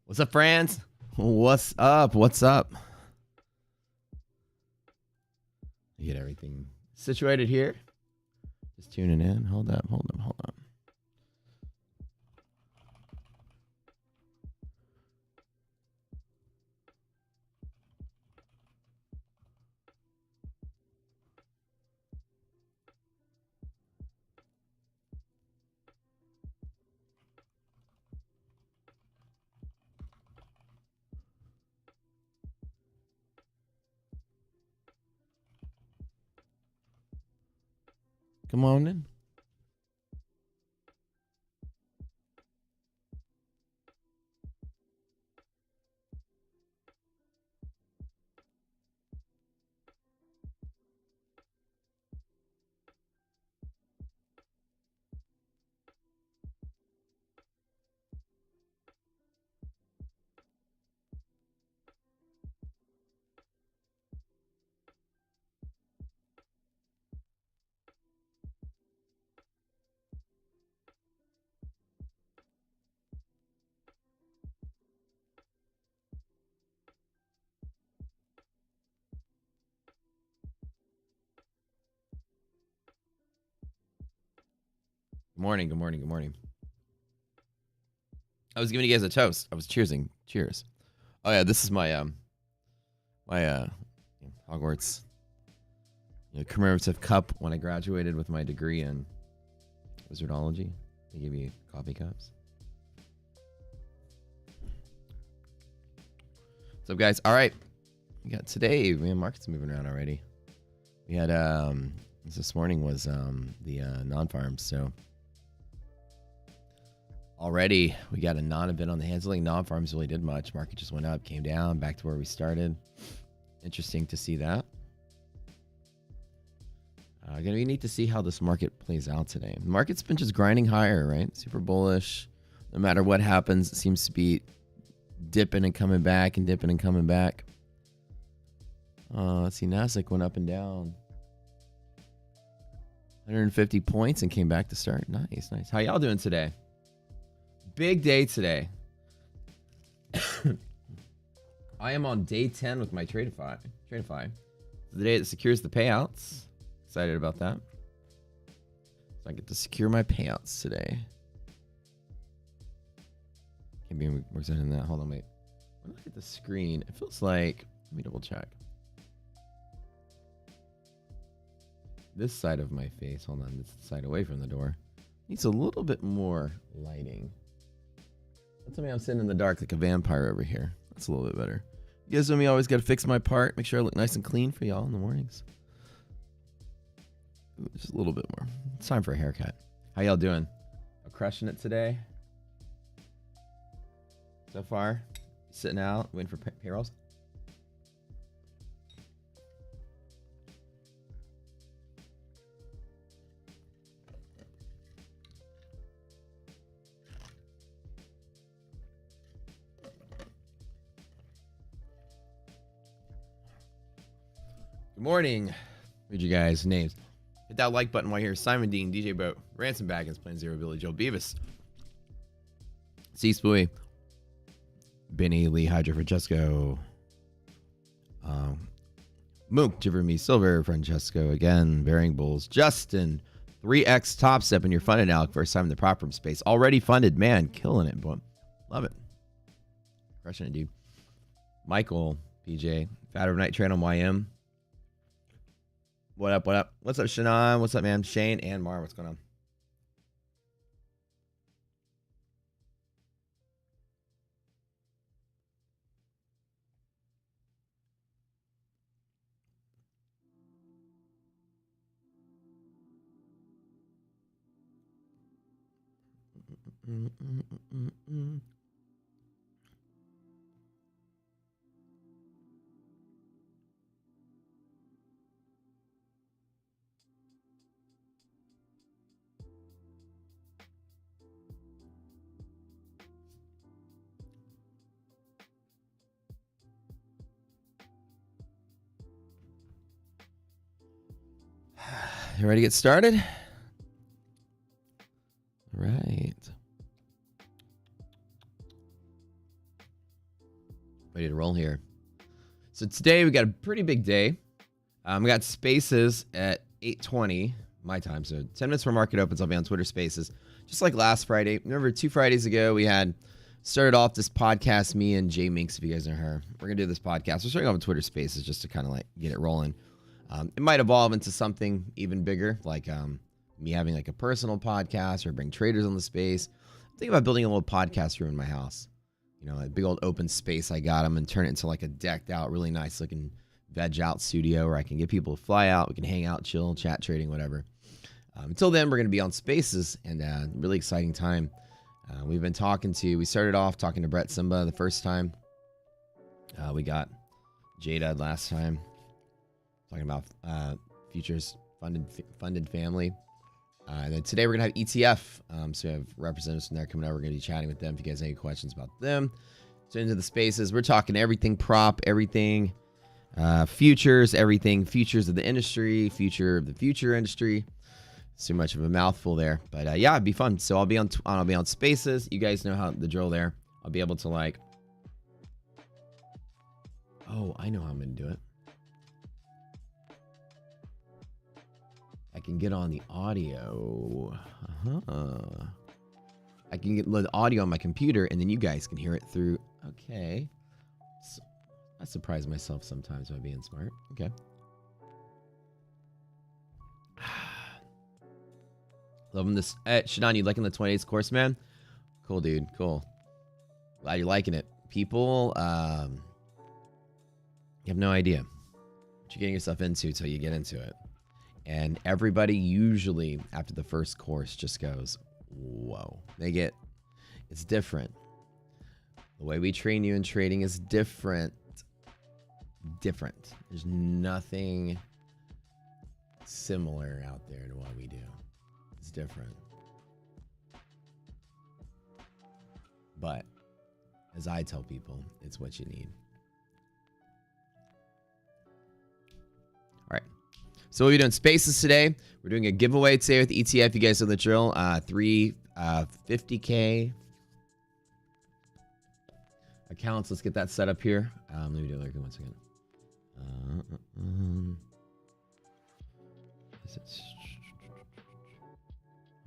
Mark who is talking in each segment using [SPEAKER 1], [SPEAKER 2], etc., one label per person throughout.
[SPEAKER 1] What's up, friends? What's up? What's up? Get everything situated here. Just tuning in. Hold up. Come on in. Good morning. I was giving you guys a toast. I was cheersing. Cheers. Oh yeah, this is my Hogwarts commemorative cup when I graduated with my degree in wizardology. They give you coffee cups. What's up, guys? All right, we got today. Man, market's moving around already. We had this morning was the non-farm, so already we got a non-event on the hands. Like non-farms really did much. Market just went up, came down, back to where we started. Interesting to see that. Gonna be neat to see how this market plays out today. The market's been just grinding higher, right? Super bullish. No matter what happens, it seems to be dipping and coming back and dipping and coming back. Let's see, Nasdaq went up and down 150 points and came back to start. Nice. How y'all doing today? Big day today. I am on day 10 with my Tradify. The day that secures the payouts. Excited about that. So I get to secure my payouts today. Can't be representing that. Hold on, wait. When I look at the screen, it feels like, let me double check. This side of my face, hold on, this side away from the door, needs a little bit more lighting. Don't tell me I'm sitting in the dark like a vampire over here. That's a little bit better. You guys know me, always got to fix my part. Make sure I look nice and clean for y'all in the mornings. Ooh, just a little bit more. It's time for a haircut. How y'all doing? I'm crushing it today. So far, sitting out, waiting for payrolls. Good morning. Read you guys' names. Hit that like button while you're here. Simon Dean, DJ Boat, Ransom Baggins, Plan Zero, Billy Joe Beavis, C Spooey, Benny Lee, Hydra, Francesco, Mook, Jiverme, Silver, Francesco again, Varying Bulls, Justin, 3X Top Step, and you're funded, Alec. First time in the prop room space. Already funded, man, killing it, boy. Love it. Crushing it, dude. Michael, PJ, Fat Overnight Train on YM. What up? What's up, Shannon? What's up, man? Shane and Mar, what's going on? You ready to get started? All right. Ready to roll here. So today we got a pretty big day. We got Spaces at 8:20 my time. So 10 minutes before market opens, I'll be on Twitter Spaces. Just like last Friday. Remember 2 Fridays ago, we had started off this podcast, me and Jay Minks, if you guys know her. We're going to do this podcast. We're starting off with Twitter Spaces just to kind of like get it rolling. It might evolve into something even bigger, like me having like a personal podcast or bring traders on the space. I'm thinking about building a little podcast room in my house. You know, a big old open space I got them and turn it into like a decked out, really nice looking veg out studio where I can get people to fly out. We can hang out, chill, chat, trading, whatever. Until then, we're going to be on Spaces and really exciting time. We started off talking to Brett Simba the first time. We got Jada last time talking about futures funded family. And then today we're going to have ETF. So we have representatives from there coming over. We're going to be chatting with them. If you guys have any questions about them, so into the Spaces. We're talking everything prop, everything futures, everything futures of the industry, future of the future industry. It's too much of a mouthful there. But yeah, it'd be fun. So I'll be on Spaces. You guys know how the drill there. I'll be able to like... Oh, I know how I'm going to do it. I can get on the audio. I can get the audio on my computer, and then you guys can hear it through. Okay. So, I surprise myself sometimes by being smart. Okay. Loving this. Shadon, you liking the 28th course, man? Cool, dude. Cool. Glad you're liking it. People, you have no idea what you're getting yourself into until you get into it. And everybody usually after the first course just goes, whoa. It's different. The way we train you in trading is different. There's nothing similar out there to what we do. It's different. But as I tell people, it's what you need. All right. So we'll be doing Spaces today. We're doing a giveaway today with ETF. You guys know the drill. 50K accounts. Let's get that set up here. Let me do it like 1 second.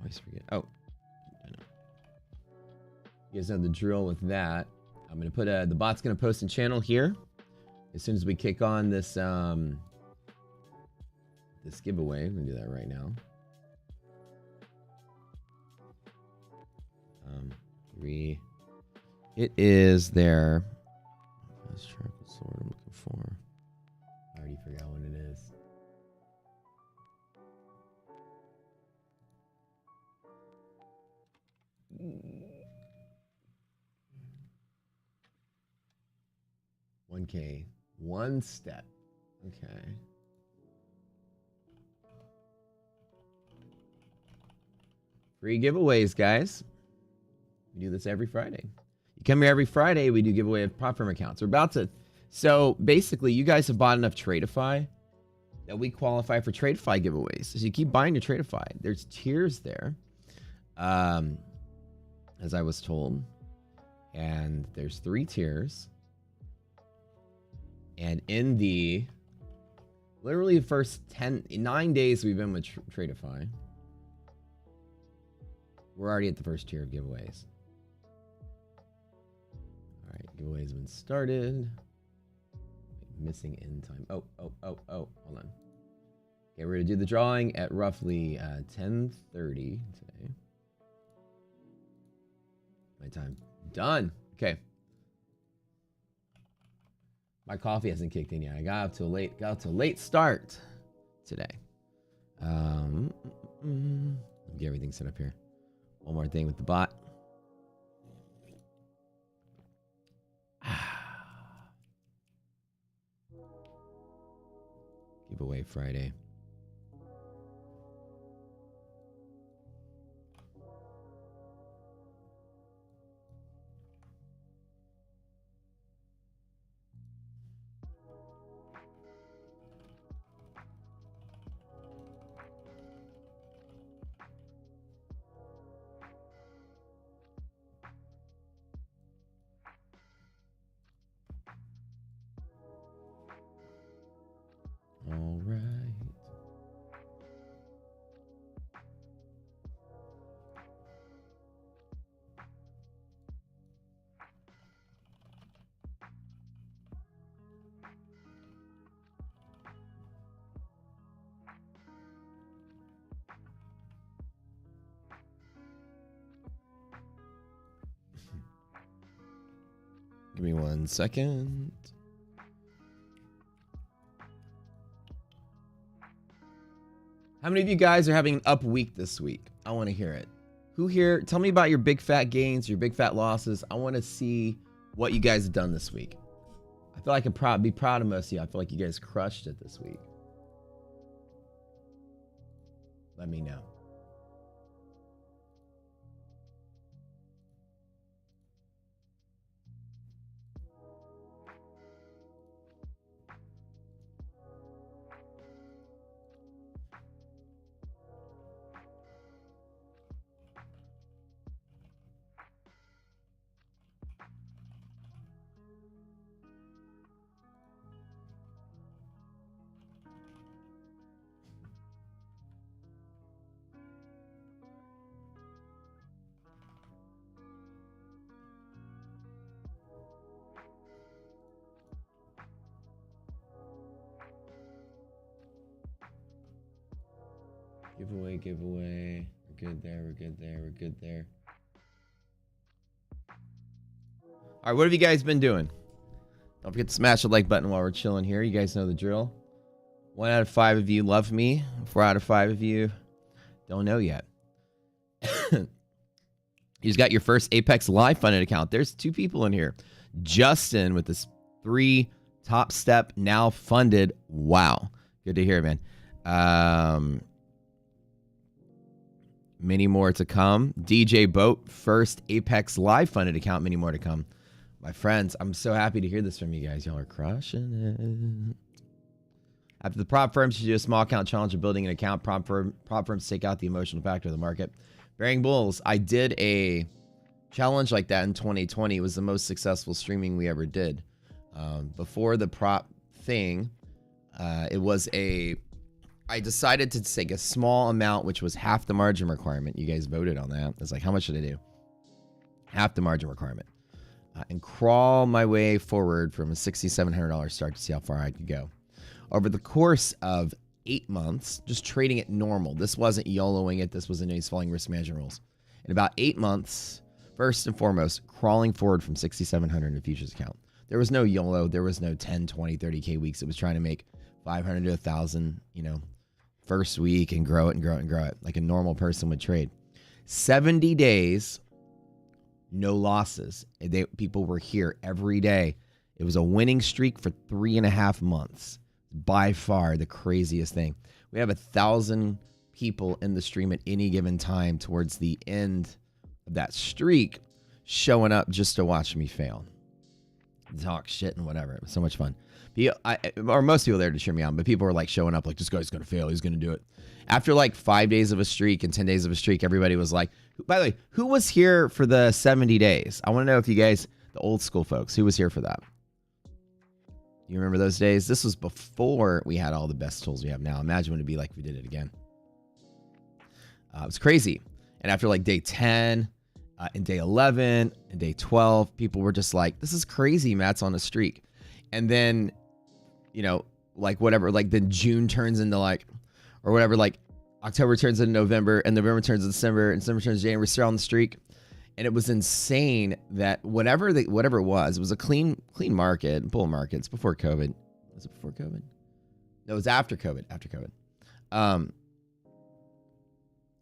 [SPEAKER 1] I always forget. Oh, I know. You guys know the drill with that. I'm gonna put the bot's gonna post a channel here as soon as we kick on this this giveaway. I'm gonna do that right now. It is there. Let's try what sword I'm looking for. I already forgot what it is. $1K, one step. Okay. Free giveaways, guys. We do this every Friday. You come here every Friday, we do giveaway of prop firm accounts. We're about to... So basically, you guys have bought enough Tradeify that we qualify for Tradeify giveaways. So you keep buying your Tradeify. There's tiers there, as I was told. And there's 3 tiers. And in the... Literally the first 9 days we've been with Tradeify, we're already at the first tier of giveaways. All right, giveaways have been started. Missing end time. Oh, hold on. Okay, we're gonna do the drawing at roughly 10:30 today. My time done. Okay. My coffee hasn't kicked in yet. I got up to a late start today. Get everything set up here. One more thing with the bot. Giveaway Friday. Give me 1 second. How many of you guys are having an up week this week? I want to hear it. Who here? Tell me about your big fat gains, your big fat losses. I want to see what you guys have done this week. I feel like I can be proud of most of you. I feel like you guys crushed it this week. Let me know. Giveaway. We're good there. All right, what have you guys been doing? Don't forget to smash the like button while we're chilling here. You guys know the drill. 1 out of 5 of you love me. 4 out of 5 of you don't know yet. You just got your first Apex Live funded account. There's 2 people in here. Justin with this 3 top step now funded. Wow. Good to hear, man. Many more to come. DJ Boat, first Apex Live funded account. Many more to come. My friends, I'm so happy to hear this from you guys. Y'all are crushing it. After the prop firms should do a small account challenge of building an account, prop firms take out the emotional factor of the market. Bearing Bulls, I did a challenge like that in 2020. It was the most successful streaming we ever did. Before the prop thing, I decided to take a small amount, which was half the margin requirement. You guys voted on that. It's like, how much should I do? Half the margin requirement. And crawl my way forward from a $6,700 start to see how far I could go. Over the course of 8 months, just trading it normal. This wasn't YOLOing it. This wasn't any following risk management rules. In about 8 months, first and foremost, crawling forward from $6,700 in a futures account. There was no YOLO. There was no 10, 20, 30K weeks. It was trying to make 500 to 1,000, first week and grow it like a normal person would trade. 70 days, no losses. People were here every day. It was a winning streak for 3.5 months. By far the craziest thing. We have 1,000 people in the stream at any given time towards the end of that streak showing up just to watch me fail. Talk shit and whatever. It was so much fun. Most people there to cheer me on, but people were like showing up like, this guy's going to fail. He's going to do it. After like 5 days of a streak and 10 days of a streak, everybody was like, by the way, who was here for the 70 days? I want to know if you guys, the old school folks, who was here for that? You remember those days? This was before we had all the best tools we have now. Imagine what it'd be like if we did it again. It was crazy. And after like day 10 and day 11 and day 12, people were just like, this is crazy. Matt's on a streak. And then, like whatever, like then June turns into like, or whatever, like October turns into November and November turns into December and December turns to January. We're still on the streak. And it was insane that whatever it was a clean market, bull markets before COVID. Was it before COVID? No, it was after COVID.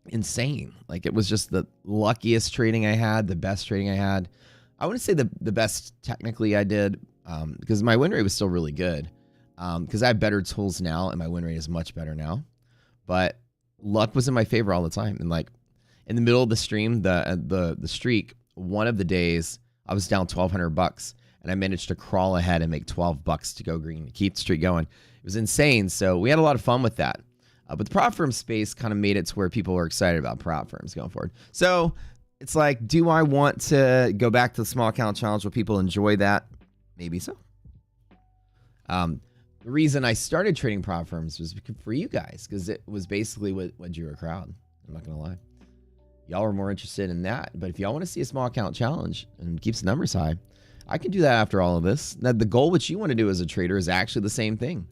[SPEAKER 1] Insane. Like it was just the luckiest trading I had, the best trading I had. I wouldn't say the best technically I did because my win rate was still really good because I have better tools now and my win rate is much better now. But luck was in my favor all the time. And like in the middle of the stream, the streak, one of the days I was down $1,200 and I managed to crawl ahead and make $12 to go green to keep the streak going. It was insane. So we had a lot of fun with that. But the prop firm space kind of made it to where people were excited about prop firms going forward. So it's like, do I want to go back to the small account challenge? Will people enjoy that? Maybe so. The reason I started trading prop firms was for you guys, because it was basically what drew a crowd. I'm not going to lie. Y'all are more interested in that. But if y'all want to see a small account challenge and keeps the numbers high, I can do that after all of this. Now, the goal which you want to do as a trader is actually the same thing.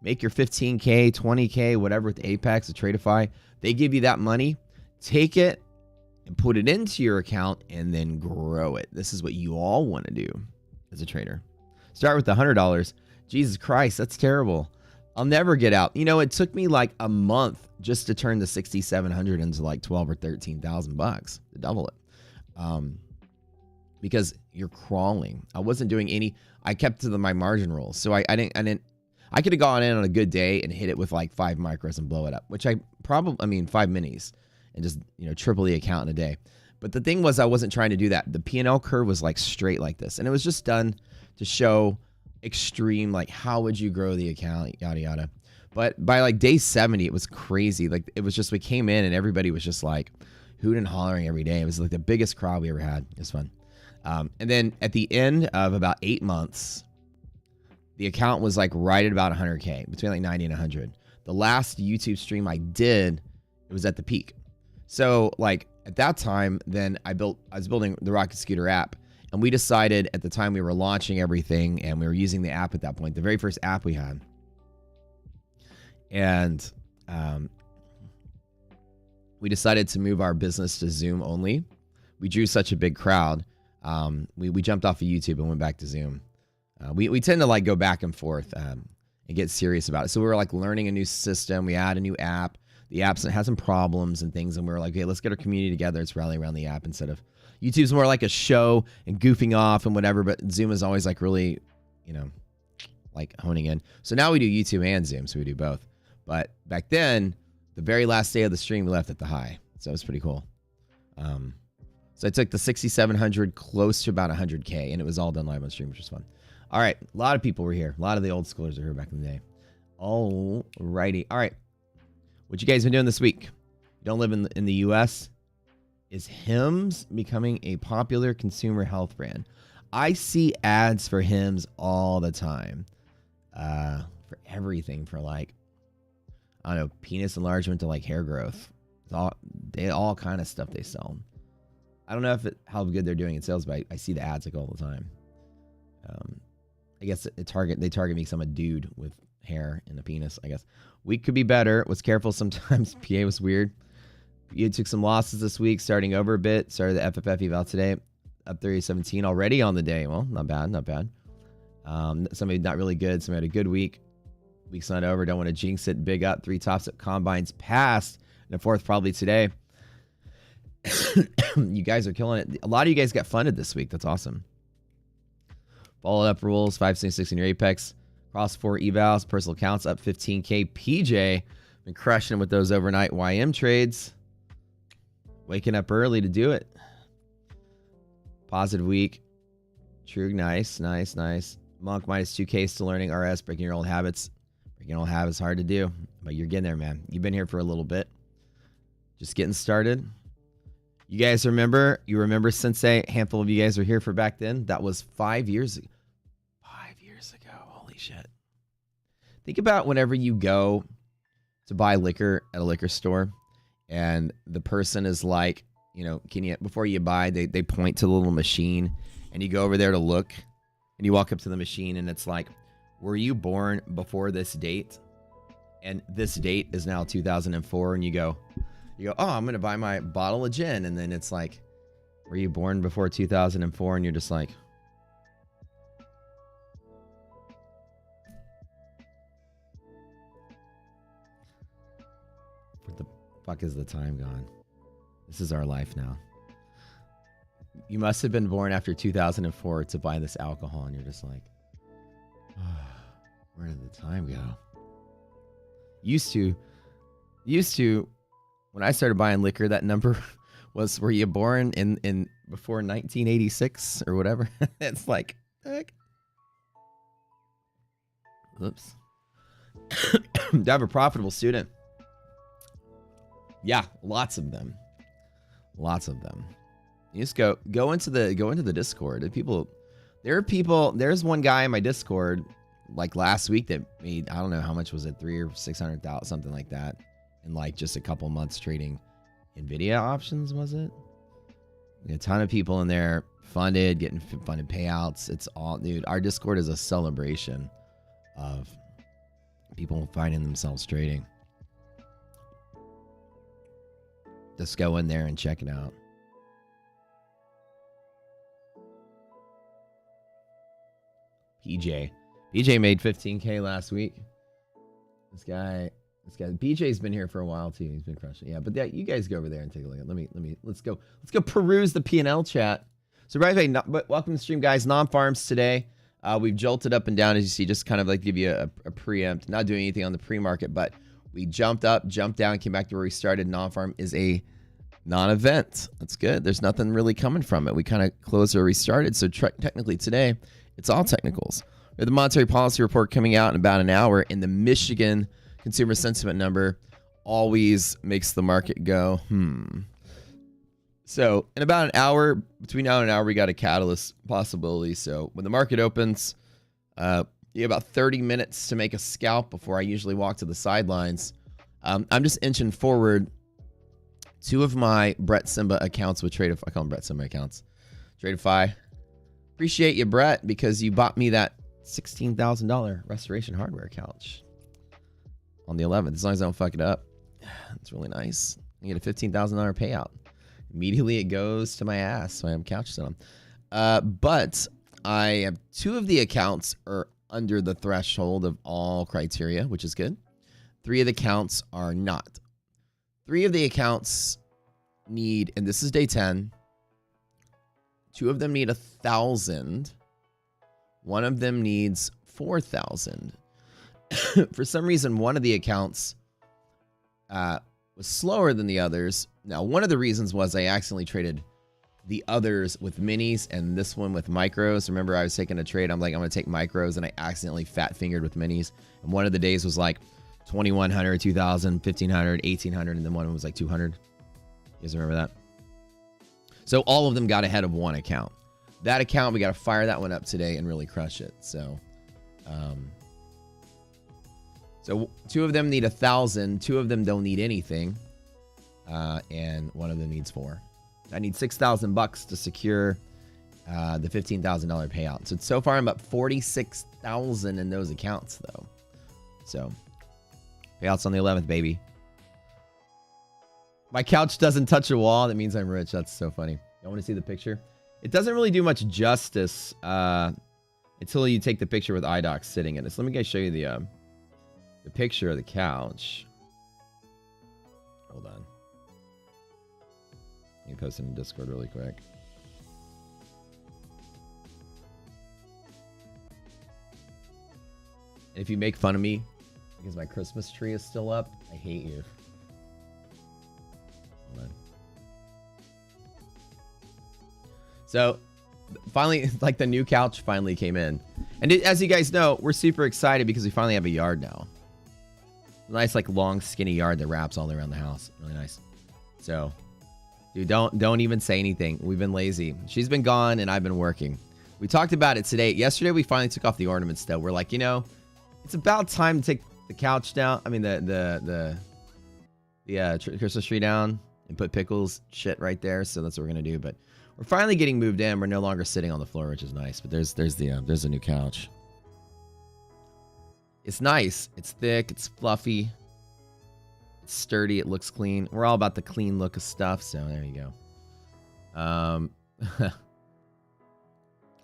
[SPEAKER 1] Make your 15K, 20K, whatever with Apex or Tradeify. They give you that money. Take it and put it into your account and then grow it. This is what you all want to do. as a trader. Start with $100. Jesus Christ, that's terrible. I'll never get out. You know, it took me like a month just to turn the 6,700 into like 12 or 13,000 bucks to double it. Because you're crawling. I wasn't doing any. I kept to my margin rules, so I could have gone in on a good day and hit it with like 5 micros and blow it up, which 5 minis and just, you know, triple the account in a day. But the thing was, I wasn't trying to do that. The P&L curve was like straight like this, and it was just done to show extreme, like, how would you grow the account, yada yada. But by like day 70, it was crazy. Like, it was just, we came in and everybody was just like hooting and hollering every day. It was like the biggest crowd we ever had. It was fun. And then at the end of about 8 months, the account was like right at about 100K, between like 90 and 100. The last YouTube stream I did, it was at the peak. So like at that time, then I was building the Rocket Scooter app, and we decided at the time we were launching everything and we were using the app at that point, the very first app we had. And we decided to move our business to Zoom only. We drew such a big crowd. We jumped off of YouTube and went back to Zoom. We tend to like go back and forth and get serious about it. So we were like learning a new system. We had a new app. The app had some problems and things, and we were like, okay, let's get our community together. Let's rally around the app instead of YouTube's more like a show and goofing off and whatever. But Zoom is always like really, you know, like honing in. So now we do YouTube and Zoom, so we do both. But back then, the very last day of the stream, we left at the high, so it was pretty cool. So I took the 6,700 close to about 100K, and it was all done live on stream, which was fun. All right, a lot of people were here. A lot of the old schoolers were here back in the day. All righty. All right. What you guys been doing this week? You don't live in the U.S.? Is Hims becoming a popular consumer health brand? I see ads for Hims all the time. For everything, for like, I don't know, penis enlargement to like hair growth. It's all kind of stuff they sell. I don't know how good they're doing in sales, but I see the ads like all the time. I guess they target me because I'm a dude with hair and a penis, I guess. Week could be better. Was careful sometimes. PA was weird. PA took some losses this week, starting over a bit. Started the FFF eval today. Up 30-17 already on the day. Well, not bad, not bad. Somebody not really good. Somebody had a good week. Week's not over. Don't want to jinx it. Big up. 3 tops at combines passed. And a 4th probably today. You guys are killing it. A lot of you guys got funded this week. That's awesome. Followed up rules. 576 in your Apex. Cross 4 evals. Personal counts up 15K. PJ been crushing with those overnight YM trades. Waking up early to do it. Positive week. True. Nice. Monk minus 2K still learning RS. Breaking your old habits. Breaking old habits hard to do, but you're getting there, man. You've been here for a little bit. Just getting started. You guys remember? You remember Sensei? A handful of you guys were here for back then. That was 5 years ago. 5 years ago. Holy shit. Think about whenever you go to buy liquor at a liquor store and the person is like, you know, can you, before you buy, they point to the little machine and you go over there to look and you walk up to the machine and it's like, were you born before this date? And this date is now 2004 and you go, oh, I'm going to buy my bottle of gin. And then it's like, were you born before 2004? And you're just like, where the fuck is the time gone? This is our life now. You must have been born after 2004 to buy this alcohol. And you're just like, oh, where did the time go? Used to, when I started buying liquor, that number was, were you born in before 1986 or whatever? It's like, heck. Oops. Do I have a profitable student? Yeah, lots of them. Lots of them. You just go into the Discord. There's one guy in my Discord like last week that made, I don't know how much was it, 300,000 or 600,000, something like that, in like just a couple months trading Nvidia options, was it? A ton of people in there funded, getting funded payouts. It's all, dude, our Discord is a celebration of people finding themselves trading. Just go in there and check it out. BJ. BJ made 15K last week. This guy, BJ's been here for a while too. He's been crushing. Yeah, but you guys go over there and take a look. Let's go peruse the P&L chat. So right away, welcome to the stream, guys. Non-farms today. We've jolted up and down, as you see, just kind of like give you a preempt. Not doing anything on the pre-market, but we jumped up, jumped down, came back to where we started. Non-farm is a non-event. That's good. There's nothing really coming from it. We kind of closed or restarted. So technically today, it's all technicals. We have the monetary policy report coming out in about an hour, and the Michigan consumer sentiment number always makes the market go, So in about an hour, between now and an hour, we got a catalyst possibility. So when the market opens, you have about 30 minutes to make a scalp before I usually walk to the sidelines. I'm just inching forward. Two of my Brett Simba accounts with Tradeify. I call them Brett Simba accounts. Tradeify. Appreciate you, Brett, because you bought me that $16,000 restoration hardware couch on the 11th. As long as I don't fuck it up, it's really nice. You get a $15,000 payout. Immediately it goes to my ass, so I have couches on. But I have two of the accounts are under the threshold of all criteria, which is good. Three of the accounts are not. Three of the accounts need, and this is day 10. Two of them need 1,000. One of them needs 4,000. For some reason, one of the accounts was slower than the others. Now, one of the reasons was I accidentally traded the others with minis and this one with micros. Remember, I was taking a trade. I'm like, I'm going to take micros, and I accidentally fat-fingered with minis. And one of the days was like 2,100, 2,000, 1,500, 1,800, and then one of them was like 200. You guys remember that? So all of them got ahead of one account. That account, we got to fire that one up today and really crush it. So, two of them need 1,000. Two of them don't need anything. And one of them needs 4. I need $6,000 to secure the $15,000 payout. So far I'm up 46,000 in those accounts though. So payouts on the 11th, baby. My couch doesn't touch a wall. That means I'm rich. That's so funny. You want to see the picture? It doesn't really do much justice until you take the picture with iDoc sitting in it. So let me guys show you the picture of the couch. Hold on. Let me post it in Discord really quick. And if you make fun of me because my Christmas tree is still up, I hate you. Hold on. So finally, like the new couch finally came in. And as you guys know, we're super excited because we finally have a yard now. A nice, like, long, skinny yard that wraps all around the house. Really nice. So, dude, don't even say anything. We've been lazy. She's been gone, and I've been working. We talked about it today. Yesterday, we finally took off the ornaments, though. We're like, you know, it's about time to take the couch down. I mean, the Christmas tree down and put pickles shit right there. So that's what we're gonna do. But we're finally getting moved in. We're no longer sitting on the floor, which is nice. But there's a new couch. It's nice. It's thick. It's fluffy. It's sturdy. It looks clean. We're all about the clean look of stuff. So there you go. All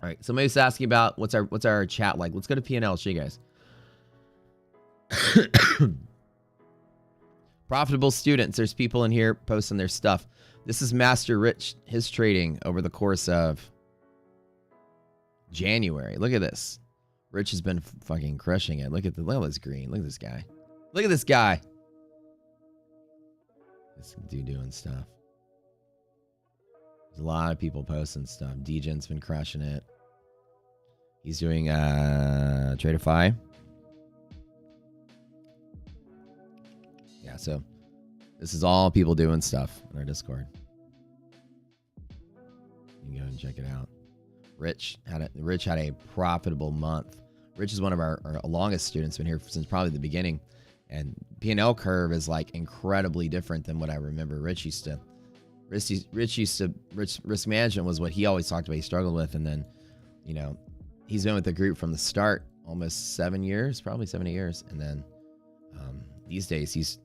[SPEAKER 1] right. Somebody's asking about what's our chat like. Let's go to P&L. Show you guys. Profitable students. There's people in here posting their stuff. This is Master Rich. His trading over the course of January. Look at this. Rich has been fucking crushing it. Look at this green. Look at this guy. Look at this guy. This dude doing stuff. There's a lot of people posting stuff. Degen's been crushing it. He's doing Tradeify. Yeah, so this is all people doing stuff on our Discord. You can go and check it out. Rich had a profitable month. Rich is one of our longest students, been here since probably the beginning. And P&L curve is like incredibly different than what I remember. Risk management was what he always talked about. He struggled with, and then, you know, he's been with the group from the start, almost 7 years, probably 7 years. And then these days his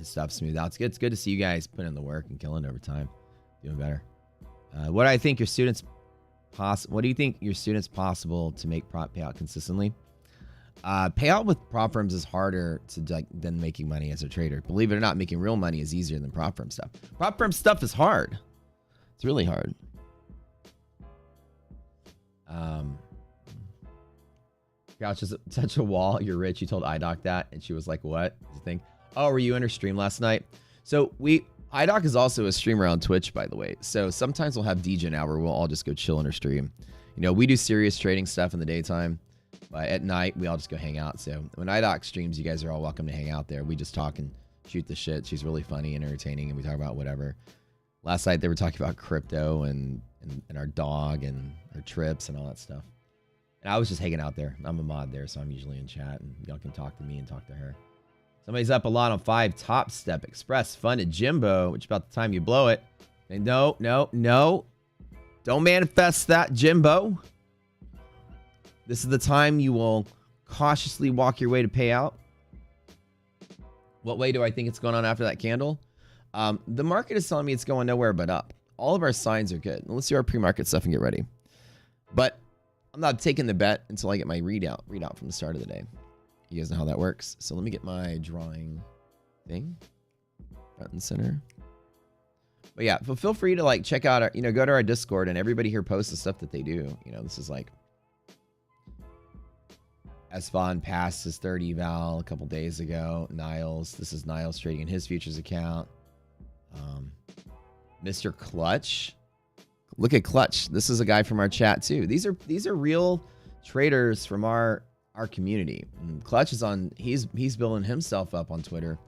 [SPEAKER 1] stuff's smooth out. It's good to see you guys putting in the work and killing it over time, doing better. What I think your students What do you think your students possible to make prop payout consistently? Payout with prop firms is harder than making money as a trader. Believe it or not, making real money is easier than prop firm stuff. Prop firm stuff is hard. It's really hard. Couch is such a wall. You're rich. You told iDoc that, and she was like, "What?" You think? Oh, were you in her stream last night? So iDoc is also a streamer on Twitch, by the way. So sometimes we'll have DJ now where we'll all just go chill in her stream. You know, we do serious trading stuff in the daytime, but at night we all just go hang out. So when iDoc streams, you guys are all welcome to hang out there. We just talk and shoot the shit. She's really funny and entertaining, and we talk about whatever. Last night they were talking about crypto and our dog and our trips and all that stuff. And I was just hanging out there. I'm a mod there, so I'm usually in chat, and y'all can talk to me and talk to her. Somebody's up a lot on 5 Top Step Express funded Jimbo, which about the time you blow it. And no. Don't manifest that, Jimbo. This is the time you will cautiously walk your way to payout. What way do I think it's going on after that candle? The market is telling me it's going nowhere but up. All of our signs are good. Let's do our pre-market stuff and get ready. But I'm not taking the bet until I get my readout from the start of the day. You guys know how that works. So let me get my drawing thing front and center. But yeah, feel free to like check out our, go to our Discord, and everybody here posts the stuff that they do. This is like Esvon passed his 30 eval a couple days ago. Niles, this is Niles trading in his futures account. Mr. Clutch. Look at Clutch. This is a guy from our chat too. These are real traders from our community. And Clutch is on. He's building himself up on Twitter.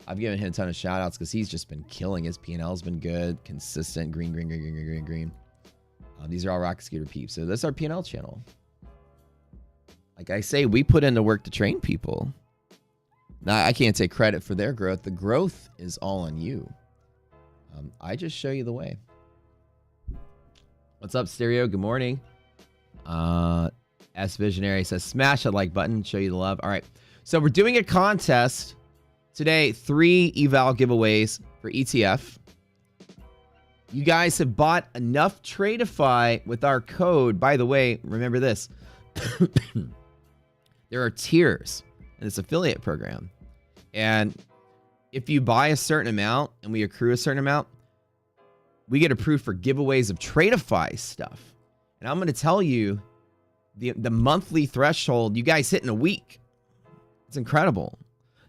[SPEAKER 1] I've given him a ton of shout outs because he's just been killing. His P&L's been good, consistent. Green. These are all Rocket Scooter peeps. So that's our P&L channel. Like I say, we put in the work to train people. Now I can't take credit for their growth. The growth is all on you. I just show you the way. What's up, Stereo? Good morning. S Visionary says, smash that like button, show you the love. All right. So we're doing a contest today. 3 eval giveaways for ETF. You guys have bought enough Tradeify with our code. By the way, remember this. There are tiers in this affiliate program. And if you buy a certain amount and we accrue a certain amount, we get approved for giveaways of Tradeify stuff. And I'm going to tell you the monthly threshold you guys hit in a week. It's incredible.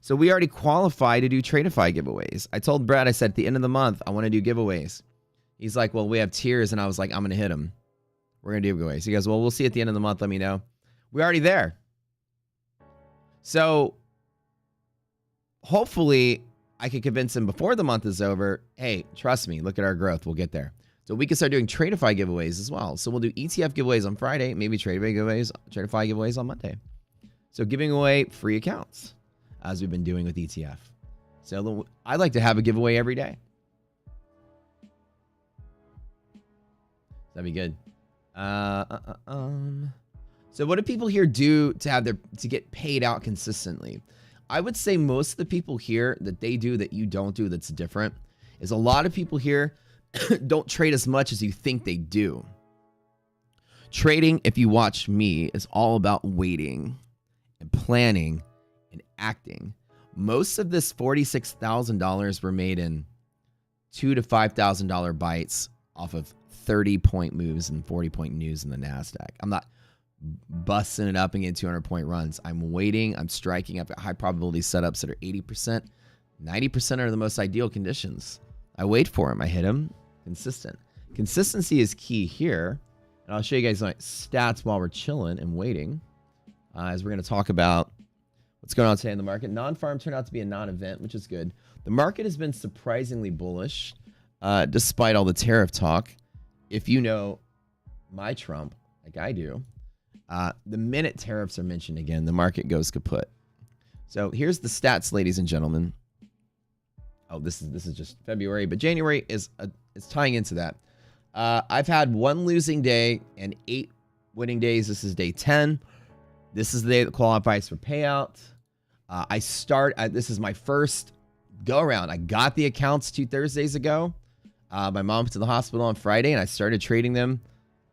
[SPEAKER 1] So we already qualify to do Tradeify giveaways. I told Brad, I said, at the end of the month, I want to do giveaways. He's like, well, we have tiers. And I was like, I'm going to hit them. We're going to do giveaways. He goes, well, we'll see at the end of the month. Let me know. We're already there. So hopefully I could convince him before the month is over, hey, trust me, look at our growth. We'll get there. So we can start doing Tradeify giveaways as well. So we'll do ETF giveaways on Friday, maybe Tradeify giveaways on Monday. So giving away free accounts as we've been doing with ETF. So I'd like to have a giveaway every day. That'd be good. So what do people here do to get paid out consistently? I would say most of the people here that they do that you don't do that's different is a lot of people here don't trade as much as you think they do. Trading, if you watch me, is all about waiting and planning and acting. Most of this $46,000 were made in $2,000 to $5,000 bites off of 30-point moves and 40-point news in the NASDAQ. I'm not busting it up and getting 200-point runs. I'm waiting. I'm striking up at high probability setups that are 80%. 90% are the most ideal conditions. I wait for them. I hit them. Consistent. Consistency is key here. And I'll show you guys my stats while we're chilling and waiting. As we're going to talk about what's going on today in the market. Nonfarm turned out to be a non-event, which is good. The market has been surprisingly bullish despite all the tariff talk. If you know my Trump, like I do, the minute tariffs are mentioned again, the market goes kaput. So here's the stats, ladies and gentlemen. Oh, this is just February, but January is tying into that. I've had 1 losing day and 8 winning days. This is day 10. This is the day that qualifies for payout. This is my first go around. I got the accounts 2 Thursdays ago. My mom went to the hospital on Friday, and I started trading them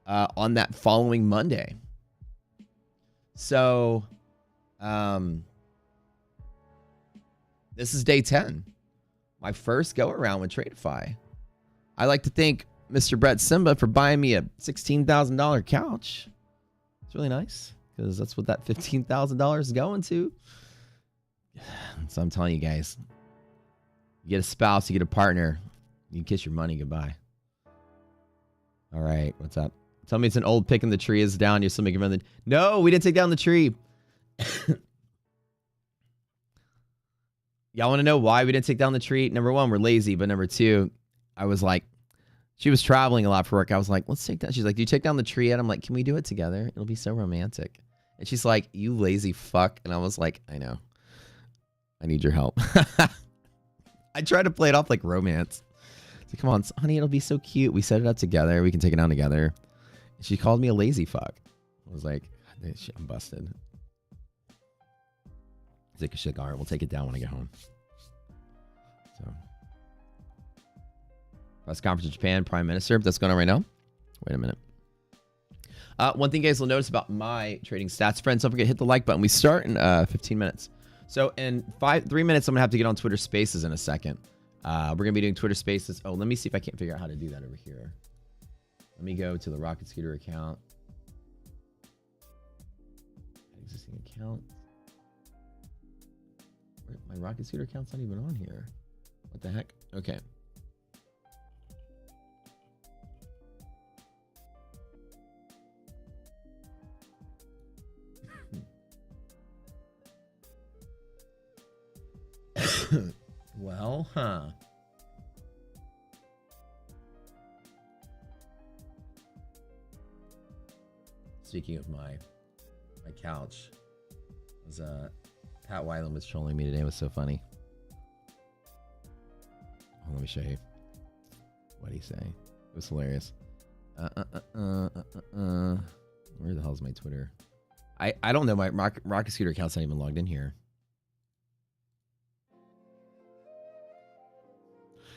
[SPEAKER 1] on that following Monday. So this is day 10. My first go around with Tradeify. I like to thank Mr. Brett Simba for buying me a $16,000 couch. It's really nice because that's what that $15,000 is going to. So I'm telling you guys, you get a spouse, you get a partner, you can kiss your money goodbye. All right, what's up? Tell me it's an old pick and the tree is down. You're still making fun of the... No, we didn't take down the tree. Y'all want to know why we didn't take down the tree? Number one, we're lazy. But number two, I was like, she was traveling a lot for work. I was like, let's take down. She's like, do you take down the tree yet? I'm like, can we do it together? It'll be so romantic. And she's like, you lazy fuck. And I was like, I know. I need your help. I tried to play it off like romance. So come on, honey, it'll be so cute. We set it up together. We can take it down together. She called me a lazy fuck. I was like, I'm busted. She's like, all right, we'll take it down when I get home. So, press conference in Japan, Prime Minister. That's going on right now. Wait a minute. One thing you guys will notice about my trading stats, friends, don't forget to hit the like button. We start in 15 minutes. So in 3 minutes, I'm going to have to get on Twitter Spaces in a second. We're going to be doing Twitter Spaces. Oh, let me see if I can't figure out how to do that over here. Let me go to the Rocket Scooter account. Existing account. My Rocket Scooter account's not even on here. What the heck? Okay. Well, Speaking of my couch, was Pat Weiland was trolling me today. It was so funny. Oh, let me show you. What did he say? It was hilarious. Where the hell is my Twitter? I don't know. My Rocket Scooter account's not even logged in here.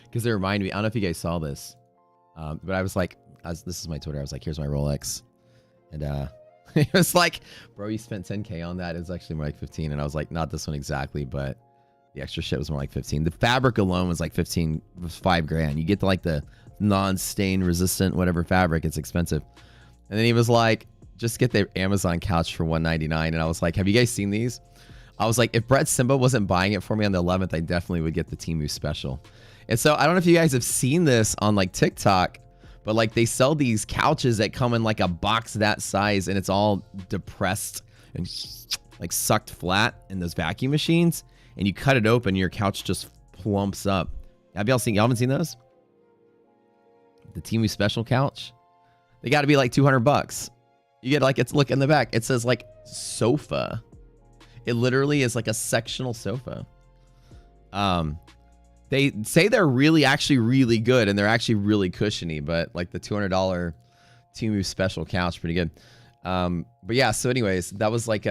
[SPEAKER 1] Because they remind me, I don't know if you guys saw this, but I was like, this is my Twitter. I was like, here's my Rolex. And it was like, bro, you spent 10K on that. It was actually more like 15. And I was like, not this one exactly, but the extra shit was more like 15. The fabric alone was like 15, was $5,000. You get to like the non-stain resistant, whatever fabric, it's expensive. And then he was like, just get the Amazon couch for $199. And I was like, have you guys seen these? I was like, if Brett Simba wasn't buying it for me on the 11th, I definitely would get the Temu special. And so I don't know if you guys have seen this on like TikTok, but like they sell these couches that come in like a box that size and it's all depressed and like sucked flat in those vacuum machines. And you cut it open, your couch just plumps up. Have y'all haven't seen those? The Temu special couch? They got to be like $200. You get like, look in the back. It says like sofa. It literally is like a sectional sofa. They say they're actually really good and they're actually really cushiony, but like the $200 Temu special couch, pretty good. But yeah, so anyways, that was like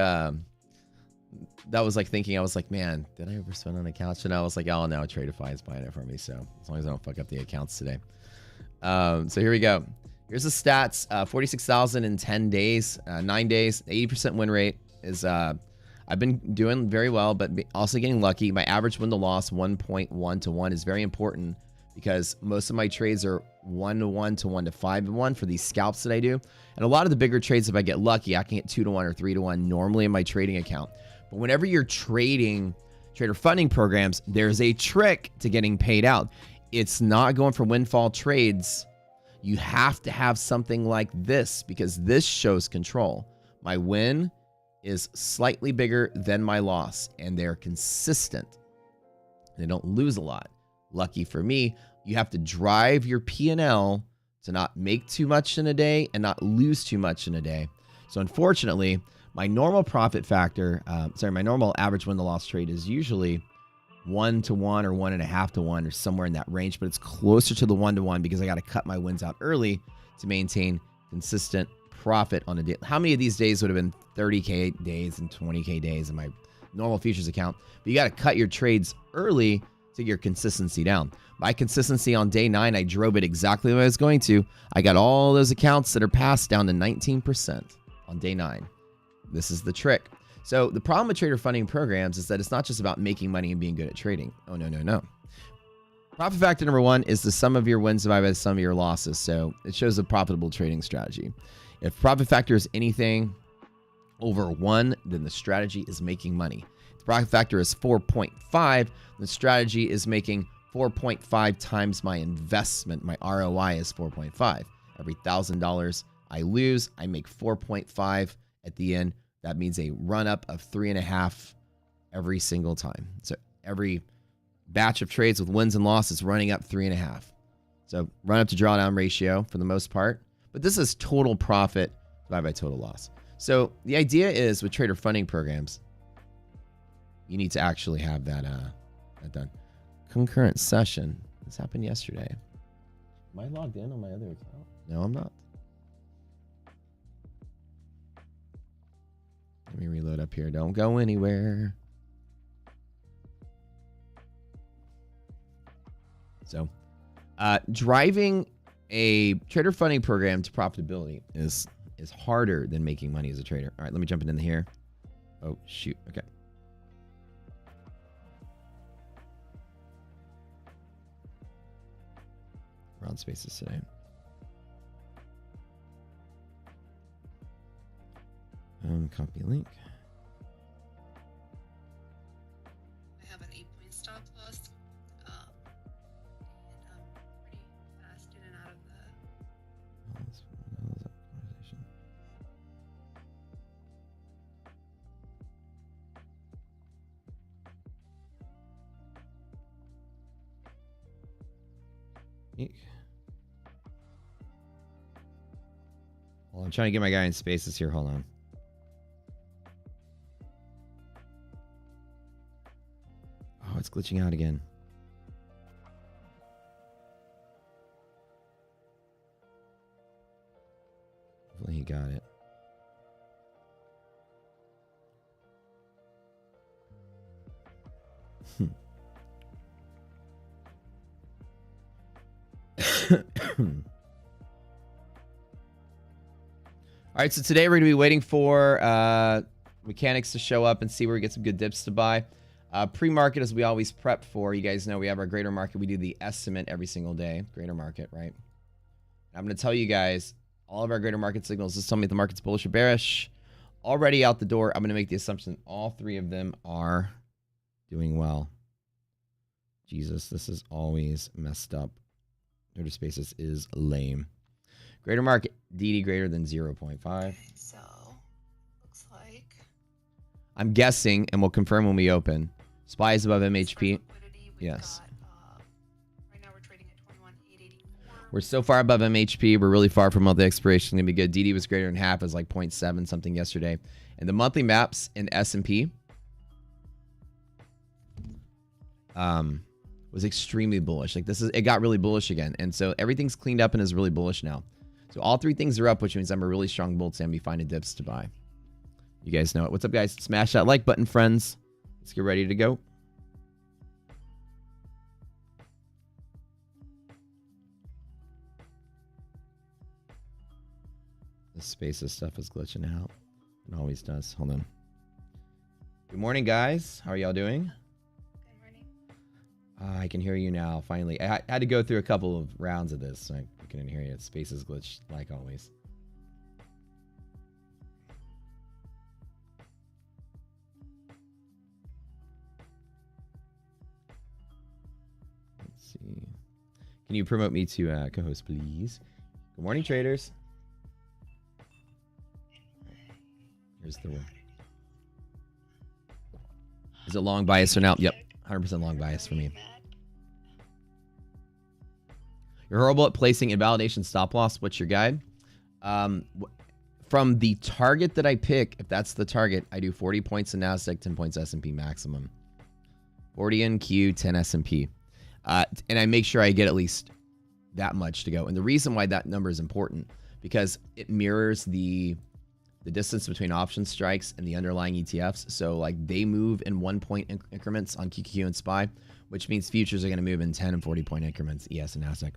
[SPEAKER 1] thinking, I was like, man, did I overspend on a couch? And I was like, oh no, Tradeify is buying it for me. So as long as I don't fuck up the accounts today. So here we go. Here's the stats. 46,000 in 10 days, 9 days, 80% win rate is, I've been doing very well, but also getting lucky. My average win to loss 1.1 to 1 is very important because most of my trades are 1 to 1 to 1 to 5 to 1 for these scalps that I do. And a lot of the bigger trades, if I get lucky, I can get 2 to 1 or 3 to 1 normally in my trading account. But whenever you're trading trader funding programs, there's a trick to getting paid out. It's not going for windfall trades. You have to have something like this because this shows control. My win is slightly bigger than my loss, and they're consistent. They don't lose a lot. Lucky for me, you have to drive your P&L to not make too much in a day and not lose too much in a day. So unfortunately, my normal profit factor, my normal average win to loss trade is usually 1 to 1 or 1.5 to 1 or somewhere in that range, but it's closer to the 1 to 1 because I got to cut my wins out early to maintain consistent profit on a day. How many of these days would have been 30K days and 20K days in my normal futures account? But you got to cut your trades early to get your consistency down. My consistency on day 9, I drove it exactly what I was going to. I got all those accounts that are passed down to 19% on day 9. This is the trick. So the problem with trader funding programs is that it's not just about making money and being good at trading. Oh, no, no, no. Profit factor number 1 is the sum of your wins divided by the sum of your losses. So it shows a profitable trading strategy. If profit factor is anything over 1, then the strategy is making money. If profit factor is 4.5, the strategy is making 4.5 times my investment. My ROI is 4.5. Every $1,000 I lose, I make 4.5 at the end. That means a run up of 3.5 every single time. So every batch of trades with wins and losses running up 3.5. So run up to drawdown ratio for the most part. But this is total profit divided by total loss. So the idea is with trader funding programs, you need to actually have that done. Concurrent session. This happened yesterday. Am I logged in on my other account? No, I'm not. Let me reload up here. Don't go anywhere. So, driving a trader funding program to profitability is harder than making money as a trader. All right, let me jump in here. Oh, shoot. Okay. Round spaces today. Copy link.
[SPEAKER 2] I have an 8-point stop loss. And I'm pretty fast in and out of
[SPEAKER 1] Well, I'm trying to get my guy in spaces here. Hold on. Oh, it's glitching out again. Hopefully he got it. All right, so today we're going to be waiting for mechanics to show up and see where we get some good dips to buy. Pre-market, as we always prep for, you guys know we have our greater market. We do the estimate every single day, greater market, right? I'm going to tell you guys all of our greater market signals. Just tell me if the market's bullish or bearish. Already out the door, I'm going to make the assumption all 3 of them are doing well. Jesus, this is always messed up. Trader spaces is lame. Greater market, DD greater than 0.5.
[SPEAKER 2] Okay, so looks like
[SPEAKER 1] I'm guessing, and we'll confirm when we open. SPY is above MHP. Yes.
[SPEAKER 2] Right now we're trading at 21,884.
[SPEAKER 1] We're so far above MHP. We're really far from monthly expiration. Gonna be good. DD was greater than half. It was like 0.7 something yesterday. And the monthly maps in S&P was extremely bullish. Like it got really bullish again. And so everything's cleaned up and is really bullish now. So all 3 things are up, which means I'm a really strong bull today and be finding dips to buy. You guys know it. What's up, guys? Smash that like button, friends. Let's get ready to go. The spaces stuff is glitching out. It always does. Hold on. Good morning, guys. How are y'all doing?
[SPEAKER 2] Good morning.
[SPEAKER 1] I can hear you now, finally. I had to go through a couple of rounds of this, so I couldn't hear you. Spaces glitched like always. Let's see. Can you promote me to co-host, please? Good morning, traders. Here's the one. Is it long bias or now? Yep, 100% long bias for me. You're horrible at placing invalidation stop loss. What's your guide? From the target that I pick, if that's the target, I do 40 points in NASDAQ, 10 points S&P maximum. 40 in Q, 10 S&P. And I make sure I get at least that much to go. And the reason why that number is important, because it mirrors the the distance between option strikes and the underlying ETFs. So like they move in 1 point increments on QQQ and SPY, which means futures are going to move in 10 and 40 point increments, ES and NASDAQ.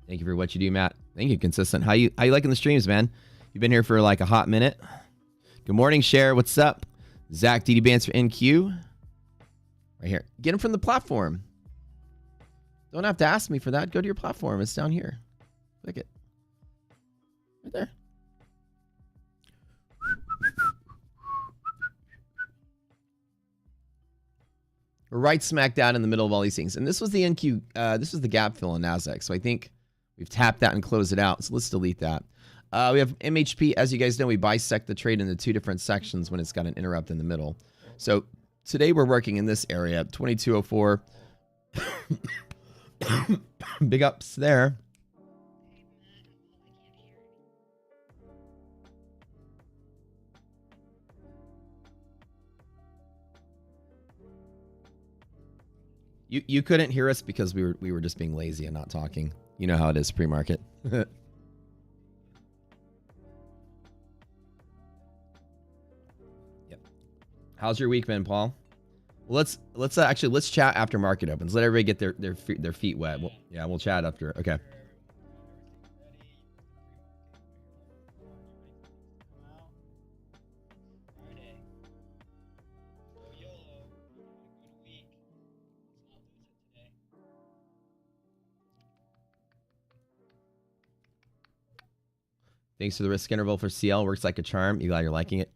[SPEAKER 1] Thank you for what you do, Matt. Thank you, consistent. How you liking the streams, man? You've been here for like a hot minute. Good morning, Cher. What's up? Zach, DD Bands for NQ. Right here. Get them from the platform. Don't have to ask me for that. Go to your platform. It's down here. Click it. Right there. We're right smack down in the middle of all these things. And this was the NQ, this was the gap fill on NASDAQ. So I think we've tapped that and closed it out. So let's delete that. We have MHP. As you guys know, we bisect the trade into 2 different sections when it's got an interrupt in the middle. So today we're working in this area, 2204. Big ups there. You couldn't hear us because we were just being lazy and not talking. You know how it is pre-market. How's your week been, Paul? Well, let's chat after market opens. Let everybody get their feet wet. We'll chat after. Okay. Thanks for the risk interval for CL. Works like a charm. You glad you're liking it?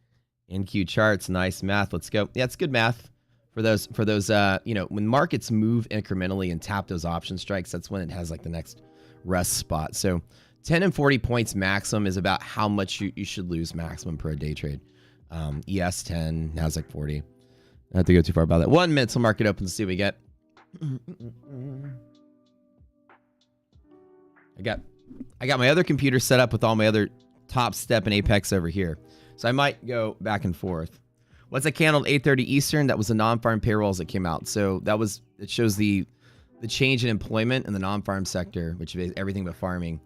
[SPEAKER 1] NQ charts, nice math. Let's go. Yeah, it's good math for those. When markets move incrementally and tap those option strikes, that's when it has like the next rest spot. So 10 and 40 points maximum is about how much you should lose maximum per a day trade. ES 10, NASDAQ 40. I have to go too far about that. 1 minute till market opens. See what we get. I got my other computer set up with all my other top step and apex over here. So I might go back and forth. What's a candle at 8:30 Eastern? That was the non-farm payrolls that came out. So it shows the change in employment in the non-farm sector, which is everything but farming.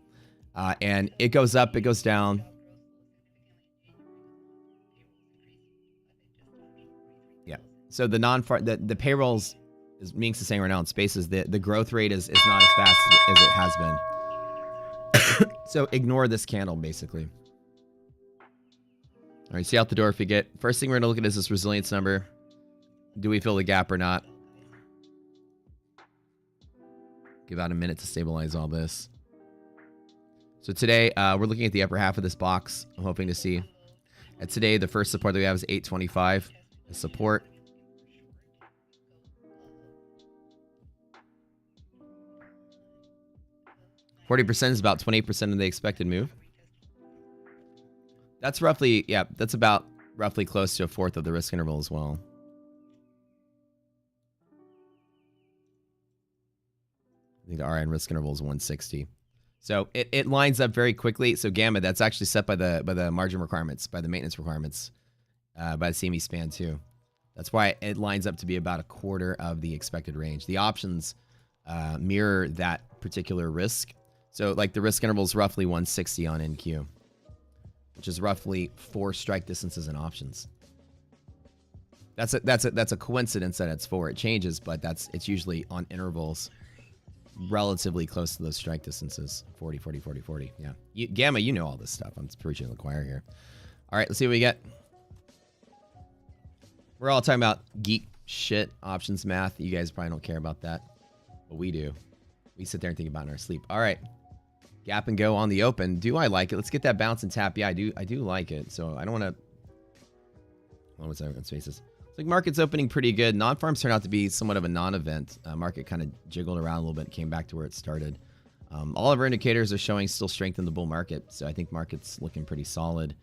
[SPEAKER 1] And it goes up, it goes down. Yeah. So the non-farm, the payrolls, as Minx is saying right now in Spaces, the growth rate is not as fast as it has been. So ignore this candle, basically. All right, see out the door if you get. First thing we're going to look at is this resilience number. Do we fill the gap or not? Give out a minute to stabilize all this. So today, we're looking at the upper half of this box. I'm hoping to see. And today, the first support that we have is 825. The support. %40 is about 28% of the expected move. That's roughly, yeah, that's about roughly close to a fourth of the risk interval as well. I think the RN risk interval is 160. So it lines up very quickly. So gamma, that's actually set by the margin requirements, by the maintenance requirements, by the CME span too. That's why it lines up to be about a quarter of the expected range. The options mirror that particular risk. So like the risk interval is roughly 160 on NQ, which is roughly 4 strike distances in options. That's a coincidence that it's 4. It changes, but it's usually on intervals relatively close to those strike distances. 40, 40, 40, 40. Yeah. Gamma, you know all this stuff. I'm preaching to the choir here. All right, let's see what we get. We're all talking about geek shit, options math. You guys probably don't care about that, but we do. We sit there and think about it in our sleep. All right. Gap and go on the open. Do I like it? Let's get that bounce and tap. Yeah, I do like it. So I don't want to. What's that in Spaces? It's like market's opening pretty good. Non-farms turned out to be somewhat of a non-event. Market kind of jiggled around a little bit, came back to where it started. All of our indicators are showing still strength in the bull market. So I think market's looking pretty solid.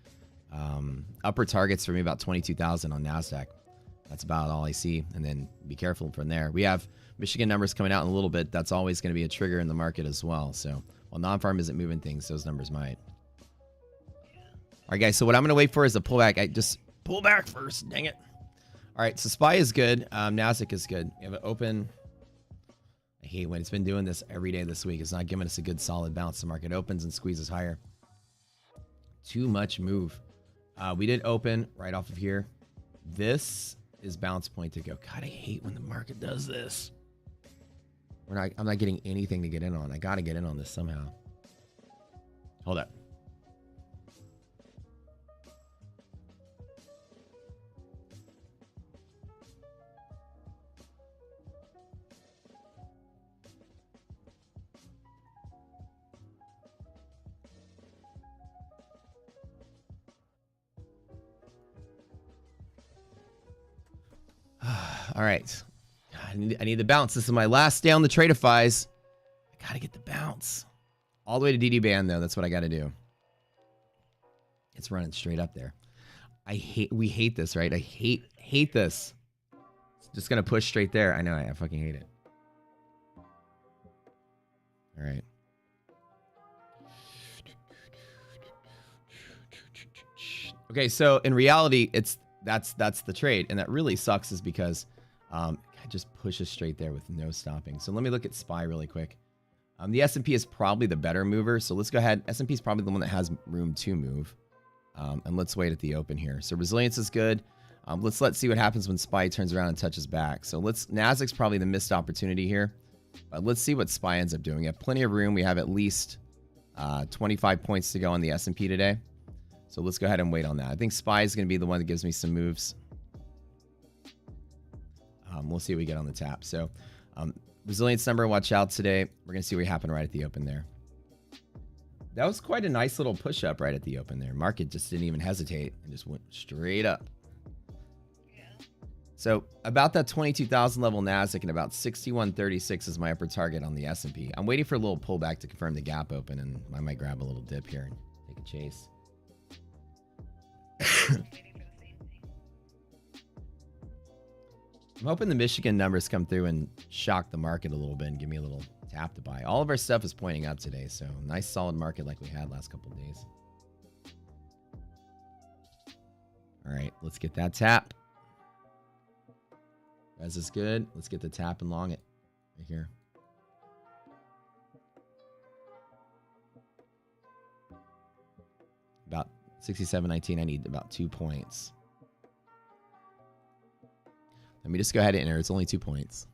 [SPEAKER 1] Upper targets for me about 22,000 on NASDAQ. That's about all I see. And then be careful from there. We have Michigan numbers coming out in a little bit. That's always going to be a trigger in the market as well. So while non-farm isn't moving things, those numbers might. All right, guys. So what I'm going to wait for is a pullback. I just pull back first. Dang it. All right, so SPY is good. Nasdaq is good. We have an open. I hate when it's been doing this every day this week. It's not giving us a good solid bounce. The market opens and squeezes higher. Too much move. We did open right off of here. This is bounce point to go. God, I hate when the market does this. I'm not getting anything to get in on. I got to get in on this somehow. Hold up. All right. God, I need the bounce. This is my last day on the Tradeifys. I got to get the bounce. All the way to DD band, though. That's what I got to do. It's running straight up there. We hate this, right? I hate this. It's just going to push straight there. I know. I fucking hate it. All right. Okay, so in reality, that's the trade, and that really sucks is because it just pushes straight there with no stopping. So let me look at SPY really quick. The S&P is probably the better mover, so let's go ahead. S&P is probably the one that has room to move, and let's wait at the open here. So resilience is good. Let's see what happens when SPY turns around and touches back. So Nasdaq's probably the missed opportunity here, but let's see what SPY ends up doing. We have plenty of room. We have at least 25 points to go on the S&P today. So let's go ahead and wait on that. I think SPY is going to be the one that gives me some moves. We'll see what we get on the tap. So resilience number, watch out today. We're going to see what happened right at the open there. That was quite a nice little push up right at the open there. Market just didn't even hesitate and just went straight up.
[SPEAKER 2] Yeah.
[SPEAKER 1] So about that 22,000 level Nasdaq and about 6136 is my upper target on the S&P. I'm waiting for a little pullback to confirm the gap open, and I might grab a little dip here and take a chase. I'm hoping the Michigan numbers come through and shock the market a little bit and give me a little tap to buy. All of our stuff is pointing up today, so nice solid market like we had last couple of days. All right, let's get that tap. Res is good. Let's get the tap and long it right here. About 67.19. I need about 2 points. Let me just go ahead and enter. It's only 2 points.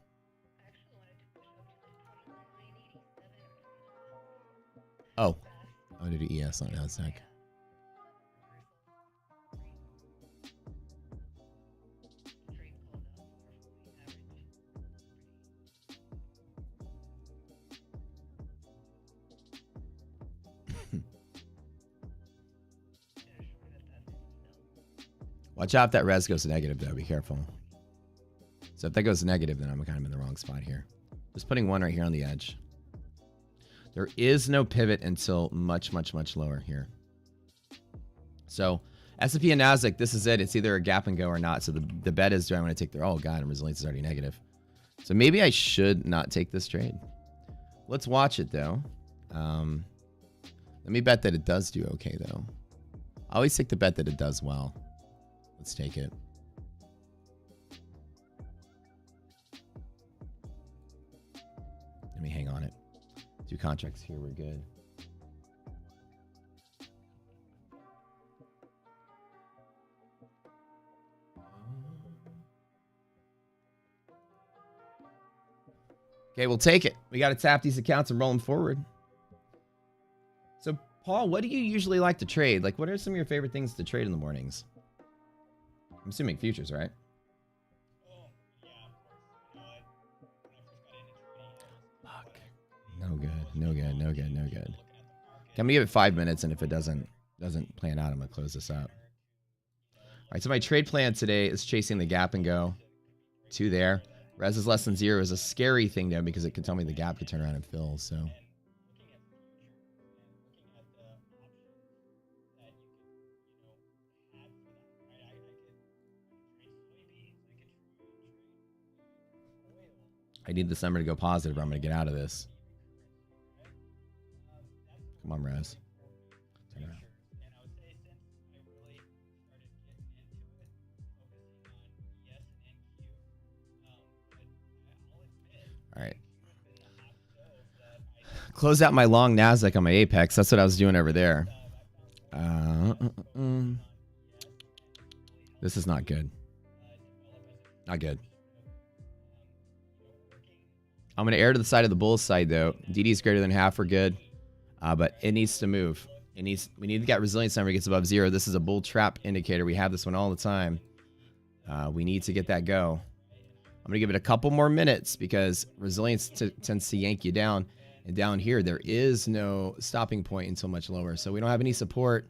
[SPEAKER 1] Oh, I want to do ES on Nasdaq. Watch out if that res goes negative, though. Be careful. So if that goes negative, then I'm kind of in the wrong spot here. Just putting one right here on the edge. There is no pivot until much, much, much lower here. So S&P and Nasdaq, this is it. It's either a gap and go or not. So the bet is, do I want to take their, oh God, and resilience is already negative. So maybe I should not take this trade. Let's watch it though. Let me bet that it does do okay though. I always take the bet that it does well. Let's take it. Let me hang on it. 2 contracts here, we're good. Okay, we'll take it. We got to tap these accounts and roll them forward. So, Paul, what do you usually like to trade? Like, what are some of your favorite things to trade in the mornings? I'm assuming futures, right? Fuck. No good. No good. No good. No good. I'm gonna give it 5 minutes, and if it doesn't plan out, I'm gonna close this up. All right. So my trade plan today is chasing the gap and go to there. Res is less than 0 is a scary thing though because it can tell me the gap could turn around and fill. So. I need this number to go positive or I'm going to get out of this. Come on, Res. Turn around. All right. Close out my long Nasdaq on my Apex. That's what I was doing over there. This is not good. Not good. I'm going to err to the side of the bull side, though. DD is greater than half. We're good. But it needs to move. We need to get resilience number gets above 0. This is a bull trap indicator. We have this one all the time. We need to get that go. I'm going to give it a couple more minutes because resilience tends to yank you down. And down here, there is no stopping point until much lower. So we don't have any support.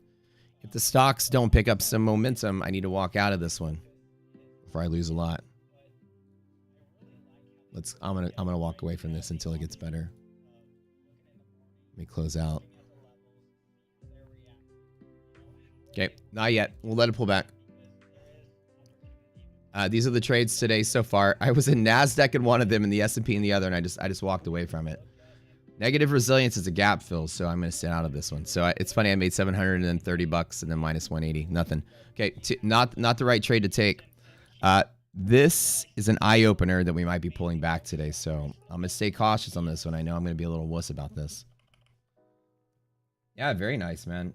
[SPEAKER 1] If the stocks don't pick up some momentum, I need to walk out of this one before I lose a lot. I'm gonna walk away from this until it gets better. Let me close out. Okay, not yet. We'll let it pull back. These are the trades today so far. I was in Nasdaq in one of them and the S&P in the other, and I just walked away from it. Negative resilience is a gap fill, so I'm going to stay out of this one. So it's funny, I made $730 and then minus 180, nothing. Okay, not the right trade to take. This is an eye opener that we might be pulling back today, so I'm going to stay cautious on this one. I know I'm going to be a little wuss about this. Yeah, very nice, man.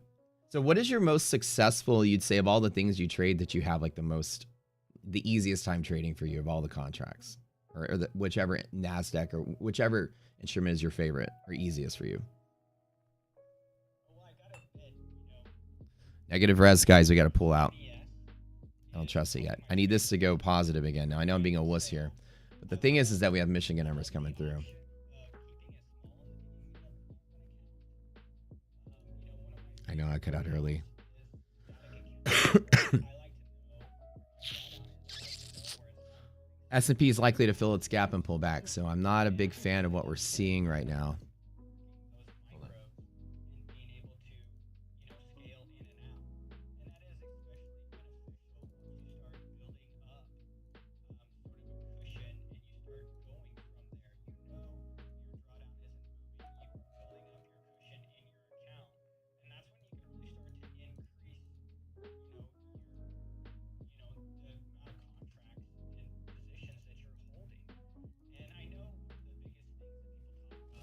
[SPEAKER 1] So what is your most successful, you'd say, of all the things you trade that you have like the easiest time trading for you of all the contracts? Or whichever Nasdaq or whichever instrument is your favorite or easiest for you. Negative res, guys, we got to pull out. I don't trust it yet. I need this to go positive again. Now, I know I'm being a wuss here. But the thing is that we have Michigan numbers coming through. I know I cut out early. S&P is likely to fill its gap and pull back, so I'm not a big fan of what we're seeing right now.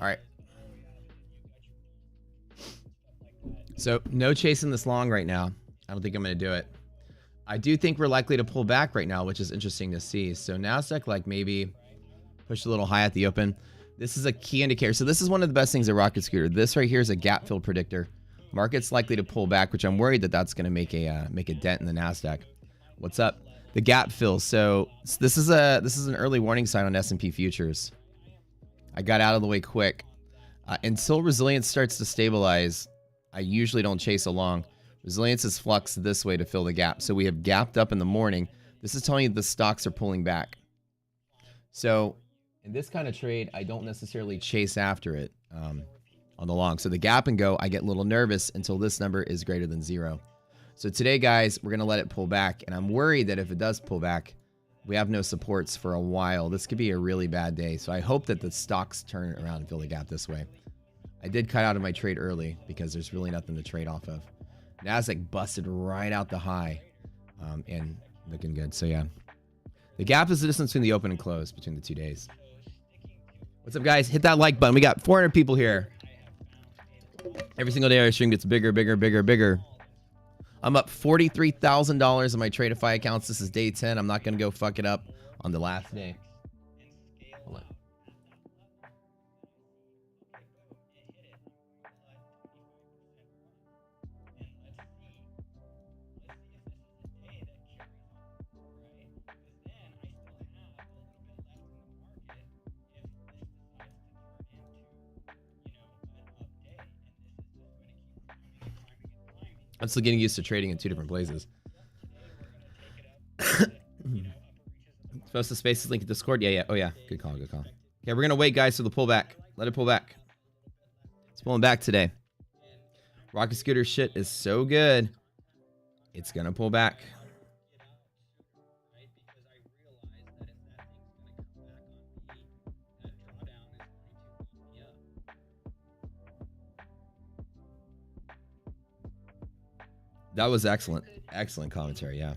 [SPEAKER 1] All right. So no chasing this long right now. I don't think I'm going to do it. I do think we're likely to pull back right now, which is interesting to see. So Nasdaq like maybe push a little high at the open. This is a key indicator. So this is one of the best things at Rocket Scooter. This right here is a gap fill predictor. Market's likely to pull back, which I'm worried that that's going to make a dent in the Nasdaq. What's up? The gap fill. So this is an early warning sign on S&P futures. I got out of the way quick. Until resilience starts to stabilize, I usually don't chase along. Resilience is flux this way to fill the gap. So we have gapped up in the morning. This is telling you the stocks are pulling back. So in this kind of trade, I don't necessarily chase after it on the long. So the gap and go, I get a little nervous until this number is greater than 0. So today, guys, we're going to let it pull back. And I'm worried that if it does pull back, we have no supports for a while. This could be a really bad day. So I hope that the stocks turn around and fill the gap this way. I did cut out of my trade early because there's really nothing to trade off of. Nasdaq busted right out the high and looking good. So yeah, the gap is the distance between the open and close between the 2 days. What's up, guys? Hit that like button. We got 400 people here. Every single day our stream gets bigger, bigger, bigger, bigger. I'm up $43,000 on my Tradeify accounts. This is day 10. I'm not going to go fuck it up on the last day. Hold on. I'm still getting used to trading in 2 different places. Supposed to space this link in Discord? Yeah. Oh, yeah. Good call. Good call. Okay, we're going to wait, guys, for the pullback. Let it pull back. It's pulling back today. Rocket Scooter shit is so good. It's going to pull back. That was excellent. Excellent commentary, yeah.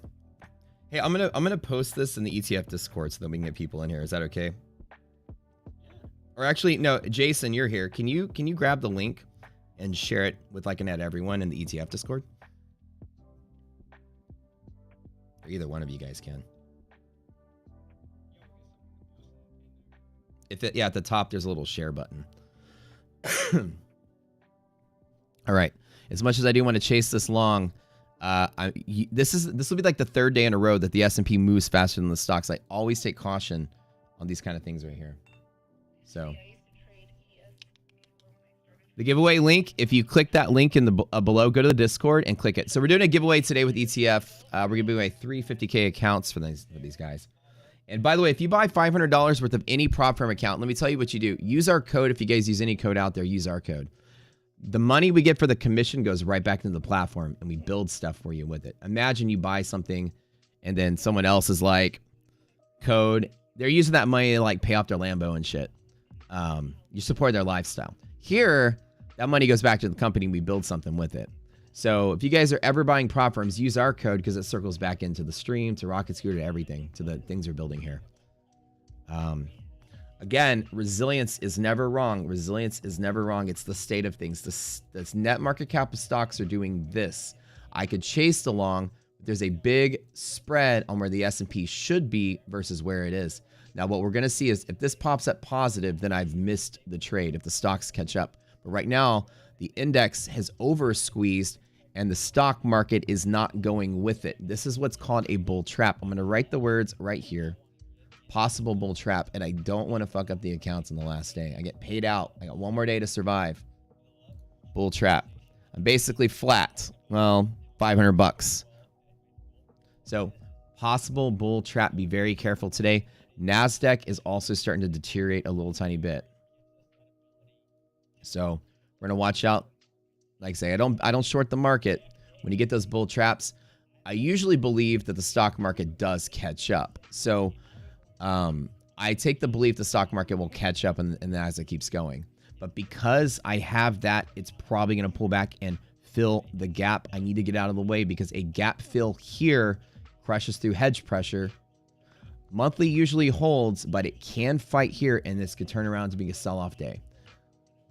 [SPEAKER 1] Hey, I'm gonna post this in the ETF Discord so that we can get people in here. Is that okay? Or actually, no, Jason, you're here. Can you grab the link and share it with like an everyone in the ETF Discord? Or either one of you guys can. Yeah, at the top there's a little share button. All right. As much as I do want to chase this long, this will be like the third day in a row that the S&P moves faster than the stocks. I always take caution on these kind of things right here. So the giveaway link, if you click that link in the below, go to the Discord and click it. So we're doing a giveaway today with ETF. We're giving away 3 50K accounts for these guys. And by the way, if you buy $500 worth of any prop firm account, let me tell you what you do. Use our code. If you guys use any code out there, use our code. The money we get for the commission goes right back into the platform, and we build stuff for you with it. Imagine you buy something, and then someone else is like, code. They're using that money to like pay off their Lambo and shit. You support their lifestyle. Here, that money goes back to the company, and we build something with it. So if you guys are ever buying prop firms, use our code because it circles back into the stream, to Rocket Scooter, to everything, to the things we're building here. Again, resilience is never wrong. Resilience is never wrong. It's the state of things. This net market cap of stocks are doing this. I could chase along. But there's a big spread on where the S&P should be versus where it is. Now, what we're going to see is if this pops up positive, then I've missed the trade if the stocks catch up. But right now, the index has over squeezed and the stock market is not going with it. This is what's called a bull trap. I'm going to write the words right here. Possible bull trap. And I don't want to fuck up the accounts on the last day. I get paid out. I got one more day to survive. Bull trap. I'm basically flat. Well, 500 bucks. So possible bull trap. Be very careful today. NASDAQ is also starting to deteriorate a little tiny bit. So we're going to watch out. Like I say, I don't short the market. When you get those bull traps, I usually believe that the stock market does catch up. So I take the belief the stock market will catch up and as it keeps going. But because I have that, it's probably going to pull back and fill the gap. I need to get out of the way because a gap fill here crushes through hedge pressure. Monthly usually holds, but it can fight here, and this could turn around to be a sell-off day.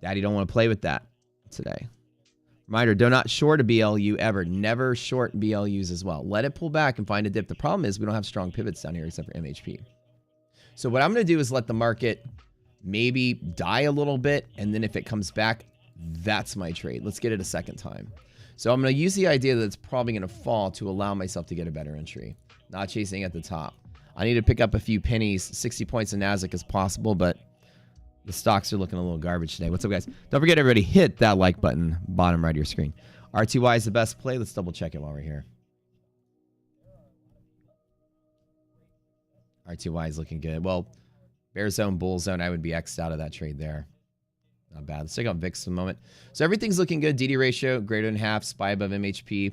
[SPEAKER 1] Daddy don't want to play with that today. Reminder, do not short a BLU ever. Never short BLUs as well. Let it pull back and find a dip. The problem is we don't have strong pivots down here except for MHP. So what I'm going to do is let the market maybe die a little bit, and then if it comes back, that's my trade. Let's get it a second time. So I'm going to use the idea that it's probably going to fall to allow myself to get a better entry. Not chasing at the top. I need to pick up a few pennies. 60 points in NASDAQ is possible, but the stocks are looking a little garbage today. What's up, guys? Don't forget, everybody, hit that like button, bottom right of your screen. RTY is the best play. Let's double check it while we're here. RTY is looking good. Well, bear zone, bull zone, I would be X'd out of that trade there. Not bad. Let's check out VIX for a moment. So everything's looking good. DD ratio, greater than half, SPY above MHP.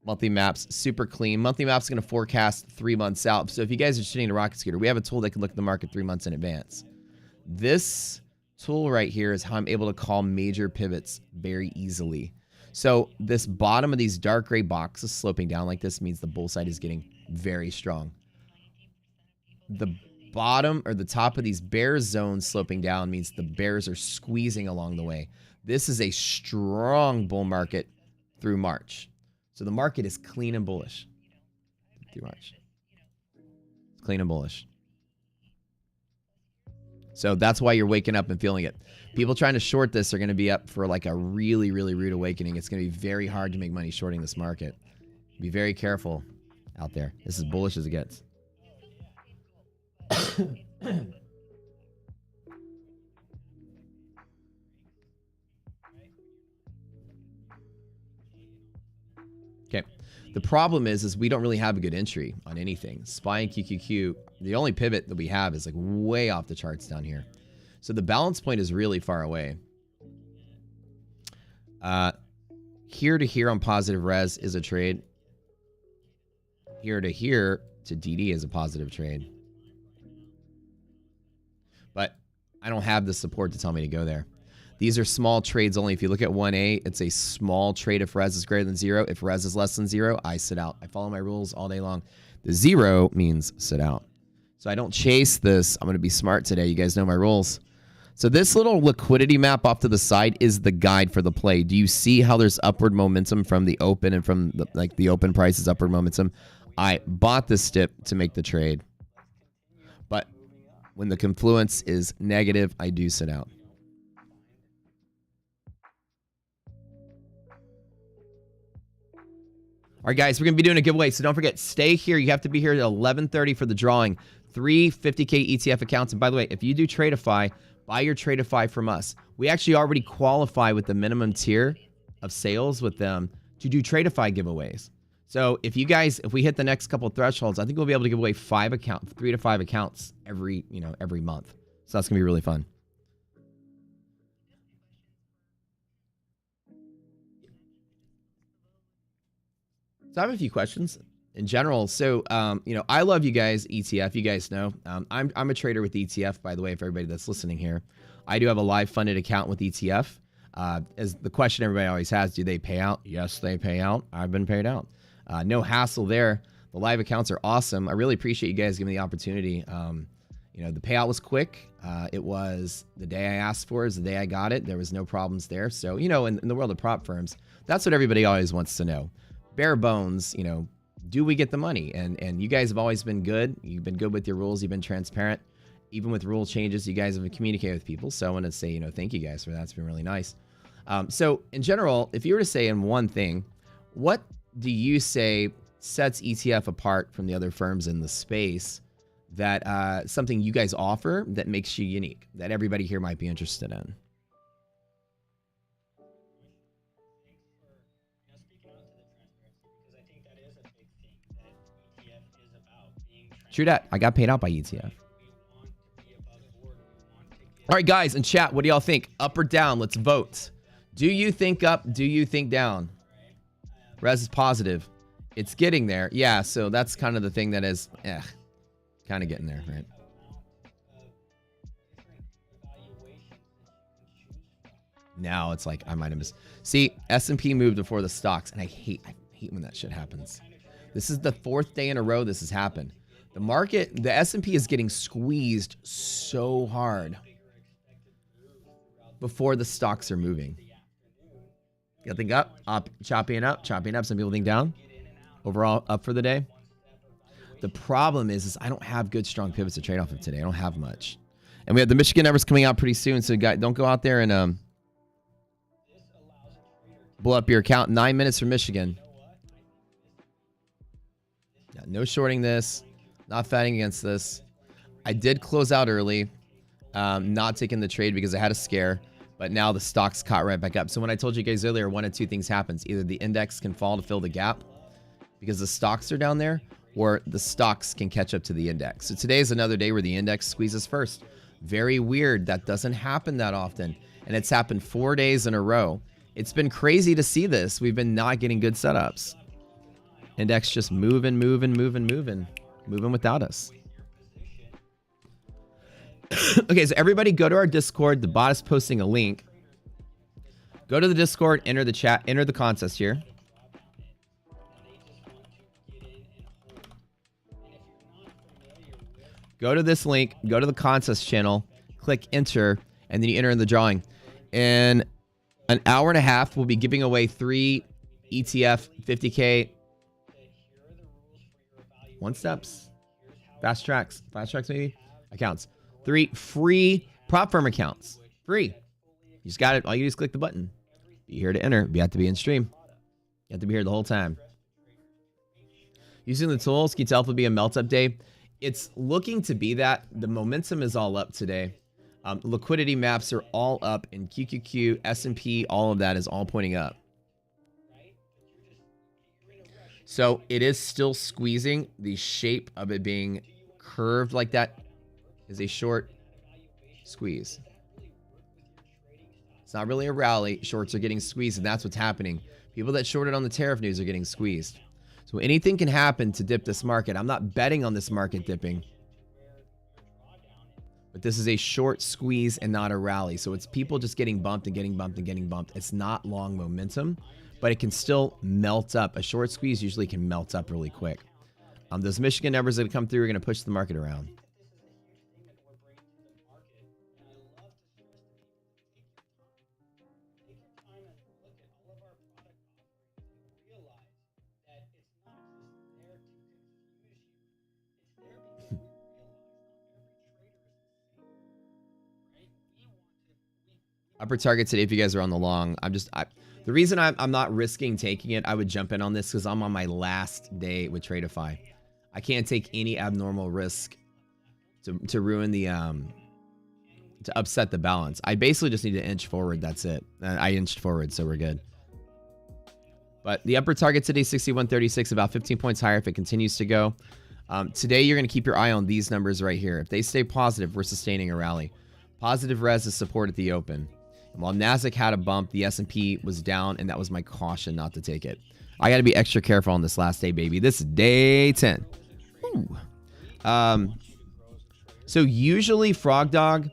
[SPEAKER 1] Monthly maps, super clean. Monthly maps going to forecast 3 months out. So if you guys are shooting a Rocket Scooter, we have a tool that can look at the market 3 months in advance. This tool right here is how I'm able to call major pivots very easily. So this bottom of these dark gray boxes sloping down like this means the bull side is getting very strong. The bottom or the top of these bear zones sloping down means the bears are squeezing along the way. This is a strong bull market through March. So the market is clean and bullish through March. It's clean and bullish. So that's why you're waking up and feeling it. People trying to short this are going to be up for like a really, really rude awakening. It's going to be very hard to make money shorting this market. Be very careful out there. This is bullish as it gets. Okay. The problem is we don't really have a good entry on anything. SPY and QQQ, the only pivot that we have is like way off the charts down here. So the balance point is really far away. Here to here on positive res is a trade. Here to here to DD is a positive trade. But I don't have the support to tell me to go there. These are small trades only. If you look at 1A, it's a small trade if res is greater than 0. If res is less than 0, I sit out. I follow my rules all day long. The 0 means sit out. So I don't chase this. I'm going to be smart today. You guys know my rules. So this little liquidity map off to the side is the guide for the play. Do you see how there's upward momentum from the open and from the open price is upward momentum? I bought this dip to make the trade. But when the confluence is negative, I do sit out. All right, guys, we're going to be doing a giveaway, so don't forget, stay here. You have to be here at 11:30 for the drawing. 3 50K ETF accounts. And by the way, if you do Tradeify, buy your Tradeify from us. We actually already qualify with the minimum tier of sales with them to do Tradeify giveaways. So if you guys, if we hit the next couple of thresholds, I think we'll be able to give away 3 to 5 accounts every month. So that's going to be really fun. So I have a few questions in general. So, I love you guys, ETF. You guys know, I'm a trader with ETF, by the way, if everybody that's listening here. I do have a live funded account with ETF. As the question everybody always has, do they pay out? Yes, they pay out. I've been paid out. No hassle there. The live accounts are awesome. I really appreciate you guys giving me the opportunity. The payout was quick. It was the day I asked for is the day I got it. There was no problems there. So, in the world of prop firms, that's what everybody always wants to know. Bare bones, do we get the money? And you guys have always been good. You've been good with your rules. You've been transparent. Even with rule changes, you guys have communicated with people. So I want to say, thank you guys for that. It's been really nice. So in general, if you were to say in one thing, what do you say sets ETF apart from the other firms in the space that something you guys offer that makes you unique, that everybody here might be interested in? True that. I got paid out by ETF. All right, guys, in chat, what do y'all think? Up or down? Let's vote. Do you think up? Do you think down? Res is positive. It's getting there. Yeah, so that's kind of the thing that is kind of getting there, right? Now it's like I might have missed. See, S&P moved before the stocks, and I hate when that shit happens. This is the 4th day in a row this has happened. The market, the S&P is getting squeezed so hard before the stocks are moving. You think up, chopping up. Some people think down. Overall, up for the day. The problem is I don't have good, strong pivots to trade off of today. I don't have much. And we have the Michigan numbers coming out pretty soon. So guys, don't go out there and blow up your account. 9 minutes from Michigan. Yeah, no shorting this. Not fighting against this. I did close out early. Not taking the trade because I had a scare. But now the stocks caught right back up. So when I told you guys earlier, one of two things happens. Either the index can fall to fill the gap because the stocks are down there, or the stocks can catch up to the index. So today is another day where the index squeezes first. Very weird. That doesn't happen that often. And it's happened 4 days in a row. It's been crazy to see this. We've been not getting good setups. Index just moving without us. Okay, so everybody go to our Discord. The bot is posting a link. Go to the Discord, enter the chat, enter the contest here. Go to this link, go to the contest channel, click enter, and then you enter in the drawing. In an hour and a half, we'll be giving away 3 ETF 50K one steps, fast tracks maybe, accounts. 3 free prop firm accounts. Free. You just got it. All you do is click the button. Be here to enter. You have to be in stream. You have to be here the whole time. Using the tools, can you tell if it'll be a melt up day? It's looking to be that. The momentum is all up today. Liquidity maps are all up in QQQ, S&P, all of that is all pointing up. So it is still squeezing. The shape of it being curved like that is a short squeeze. It's not really a rally. Shorts are getting squeezed, and that's what's happening. People that shorted on the tariff news are getting squeezed. So anything can happen to dip this market. I'm not betting on this market dipping. But this is a short squeeze and not a rally. So it's people just getting bumped and getting bumped and getting bumped. It's not long momentum, but it can still melt up. A short squeeze usually can melt up really quick. Those Michigan numbers that come through are going to push the market around. Upper target today, if you guys are on the long, the reason I'm not risking taking it, I would jump in on this because I'm on my last day with Tradeify. I can't take any abnormal risk to ruin the, to upset the balance. I basically just need to inch forward. That's it. I inched forward, so we're good. But the upper target today, 61.36, about 15 points higher if it continues to go. Today, you're going to keep your eye on these numbers right here. If they stay positive, we're sustaining a rally. Positive res is support at the open. And while Nasdaq had a bump, the S&P was down, and that was my caution not to take it. I got to be extra careful on this last day, baby. This is day 10. Ooh. So usually, Frog Dog,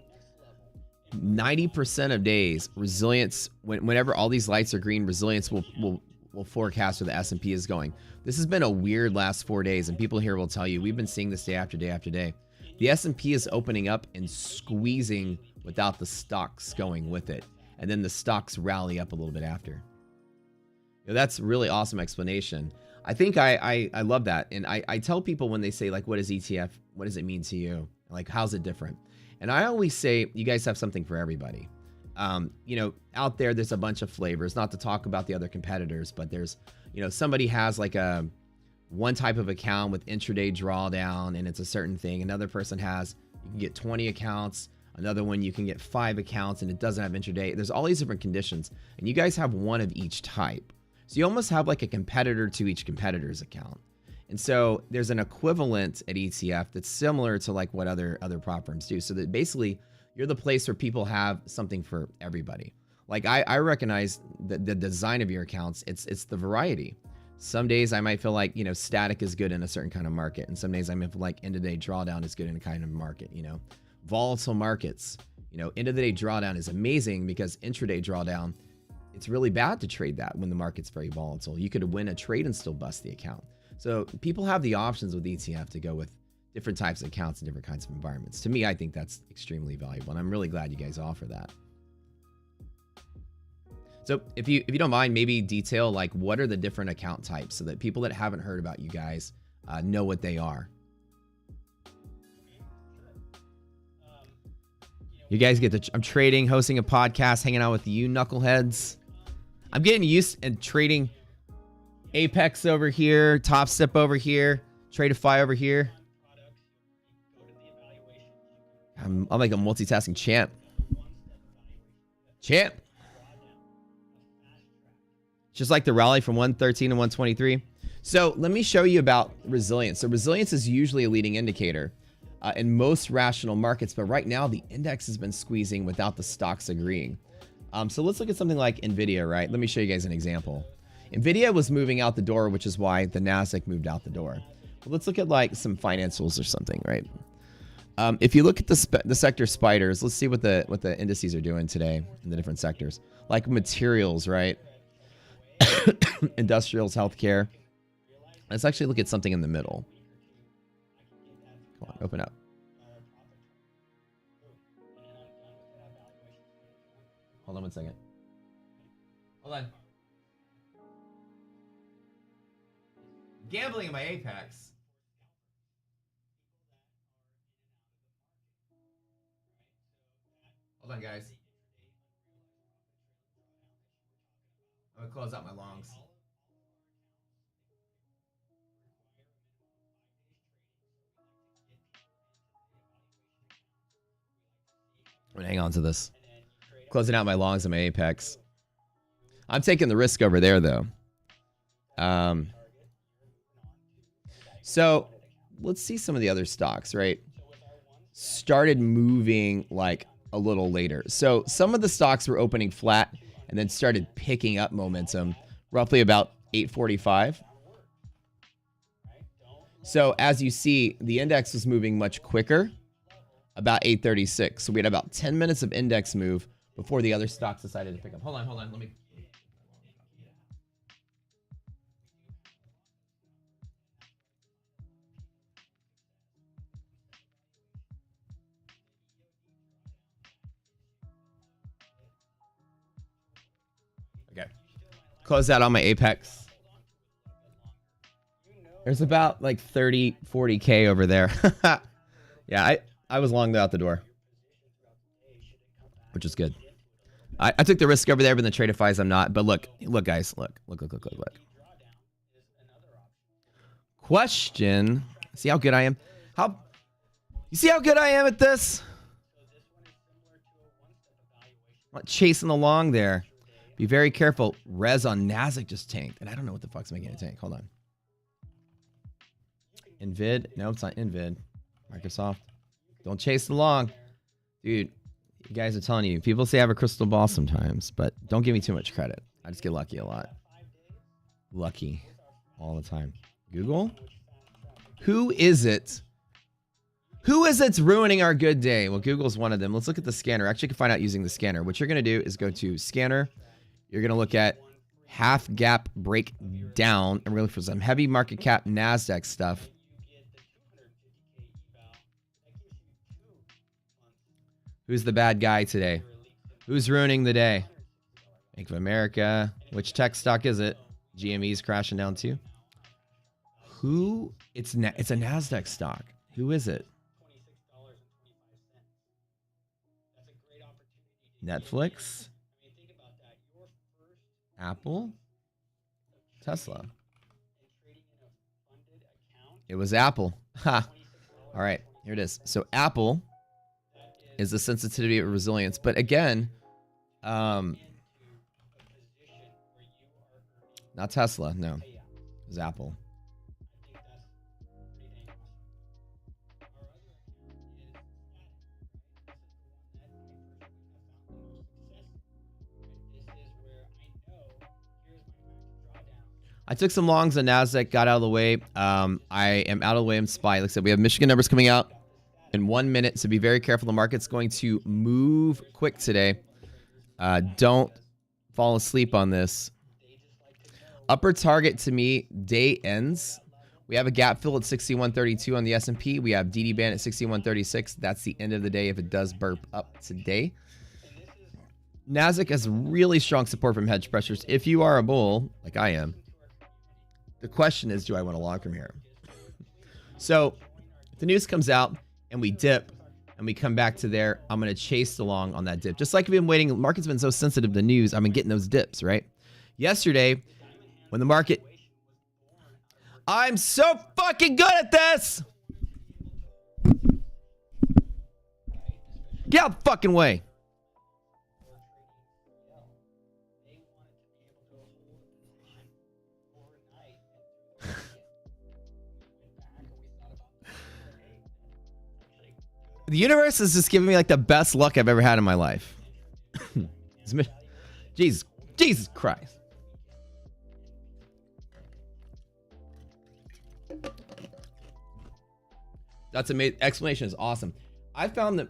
[SPEAKER 1] 90% of days, resilience, whenever all these lights are green, resilience will forecast where the S&P is going. This has been a weird last 4 days, and people here will tell you, we've been seeing this day after day after day. The S&P is opening up and squeezing without the stocks going with it. And then the stocks rally up a little bit after. You know, that's a really awesome explanation. I think I love that. And I tell people when they say, like, what is ETF? What does it mean to you? Like, how's it different? And I always say, you guys have something for everybody. You know, out there's a bunch of flavors, not to talk about the other competitors, but there's, you know, somebody has like one type of account with intraday drawdown and it's a certain thing. Another person has, you can get 20 accounts. Another one, you can get 5 accounts and it doesn't have intraday. There's all these different conditions and you guys have one of each type. So you almost have like a competitor to each competitor's account. And so there's an equivalent at ETF that's similar to like what other prop firms do. So that basically you're the place where people have something for everybody. Like I recognize the design of your accounts. It's the variety. Some days I might feel like, you know, static is good in a certain kind of market. And some days I might feel like end of day drawdown is good in a kind of market, you know. Volatile markets, you know, end of the day drawdown is amazing because intraday drawdown, it's really bad to trade that when the market's very volatile. You could win a trade and still bust the account. So people have the options with ETF to go with different types of accounts and different kinds of environments. To me, I think that's extremely valuable, and I'm really glad you guys offer that. So if you don't mind, maybe detail like what are the different account types so that people that haven't heard about you guys know what they are. You guys get I'm trading, hosting a podcast, hanging out with you knuckleheads. I'm getting used and trading Apex over here, Top Step over here, Tradeify over here. I'm like a multitasking champ. Just like the rally from 113 to 123. So let me show you about resilience. So resilience is usually a leading indicator in most rational markets, but right now the index has been squeezing without the stocks agreeing. So let's look at something like NVIDIA, right? Let me show you guys an example. NVIDIA was moving out the door, which is why the Nasdaq moved out the door. But let's look at like some financials or something, right? If you look at the sector spiders, let's see what the indices are doing today in the different sectors. Like materials, right? Industrials, healthcare. Let's actually look at something in the middle. Come on, open up. Hold on 1 second. Hold on. Gambling in my Apex. Hold on, guys. I'm gonna close out my longs. I'm gonna hang on to this. Closing out my longs and my Apex. I'm taking the risk over there, though. So let's see some of the other stocks, right? Started moving like a little later. So some of the stocks were opening flat and then started picking up momentum roughly about 8:45. So as you see, the index was moving much quicker about 8:36. So we had about 10 minutes of index move before the other stocks decided to pick up. Hold on. Let me. Okay. Close that on my Apex. There's about like 30, 40K over there. Yeah, I was long out the door, which is good. I took the risk over there, but in the trade defies I'm not. But look, guys, look. Question. See how good I am? You see how good I am at this? I'm not chasing along there. Be very careful. Res on Nasdaq just tanked. And I don't know what the fuck's making it tank. Hold on. Invid. No, it's not Invid. Microsoft. Don't chase along. Dude, you guys are telling you. People say I have a crystal ball sometimes, but don't give me too much credit. I just get lucky a lot. Lucky. All the time. Google? Who is it? Who is it's ruining our good day? Well, Google's one of them. Let's look at the scanner. Actually, you can find out using the scanner. What you're going to do is go to scanner. You're going to look at half gap breakdown. And we're looking for some heavy market cap NASDAQ stuff. Who's the bad guy today? Who's ruining the day? Bank of America. Which tech stock is it? GME's crashing down too. Who? It's a NASDAQ stock. Who is it? Netflix, Apple, Tesla. It was Apple. Ha. All right, here it is. So Apple is the sensitivity of resilience. But again, not Tesla. No, it was Apple. I took some longs on NASDAQ, got out of the way. I am out of the way. I'm SPY. Like I said, we have Michigan numbers coming out in 1 minute, so be very careful. The market's going to move quick today. Don't fall asleep on this. Upper target to me, day ends. We have a gap fill at 61.32 on the S&P. We have DD band at 61.36. That's the end of the day if it does burp up today. NASDAQ has really strong support from hedge pressures. If you are a bull, like I am, the question is, do I want to long from here? So if the news comes out and we dip and we come back to there, I'm going to chase along on that dip. Just like we've been waiting. The market's been so sensitive to news. I've been getting those dips, right? Yesterday, when the market... I'm so fucking good at this! Get out the fucking way. The universe is just giving me like the best luck I've ever had in my life. Jesus Christ. That's amazing. Explanation is awesome. I found that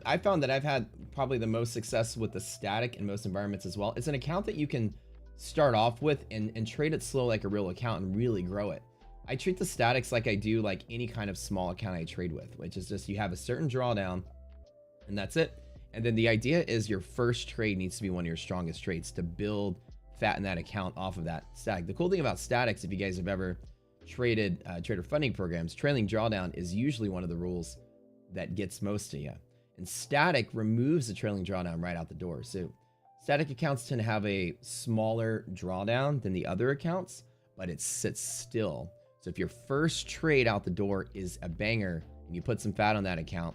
[SPEAKER 1] I've had probably the most success with the static in most environments as well. It's an account that you can start off with and trade it slow like a real account and really grow it. I treat the statics like I do like any kind of small account I trade with, which is just you have a certain drawdown and that's it. And then the idea is your first trade needs to be one of your strongest trades to build fat in that account off of that static. The cool thing about statics, if you guys have ever traded trader funding programs, trailing drawdown is usually one of the rules that gets most of you. And static removes the trailing drawdown right out the door. So static accounts tend to have a smaller drawdown than the other accounts, but it sits still. So if your first trade out the door is a banger and you put some fat on that account,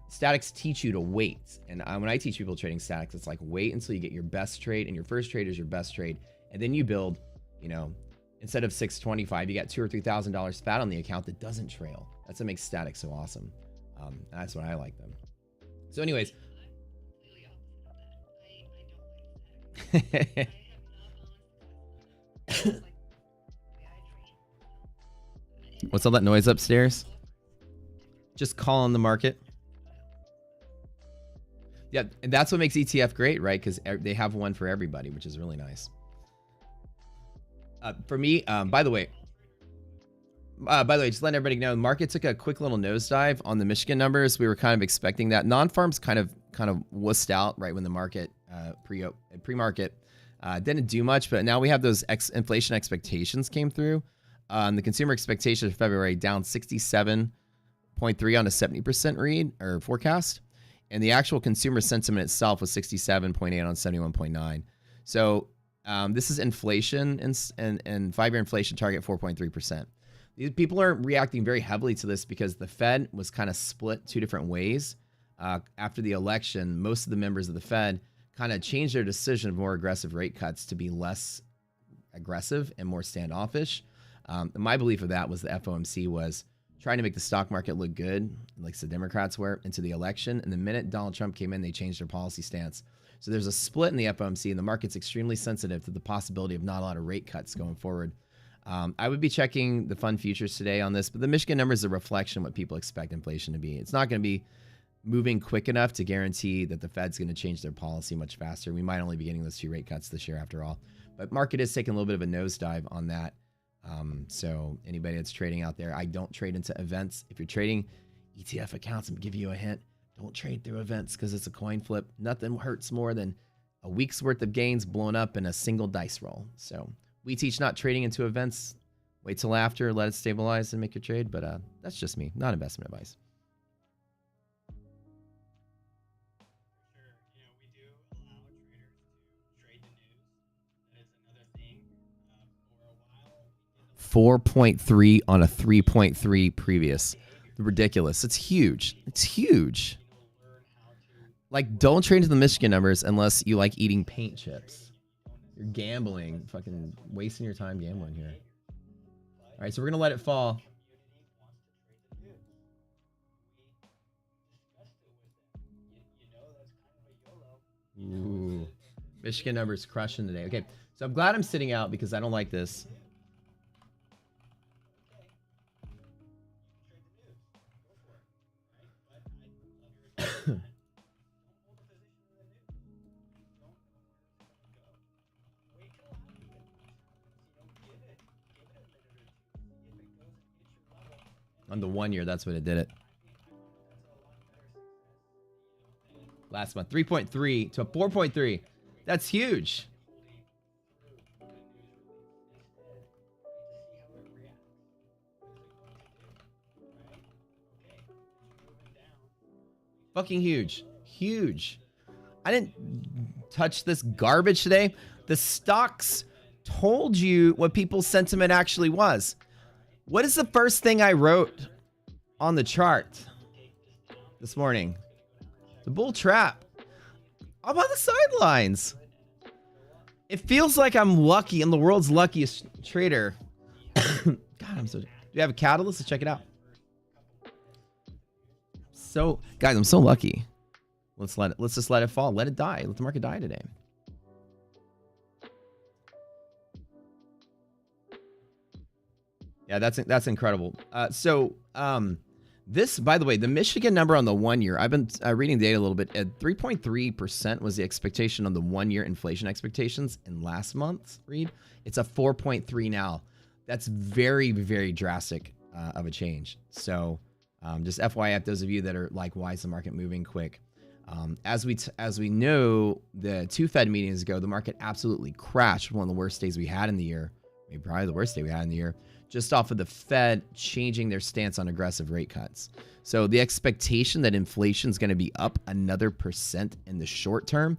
[SPEAKER 1] statics teach you to wait. And when I teach people trading statics, it's like wait until you get your best trade, and your first trade is your best trade. And then you build, you know, instead of 625, you got $2,000 or $3,000 fat on the account that doesn't trail. That's what makes statics so awesome. That's why I like them. So anyways. What's all that noise upstairs? Just calling the market. Yeah, and that's what makes ETF great, right? Because they have one for everybody, which is really nice. For me, by the way, just letting everybody know, the market took a quick little nosedive on the Michigan numbers. We were kind of expecting that. Non-farms kind of wussed out right when the market pre-market didn't do much, but now we have those inflation expectations came through. The consumer expectation for February down 67.3 on a 70% read or forecast. And the actual consumer sentiment itself was 67.8 on 71.9. So this is inflation and 5-year inflation target 4.3%. These people are reacting very heavily to this because the Fed was kind of split two different ways. After the election, most of the members of the Fed kind of changed their decision of more aggressive rate cuts to be less aggressive and more standoffish. My belief of that was the FOMC was trying to make the stock market look good, like the Democrats were, into the election. And the minute Donald Trump came in, they changed their policy stance. So there's a split in the FOMC, and the market's extremely sensitive to the possibility of not a lot of rate cuts going forward. I would be checking the fund futures today on this, but the Michigan number is a reflection of what people expect inflation to be. It's not going to be moving quick enough to guarantee that the Fed's going to change their policy much faster. We might only be getting those 2 rate cuts this year after all. But market is taking a little bit of a nosedive on that. So anybody that's trading out there, I don't trade into events. If you're trading ETF accounts, I'm giving you a hint. Don't trade through events because it's a coin flip. Nothing hurts more than a week's worth of gains blown up in a single dice roll. So we teach not trading into events. Wait till after, let it stabilize and make your trade. But that's just me, not investment advice.
[SPEAKER 3] Sure. We do allow traders to trade the news. That is another thing. For a while,
[SPEAKER 1] 4.3 on a 3.3 previous. Ridiculous. It's huge. It's huge. Like, don't trade into the Michigan numbers unless you like eating paint chips. You're gambling, fucking wasting your time gambling here. All right, so we're going to let it fall. Ooh. Michigan numbers crushing today. Okay, so I'm glad I'm sitting out because I don't like this. On the 1 year, that's what it did it. Last month, 3.3 to 4.3. That's huge. Fucking huge. Huge. I didn't touch this garbage today. The stocks told you what people's sentiment actually was. What is the first thing I wrote on the chart this morning? The bull trap. I'm on the sidelines. It feels like I'm lucky. I'm the world's luckiest trader. God, I'm so... Do you have a catalyst? Let's check it out. So, guys, I'm so lucky. Let's just let it fall. Let it die. Let the market die today. Yeah, that's incredible. This, by the way, the Michigan number on the 1 year, I've been reading the data a little bit. At 3.3% was the expectation on the 1 year inflation expectations in last month's read. It's a 4.3 now. That's very, very drastic of a change. So just FYI, those of you that are like, why is the market moving quick? As we know, the 2 Fed meetings ago, the market absolutely crashed. One of the worst days we had in the year, maybe probably the worst day we had in the year, just off of the Fed changing their stance on aggressive rate cuts. So the expectation that inflation is going to be up another % in the short term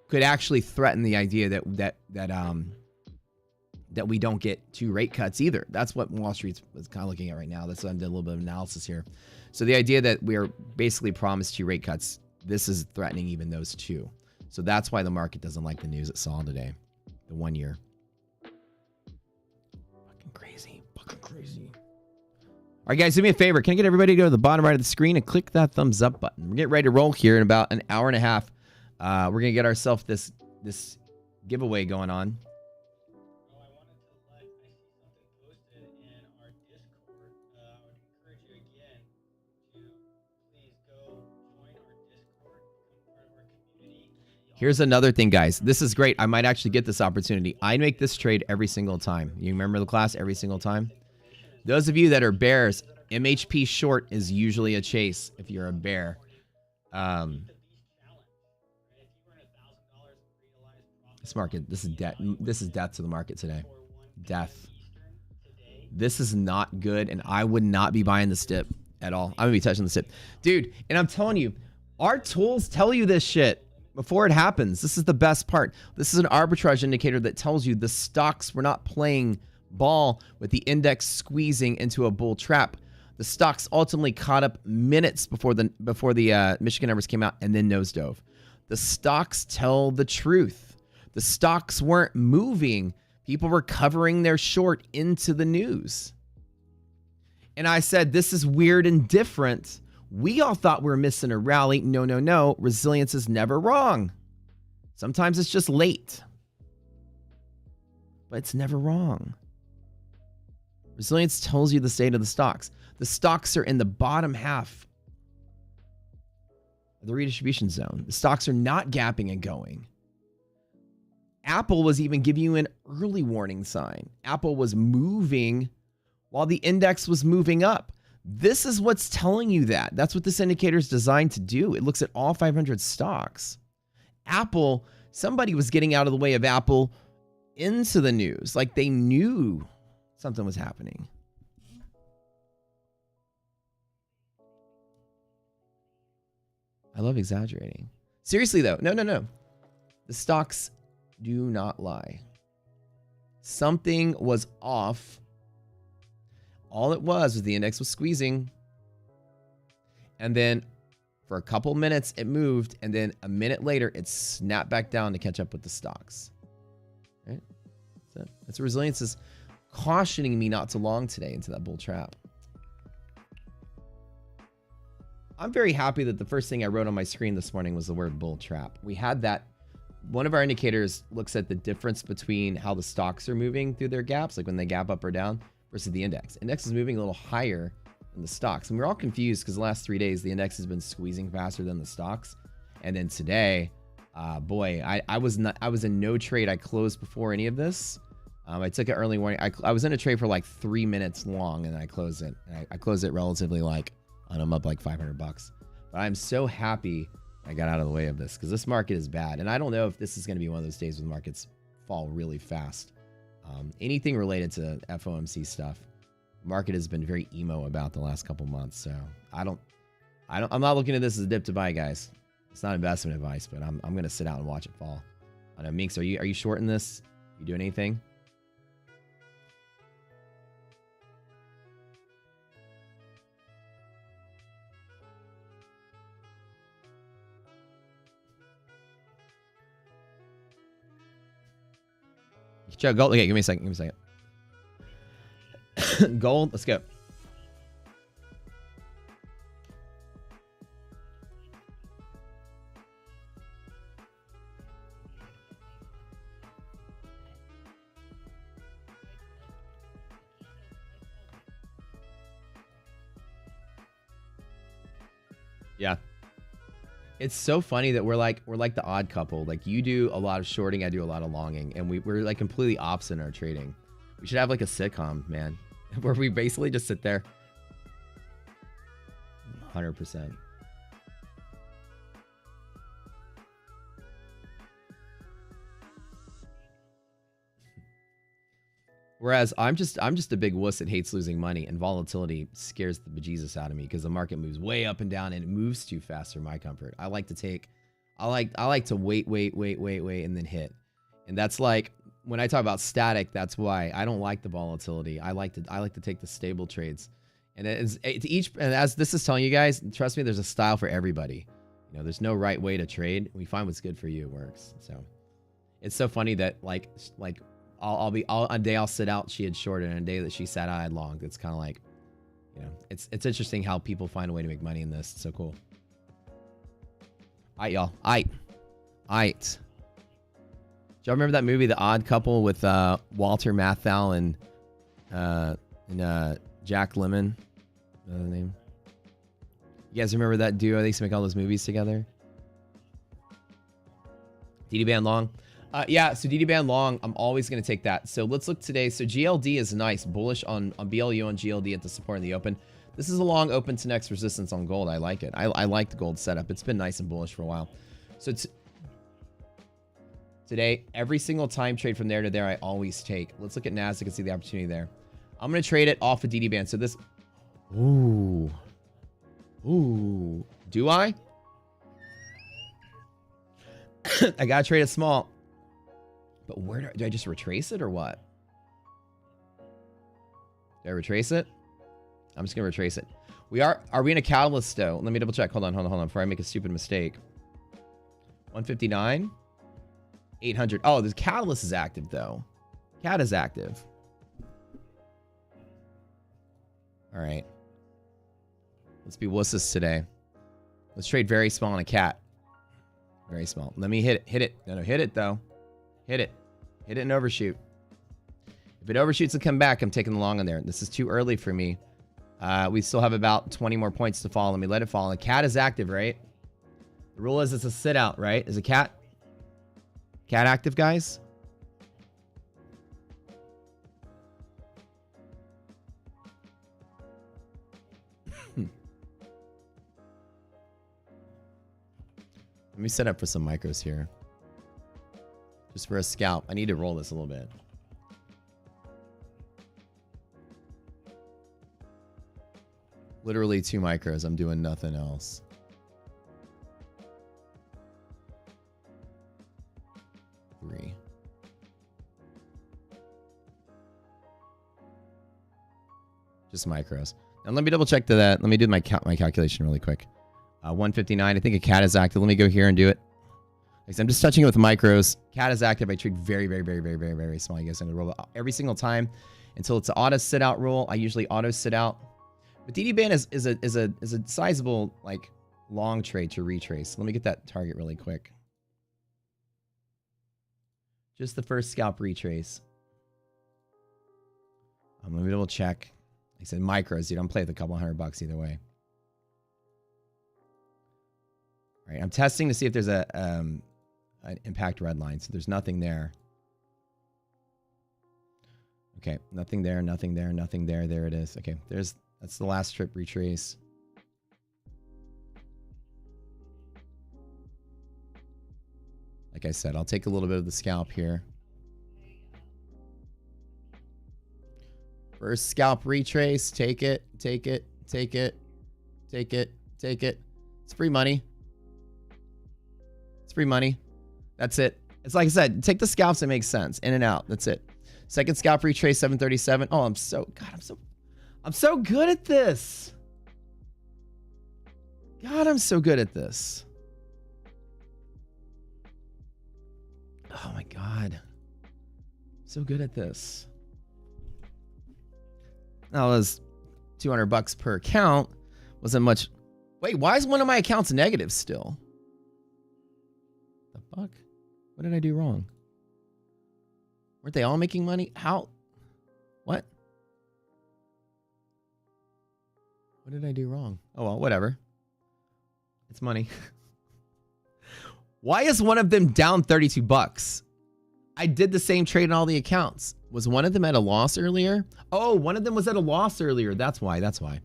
[SPEAKER 1] could actually threaten the idea that we don't get 2 rate cuts either. That's what Wall Street's kind of looking at right now. That's why I did a little bit of analysis here. So the idea that we are basically promised 2 rate cuts, this is threatening even those 2. So that's why the market doesn't like the news it saw today, the 1 year. Crazy. All right, guys, do me a favor. Can I get everybody to go to the bottom right of the screen and click that thumbs up button? We're getting ready to roll here in about an hour and a half. We're going to get ourselves this giveaway going on.
[SPEAKER 3] I wanted to I see something posted in our Discord. I would encourage you again to please go join our Discord, become part of our community.
[SPEAKER 1] Here's another thing, guys. This is great. I might actually get this opportunity. I make this trade every single time. You remember the class? Every single time? Those of you that are bears, MHP short is usually a chase if you're a bear. This market, this is death. This is death to the market today. Death. This is not good, and I would not be buying this dip at all. I'm going to be touching this dip. Dude, and I'm telling you, Our tools tell you this shit before it happens. This is the best part. This is an arbitrage indicator that tells you the stocks were not playing ball with the index squeezing into a bull trap. The stocks ultimately caught up minutes before the Michigan numbers came out and then nosedove. The stocks tell the truth. The stocks weren't moving. People were covering their short into the news. And I said, this is weird and different. We all thought we were missing a rally. No, no, no. Resilience is never wrong. Sometimes it's just late. But it's never wrong. Resilience tells you the state of the stocks. The stocks are in the bottom half of the redistribution zone. The stocks are not gapping and going. Apple was even giving you an early warning sign. Apple was moving while the index was moving up. This is what's telling you that. That's what this indicator is designed to do. It looks at all 500 stocks. Apple, somebody was getting out of the way of Apple into the news. Like they knew something was happening. I love exaggerating. Seriously though, no. The stocks do not lie. Something was off. All it was the index was squeezing. And then for a couple minutes it moved. And then a minute later it snapped back down to catch up with the stocks. Right? That's what resilience is cautioning me not to long today into that bull trap. I'm very happy that the first thing I wrote on my screen this morning was the word bull trap. We had that. One of our indicators looks at the difference between how the stocks are moving through their gaps, like when they gap up or down, versus the index. Index is moving a little higher than the stocks. And we're all confused because the last 3 days, the index has been squeezing faster than the stocks. And then today, boy, I was in no trade. I closed before any of this. I took an early warning. I was in a trade for like 3 minutes long and I closed it. I closed it relatively like, and I'm up like $500. But I'm so happy I got out of the way of this because this market is bad. And I don't know if this is going to be one of those days when markets fall really fast. Anything related to FOMC stuff, market has been very emo about the last couple months. So I'm not looking at this as a dip to buy, guys. It's not investment advice, but I'm going to sit out and watch it fall. I know, Minx, are you shorting this? You doing anything? Joe, gold. Okay, give me a second. Gold. Let's go. Yeah. It's so funny that we're like the odd couple. Like you do a lot of shorting, I do a lot of longing, and we're like completely opposite in our trading. We should have like a sitcom, man, where we basically just sit there. 100%. Whereas I'm just a big wuss that hates losing money, and volatility scares the bejesus out of me because the market moves way up and down and it moves too fast for my comfort. I like to wait and then hit. And that's like when I talk about static, that's why I don't like the volatility. I like to take the stable trades. And as this is telling you guys, trust me, there's a style for everybody. You know, there's no right way to trade. We find what's good for you works. So it's so funny that like a day I'll sit out, she had shorted, and a day that she sat out, I had long. It's kind of like, you know, it's interesting how people find a way to make money in this. It's so cool. All right, y'all. All right. Do y'all remember that movie, The Odd Couple, with Walter Matthau and Jack Lemmon? Another name. You guys remember that duo? They used to make all those movies together. DD Band Long. Yeah, so DD Band Long, I'm always going to take that. So let's look today. So GLD is nice. Bullish on BLU and GLD at the support in the open. This is a long open to next resistance on gold. I like it. I like the gold setup. It's been nice and bullish for a while. So today, every single time trade from there to there, I always take. Let's look at NASDAQ and see the opportunity there. I'm going to trade it off of DD Band. So this... Ooh. Do I? I gotta trade it small. But where do I just retrace it or what? Do I retrace it? I'm just gonna retrace it. Are we in a catalyst though? Let me double check. Hold on before I make a stupid mistake. 159, 800. Oh, the catalyst is active though. Cat is active. All right. Let's be wusses today. Let's trade very small on a cat. Very small. Let me hit it. Hit it. No, hit it though. Hit it. Hit it and overshoot. If it overshoots and come back, I'm taking the long on there. This is too early for me. We still have about 20 more points to fall. Let me let it fall. The cat is active, right? The rule is it's a sit out, right? Is a cat active, guys? Let me set up for some micros here. Just for a scalp. I need to roll this a little bit. Literally 2 micros. I'm doing nothing else. Three. Just micros. Now let me double check to that. Let me do my calculation really quick. 159. I think a cat is active. Let me go here and do it. I'm just touching it with micros. Cat is active. I trade very, very, very, very, very, very small. You guys are gonna roll it every single time until it's an auto sit out rule. I usually auto sit out. But DD band is a sizable like long trade to retrace. Let me get that target really quick. Just the first scalp retrace. Let me double check. Like I said micros, dude. I'm playing with a couple $100 either way. All right, I'm testing to see if there's an impact red line. So there's nothing there. Okay, nothing there, nothing there, nothing there. There it is. Okay, that's the last trip retrace. Like I said, I'll take a little bit of the scalp here. First scalp retrace. Take it, take it, take it, take it, take it. It's free money. It's free money. That's it. It's like I said, take the scalps that make sense. In and out. That's it. Second scalp retrace 737. Oh, I'm so good at this. God, I'm so good at this. Oh my God. So good at this. That was $200 per account. Wasn't much. Wait, why is one of my accounts negative still? The fuck? What did I do wrong? Weren't they all making money? How? What? What did I do wrong? Oh, well, whatever. It's money. Why is one of them down $32? I did the same trade on all the accounts. Was one of them at a loss earlier? Oh, one of them was at a loss earlier. That's why. That's why.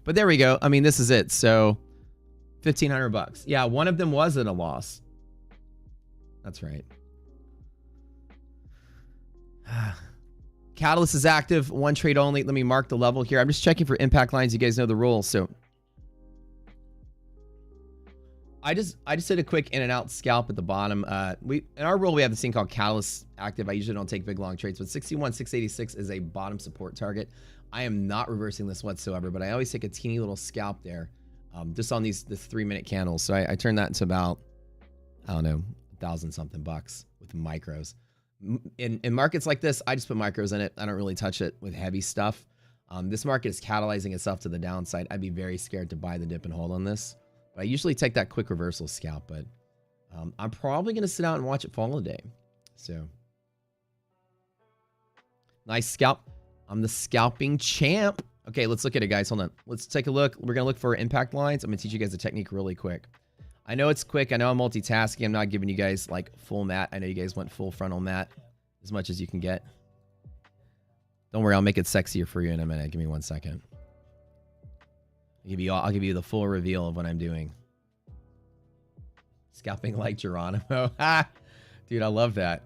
[SPEAKER 1] But there we go. I mean, this is it. So $1,500. Yeah, one of them was at a loss. That's right. Catalyst is active. One trade only. Let me mark the level here. I'm just checking for impact lines. You guys know the rules. So I just did a quick in and out scalp at the bottom. In our rule, we have this thing called catalyst active. I usually don't take big long trades, but 61,686 is a bottom support target. I am not reversing this whatsoever, but I always take a teeny little scalp there, just on this 3-minute candles. So I turned that into about, I don't know, 1,000 something bucks with micros. In markets like this, I just put micros in it. I don't really touch it with heavy stuff. This market is catalyzing itself to the downside. I'd be very scared to buy the dip and hold on this. But I usually take that quick reversal scalp, but I'm probably going to sit out and watch it fall today. So nice scalp. I'm the scalping champ. Okay, let's look at it, guys. Hold on. Let's take a look. We're going to look for impact lines. I'm going to teach you guys a technique really quick. I know it's quick. I know I'm multitasking. I'm not giving you guys like full mat. I know you guys want full frontal mat as much as you can get. Don't worry, I'll make it sexier for you in a minute. Give me 1 second. I'll give you the full reveal of what I'm doing. Scalping like Geronimo. Dude, I love that.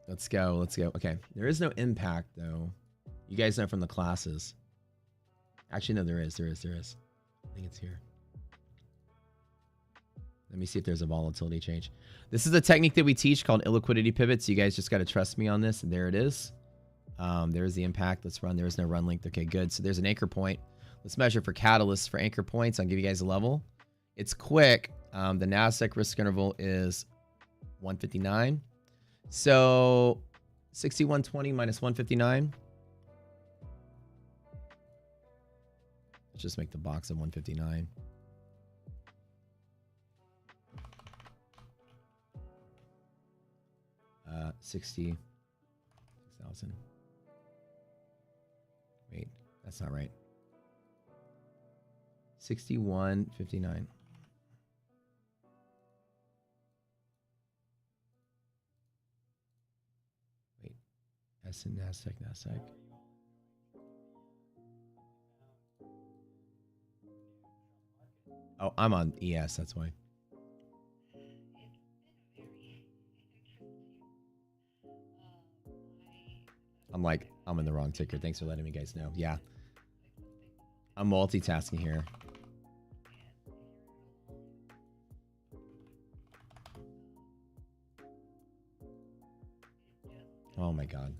[SPEAKER 1] Let's go. Let's go. Okay. There is no impact though. You guys know from the classes. Actually, no, there is. I think it's here. Let me see if there's a volatility change. This is a technique that we teach called illiquidity pivots. You guys just got to trust me on this. And there it is. There's the impact. Let's run. There's no run length. Okay, good. So there's an anchor point. Let's measure for catalysts for anchor points. I'll give you guys a level. It's quick. The NASDAQ risk interval is 159. So 6120 minus 159. Let's just make the box of 159. Uh, 60,000. Wait, that's not right. 6159. Wait, S and NASDAQ. Oh, I'm on ES, that's why. I'm in the wrong ticker. Thanks for letting me guys know. Yeah. I'm multitasking here. Oh my God.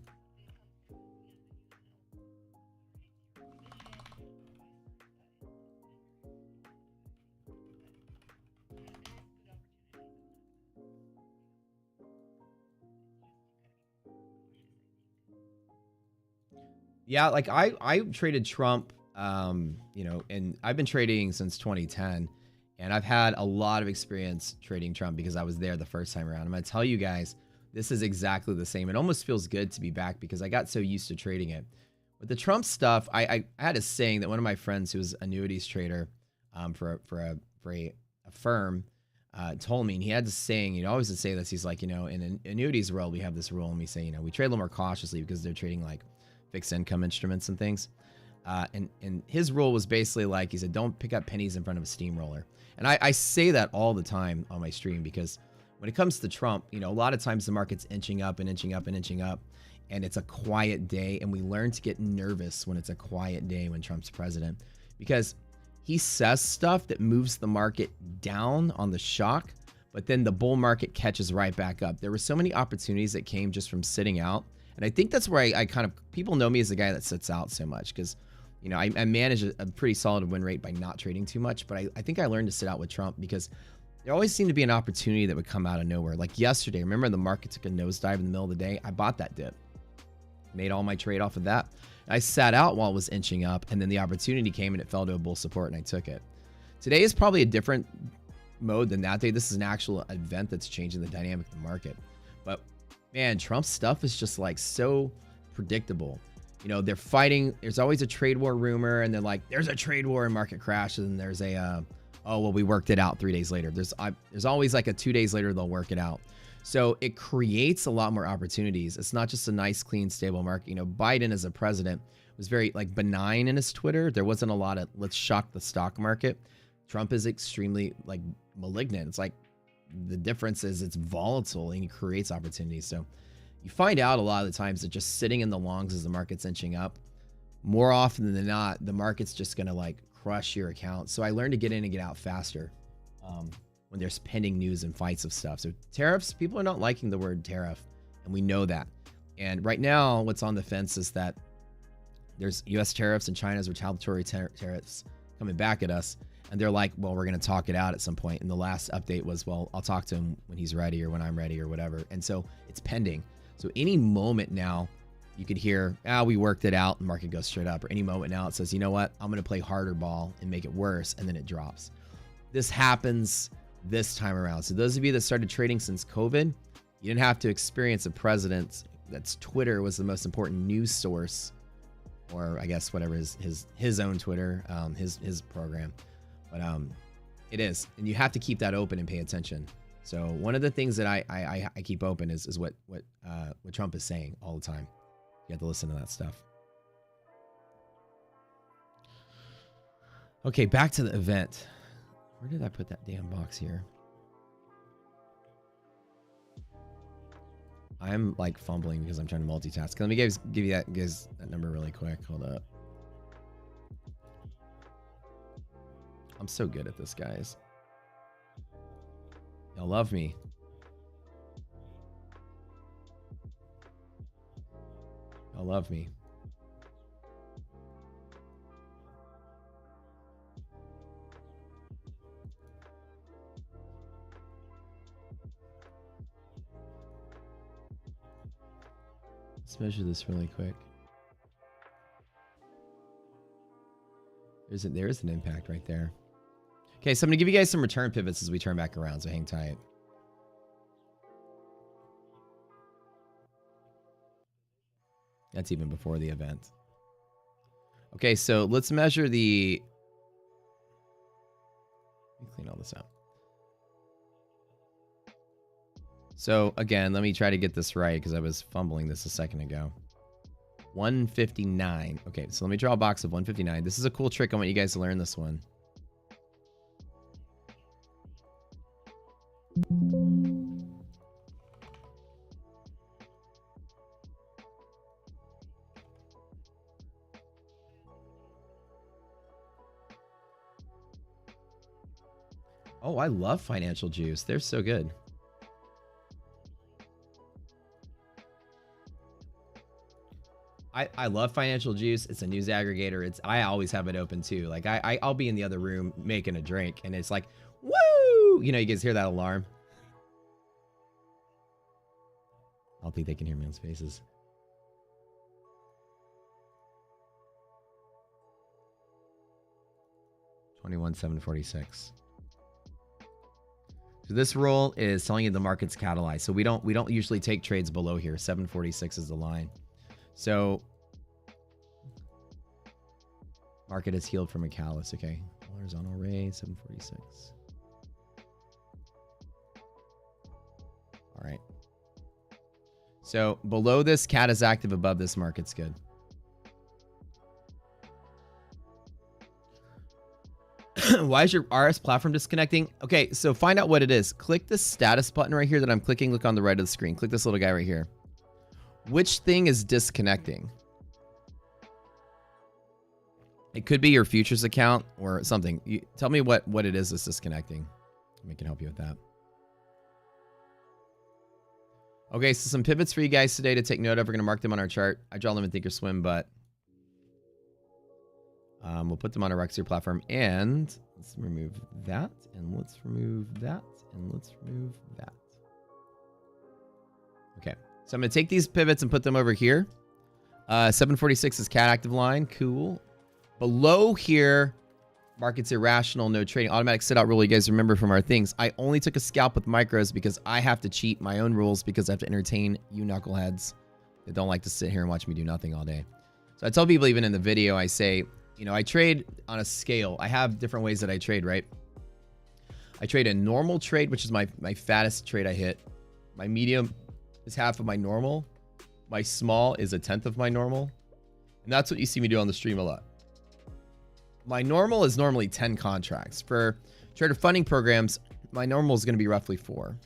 [SPEAKER 1] Yeah, like I traded Trump, you know, and I've been trading since 2010, and I've had a lot of experience trading Trump because I was there the first time around. I'm going to tell you guys, this is exactly the same. It almost feels good to be back because I got so used to trading it. With the Trump stuff, I had a saying that one of my friends who was annuities trader for a firm told me, and he had this saying, you know, always to say this. He's like, you know, in an annuities world, we have this rule, and we say, you know, we trade a little more cautiously because they're trading like fixed income instruments and things. And his rule was basically like, he said, don't pick up pennies in front of a steamroller. And I say that all the time on my stream because when it comes to Trump, you know, a lot of times the market's inching up and inching up and inching up, and it's a quiet day. And we learn to get nervous when it's a quiet day when Trump's president, because he says stuff that moves the market down on the shock, but then the bull market catches right back up. There were so many opportunities that came just from sitting out. And I think that's where I kind of, people know me as a guy that sits out so much because, you know, I manage a pretty solid win rate by not trading too much. But I think I learned to sit out with Trump because there always seemed to be an opportunity that would come out of nowhere. Like yesterday, remember the market took a nosedive in the middle of the day? I bought that dip, made all my trade off of that. I sat out while it was inching up, and then the opportunity came and it fell to a bull support and I took it. Today is probably a different mode than that day. This is an actual event that's changing the dynamic of the market. But man, Trump's stuff is just like so predictable. You know, they're fighting. There's always a trade war rumor, and they're like, there's a trade war and market crashes, and there's a, oh, well, we worked it out 3 days later. There's always like a 2 days later, they'll work it out. So it creates a lot more opportunities. It's not just a nice, clean, stable market. You know, Biden as a president was very like benign in his Twitter. There wasn't a lot of let's shock the stock market. Trump is extremely like malignant. It's like the difference is it's volatile and he creates opportunities. So you find out a lot of the times that just sitting in the longs as the market's inching up, more often than not, the market's just going to like crush your account. So I learned to get in and get out faster when there's pending news and fights of stuff. So tariffs, people are not liking the word tariff, and we know that. And right now, what's on the fence is that there's U.S. tariffs and China's retaliatory tariffs coming back at us. And they're like, well, we're going to talk it out at some point. And the last update was, well, I'll talk to him when he's ready or when I'm ready or whatever. And so it's pending. So any moment now, you could hear, we worked it out and market goes straight up. Or any moment now it says, you know what, I'm going to play harder ball and make it worse. And then it drops. This happens this time around. So those of you that started trading since COVID, you didn't have to experience a president that's Twitter was the most important news source, or I guess whatever his own Twitter, his program. But it is, and you have to keep that open and pay attention. So one of the things that I keep open is what Trump is saying all the time. You have to listen to that stuff. Okay, back to the event. Where did I put that damn box here? I'm like fumbling because I'm trying to multitask. Let me give you that number really quick. Hold up. I'm so good at this, guys. Y'all love me. Y'all love me. Let's measure this really quick. There's an impact right there. Okay, so I'm going to give you guys some return pivots as we turn back around, so hang tight. That's even before the event. Okay, so let's measure the... Let me clean all this up. So again, let me try to get this right because I was fumbling this a second ago. 159. Okay, so let me draw a box of 159. This is a cool trick. I want you guys to learn this one. Oh, I love Financial Juice. They're so good. I love Financial Juice. It's a news aggregator. I always have it open too. Like I'll be in the other room making a drink and it's like, woo! You know, you guys hear that alarm? I don't think they can hear man's faces. $21,746. So this roll is telling you the market's catalyzed. So we don't usually take trades below here. 746 is the line. So market has healed from a callus. Okay. Horizontal ray, 746. All right. So below this, cat is active. Above this, market's good. Why is your RS platform disconnecting? Okay, so find out what it is. Click the status button right here that I'm clicking. Look on the right of the screen. Click this little guy right here. Which thing is disconnecting? It could be your futures account or something. Tell me what it is that's disconnecting. We can help you with that. Okay, so some pivots for you guys today to take note of. We're going to mark them on our chart. I draw them in Thinkorswim, but we'll put them on our Rexer platform. And let's remove that. And let's remove that. And let's remove that. Okay. So I'm going to take these pivots and put them over here. 746 is cat active line. Cool. Below here, market's irrational, no trading. Automatic sit out rule, you guys remember from our things. I only took a scalp with micros because I have to cheat my own rules because I have to entertain you knuckleheads that don't like to sit here and watch me do nothing all day. So I tell people even in the video, I say, you know, I trade on a scale. I have different ways that I trade, right? I trade a normal trade, which is my fattest trade I hit. My medium is half of my normal. My small is 1/10 of my normal. And that's what you see me do on the stream a lot. My normal is normally 10 contracts. For trader funding programs, my normal is going to be roughly 4.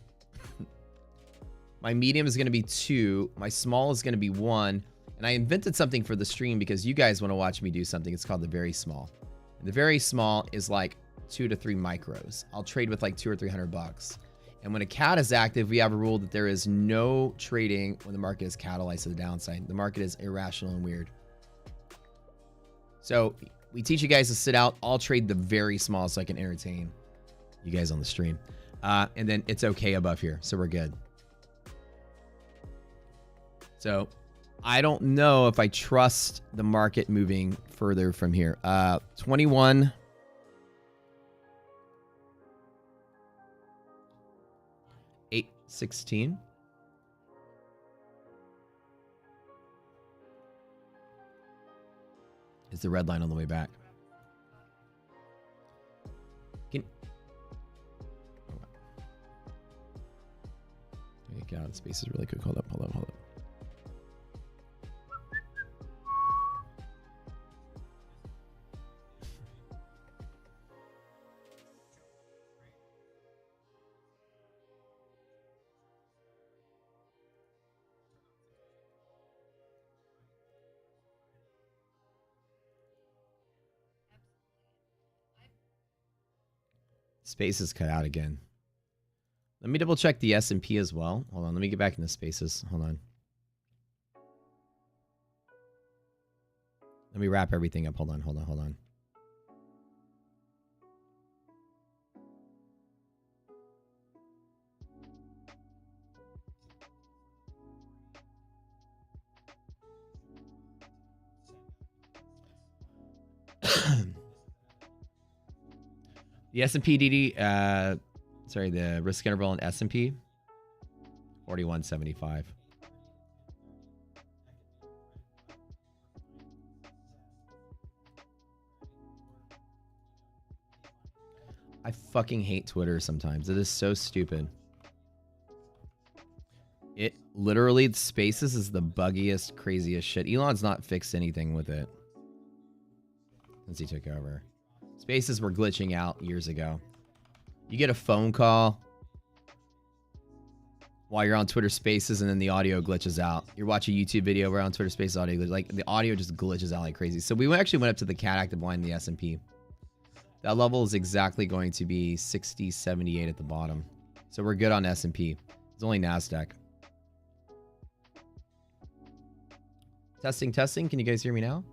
[SPEAKER 1] My medium is going to be 2. My small is going to be 1. And I invented something for the stream because you guys want to watch me do something. It's called the very small. And the very small is like 2 to 3 micros. I'll trade with like 200 or 300 bucks. And when a cat is active, we have a rule that there is no trading when the market is catalyzed to the downside. The market is irrational and weird. So we teach you guys to sit out. I'll trade the very small so I can entertain you guys on the stream. And then it's okay above here. So we're good. So I don't know if I trust the market moving further from here. 21. $8.16. Is the red line on the way back? Can get out of spaces really quick. Hold up. Space is cut out again. Let me double check the S&P as well. Hold on. Let me get back into spaces. Hold on. Let me wrap everything up. Hold on. The S&P DD, sorry, the risk interval in S&P, 41.75. I fucking hate Twitter sometimes. It is so stupid. It literally, Spaces is the buggiest, craziest shit. Elon's not fixed anything with it since he took over. Spaces were glitching out years ago. You get a phone call while you're on Twitter Spaces and then the audio glitches out. You're watching a YouTube video, we're on Twitter Spaces, audio glitches. Like the audio just glitches out like crazy. So we actually went up to the cat active line in the S&P. That level is exactly going to be 60.78 at the bottom. So we're good on S&P. It's only NASDAQ. Testing. Can you guys hear me now?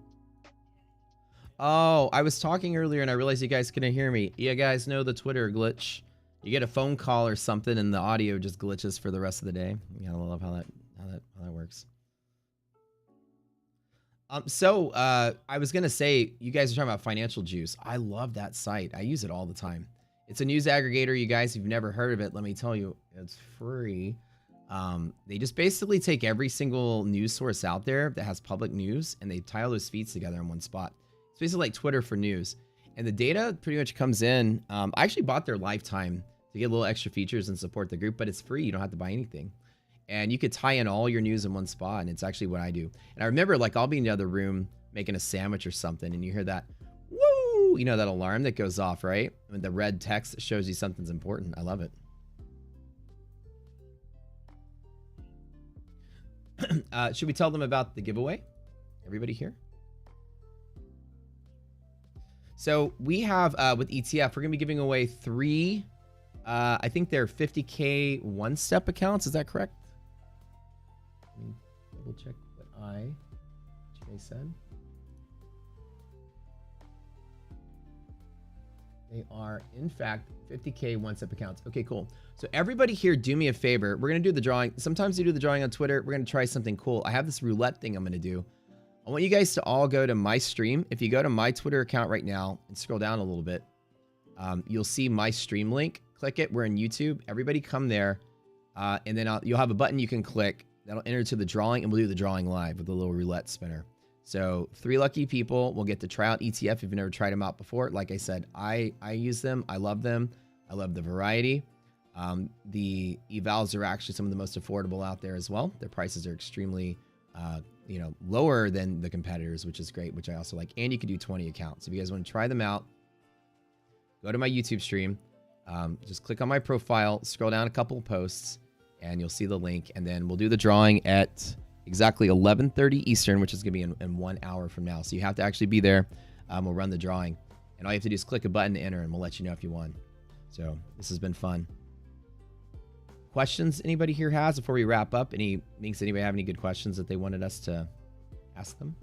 [SPEAKER 1] Oh, I was talking earlier and I realized you guys couldn't hear me. You guys know the Twitter glitch. You get a phone call or something and the audio just glitches for the rest of the day. You gotta love how that works. I was gonna say, you guys are talking about Financial Juice. I love that site. I use it all the time. It's a news aggregator. You guys, if you've never heard of it, let me tell you, it's free. They just basically take every single news source out there that has public news and they tie all those feeds together in one spot. It's basically like Twitter for news. And the data pretty much comes in. I actually bought their lifetime to get a little extra features and support the group, but it's free. You don't have to buy anything. And you could tie in all your news in one spot, and it's actually what I do. And I remember, like, I'll be in the other room making a sandwich or something, and you hear that, woo, you know, that alarm that goes off, right? And the red text that shows you something's important. I love it. Should we tell them about the giveaway? Everybody here? So we have, with ETF, we're going to be giving away 3, I think they're 50K one-step accounts. Is that correct? Let me double check what Jay said. They are, in fact, 50K one-step accounts. Okay, cool. So everybody here, do me a favor. We're going to do the drawing. Sometimes you do the drawing on Twitter. We're going to try something cool. I have this roulette thing I'm going to do. I want you guys to all go to my stream. If you go to my Twitter account right now and scroll down a little bit, you'll see my stream link. Click it. We're in YouTube. Everybody come there. And then you'll have a button you can click. That'll enter to the drawing, and we'll do the drawing live with a little roulette spinner. So 3 lucky people will get to try out ETF if you've never tried them out before. Like I said, I use them. I love them. I love the variety. The evals are actually some of the most affordable out there as well. Their prices are extremely lower than the competitors, which is great, which I also like. And you can do 20 accounts. If you guys want to try them out, go to my YouTube stream. Just click on my profile, scroll down a couple of posts, and you'll see the link. And then we'll do the drawing at exactly 11:30 Eastern, which is going to be in 1 hour from now. So you have to actually be there. We'll run the drawing. And all you have to do is click a button to enter, and we'll let you know if you won. So this has been fun. Questions anybody here has before we wrap up? Anybody have any good questions that they wanted us to ask them?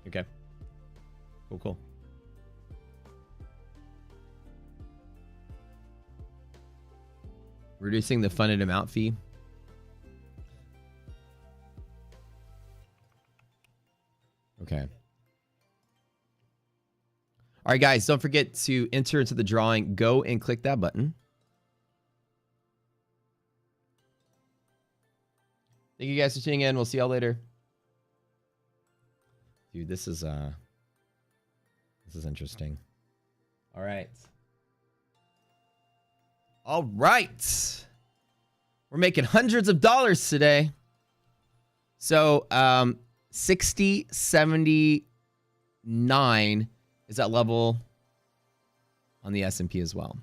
[SPEAKER 1] Okay. Cool. Reducing the funded amount fee. Okay. All right, guys, don't forget to enter into the drawing. Go and click that button. Thank you guys for tuning in. We'll see y'all later. Dude, this is interesting. All right. All right. We're making hundreds of dollars today. So, 60.79 is that level on the S&P as well.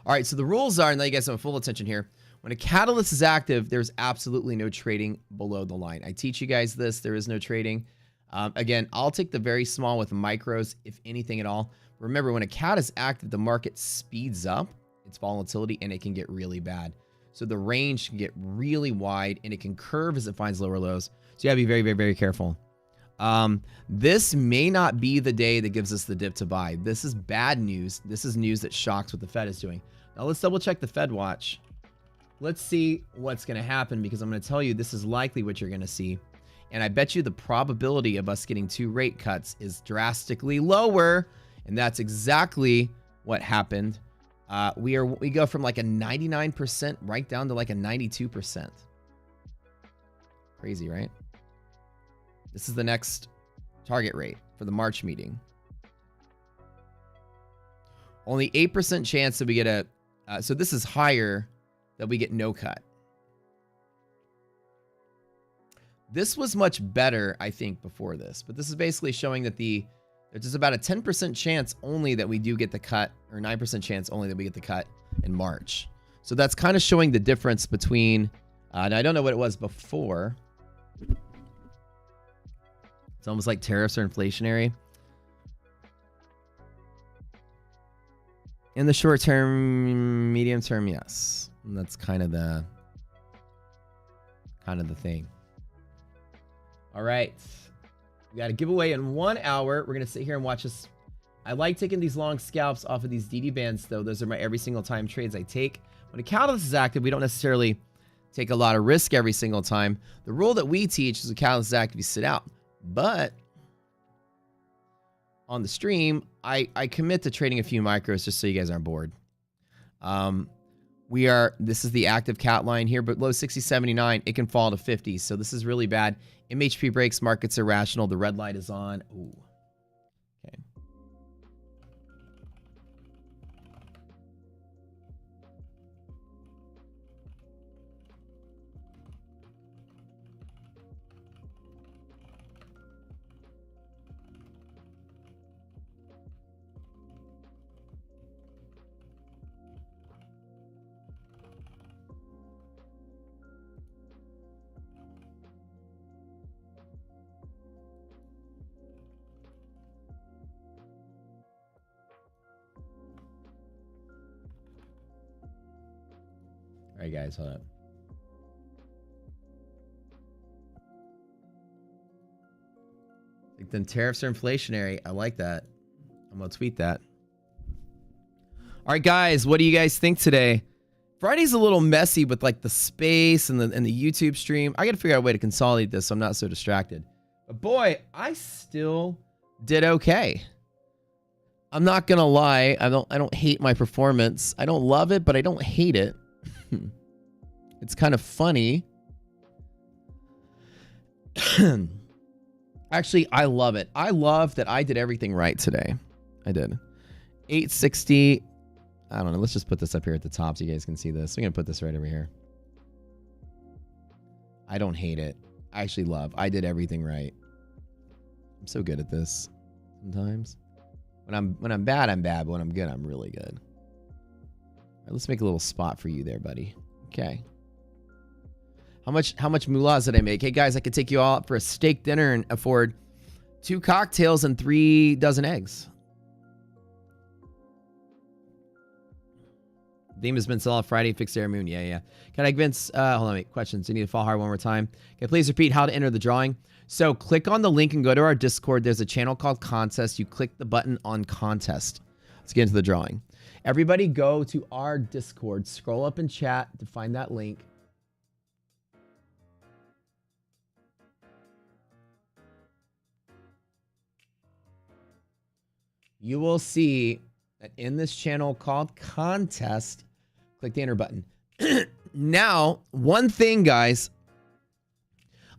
[SPEAKER 1] All right, so the rules are, and now you guys have full attention here. When a catalyst is active, there's absolutely no trading below the line. I teach you guys this. There is no trading. Again, I'll take the very small with micros, if anything at all. Remember, when a cat is active, the market speeds up its volatility and it can get really bad. So the range can get really wide and it can curve as it finds lower lows. So you gotta be very, very, very careful. This may not be the day that gives us the dip to buy. This is bad news. This is news that shocks what the Fed is doing. Now let's double check the Fed watch. Let's see what's going to happen, because I'm going to tell you this is likely what you're going to see. And I bet you the probability of us getting 2 rate cuts is drastically lower. And that's exactly what happened. We go from like a 99% right down to like a 92%. Crazy, right? This is the next target rate for the March meeting. Only 8% chance that we get a, so this is higher, that we get no cut. This was much better, I think, before this, but this is basically showing that there's just about a 10% chance only that we do get the cut, or 9% chance only that we get the cut in March. So that's kind of showing the difference between, and I don't know what it was before. It's almost like tariffs are inflationary. In the short term, medium term, yes. And that's kind of the thing. All right. We got a giveaway in 1 hour. We're going to sit here and watch this. I like taking these long scalps off of these DD bands, though. Those are my every single time trades I take. When a catalyst is active, we don't necessarily take a lot of risk every single time. The rule that we teach is a catalyst is active, you sit out. But on the stream, I commit to trading a few micros just so you guys aren't bored. This is the active cat line here, but low 60.79, it can fall to 50. So this is really bad. MHP breaks, markets are rational. The red light is on. Ooh. Okay. All right, guys, hold up. Like, then tariffs are inflationary. I like that. I'm gonna tweet that. All right, guys, what do you guys think today? Friday's a little messy with like the space and the YouTube stream. I gotta figure out a way to consolidate this so I'm not so distracted. But boy, I still did okay. I'm not gonna lie. I don't hate my performance. I don't love it, but I don't hate it. It's kind of funny. Actually, I love it. I love that I did everything right today. I did. 860. I don't know. Let's just put this up here at the top so you guys can see this. I'm going to put this right over here. I don't hate it. I actually love. I did everything right. I'm so good at this sometimes. When I'm bad, I'm bad. But when I'm good, I'm really good. All right, let's make a little spot for you there, buddy. Okay. How much moulahs did I make? Hey guys, I could take you all out for a steak dinner and afford 2 cocktails and 3 dozen eggs. Theme has been solid. Friday, fixed air moon. Yeah. Can I convince, hold on, wait, questions. You need to fall hard one more time. Okay, please repeat how to enter the drawing. So click on the link and go to our Discord. There's a channel called Contest. You click the button on Contest. Let's get into the drawing. Everybody go to our Discord. Scroll up in chat to find that link. You will see that in this channel called Contest, click the enter button. Now, one thing, guys,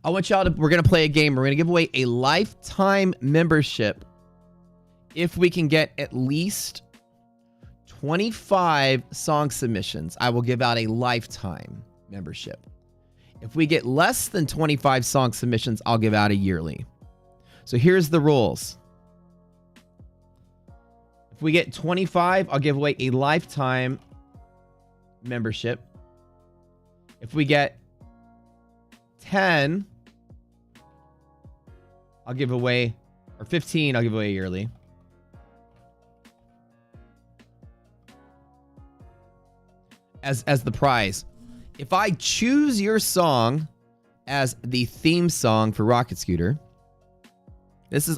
[SPEAKER 1] I want y'all to, we're going to play a game. We're going to give away a lifetime membership if we can get at least 25 song submissions. I will give out a lifetime membership. If we get less than 25 song submissions, I'll give out a yearly. So here's the rules. If we get 25, I'll give away a lifetime membership. If we get 10, I'll give away, or 15, I'll give away yearly. As the prize. If I choose your song as the theme song for Rocket Scooter,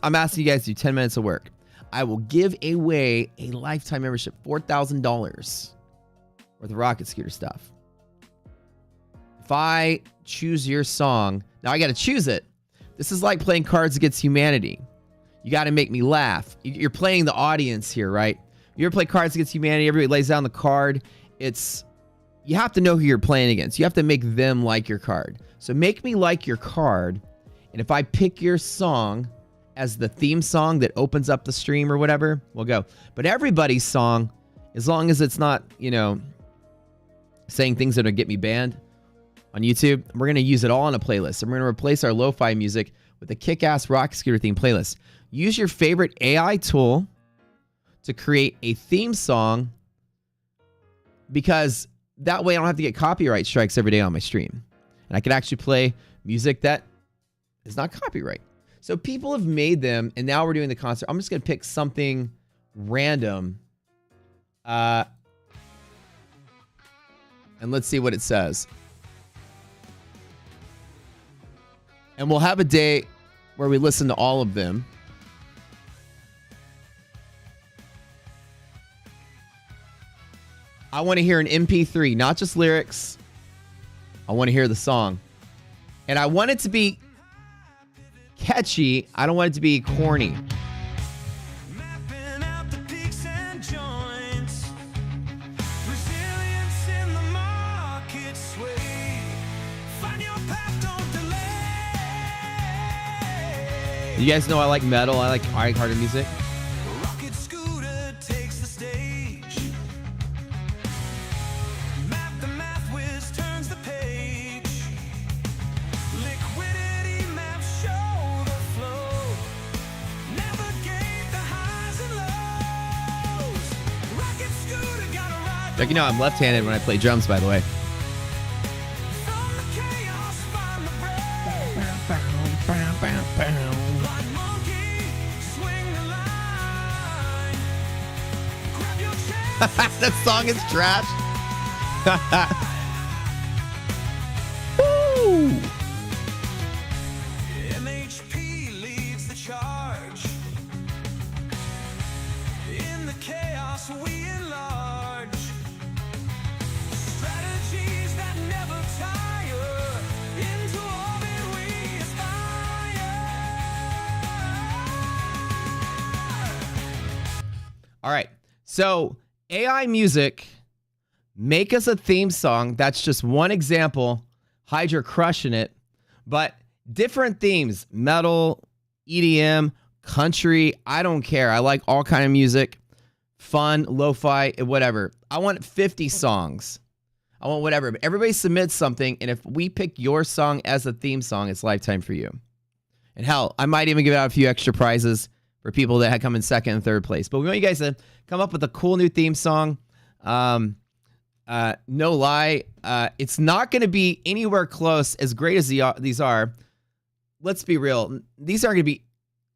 [SPEAKER 1] I'm asking you guys to do 10 minutes of work. I will give away a lifetime membership, $4,000 worth of Rocket Scooter stuff. If I choose your song, now I got to choose it. This is like playing Cards Against Humanity. You got to make me laugh. You're playing the audience here, right? You ever play Cards Against Humanity? Everybody lays down the card. You have to know who you're playing against. You have to make them like your card. So make me like your card. And if I pick your song as the theme song that opens up the stream or whatever, we'll go. But everybody's song, as long as it's not, saying things that would get me banned on YouTube, we're going to use it all in a playlist. And we're going to replace our lo-fi music with a kick-ass Rocket Scooter theme playlist. Use your favorite AI tool to create a theme song, because that way I don't have to get copyright strikes every day on my stream. And I can actually play music that is not copyright. So people have made them, and now we're doing the concert. I'm just going to pick something random. And let's see what it says. And we'll have a day where we listen to all of them. I want to hear an MP3, not just lyrics. I want to hear the song. And I want it to be catchy. I don't want it to be corny.
[SPEAKER 4] Mapping out the peaks and joints. Resilience in the market sway. Find your path, don't delay.
[SPEAKER 1] You guys know I like metal. I like harder music.
[SPEAKER 4] Rocket Scooter takes the stage. Map the math whiz turns the page. Liquidity maps show the flow. Navigate the highs and lows. Rocket Scooter got a ride.
[SPEAKER 1] Like, I'm left-handed when I play drums, by the way.
[SPEAKER 4] From the chaos, find the break. Like monkey, swing the line. Grab your chance.
[SPEAKER 1] That song is trash. Woo!
[SPEAKER 4] MHP leads the charge. In the chaos we enlarge. Strategies that never tire. Into orbit we aspire.
[SPEAKER 1] All right. So AI music, make us a theme song. That's just one example. Hydra crushing it. But different themes, metal, EDM, country, I don't care. I like all kind of music, fun, lo-fi, whatever. I want 50 songs. I want whatever. But everybody submits something, and if we pick your song as a theme song, it's lifetime for you. And hell, I might even give out a few extra prizes for people that had come in second and third place. But we want you guys to come up with a cool new theme song. No lie, it's not going to be anywhere close as great as these are. Let's be real. These aren't going to be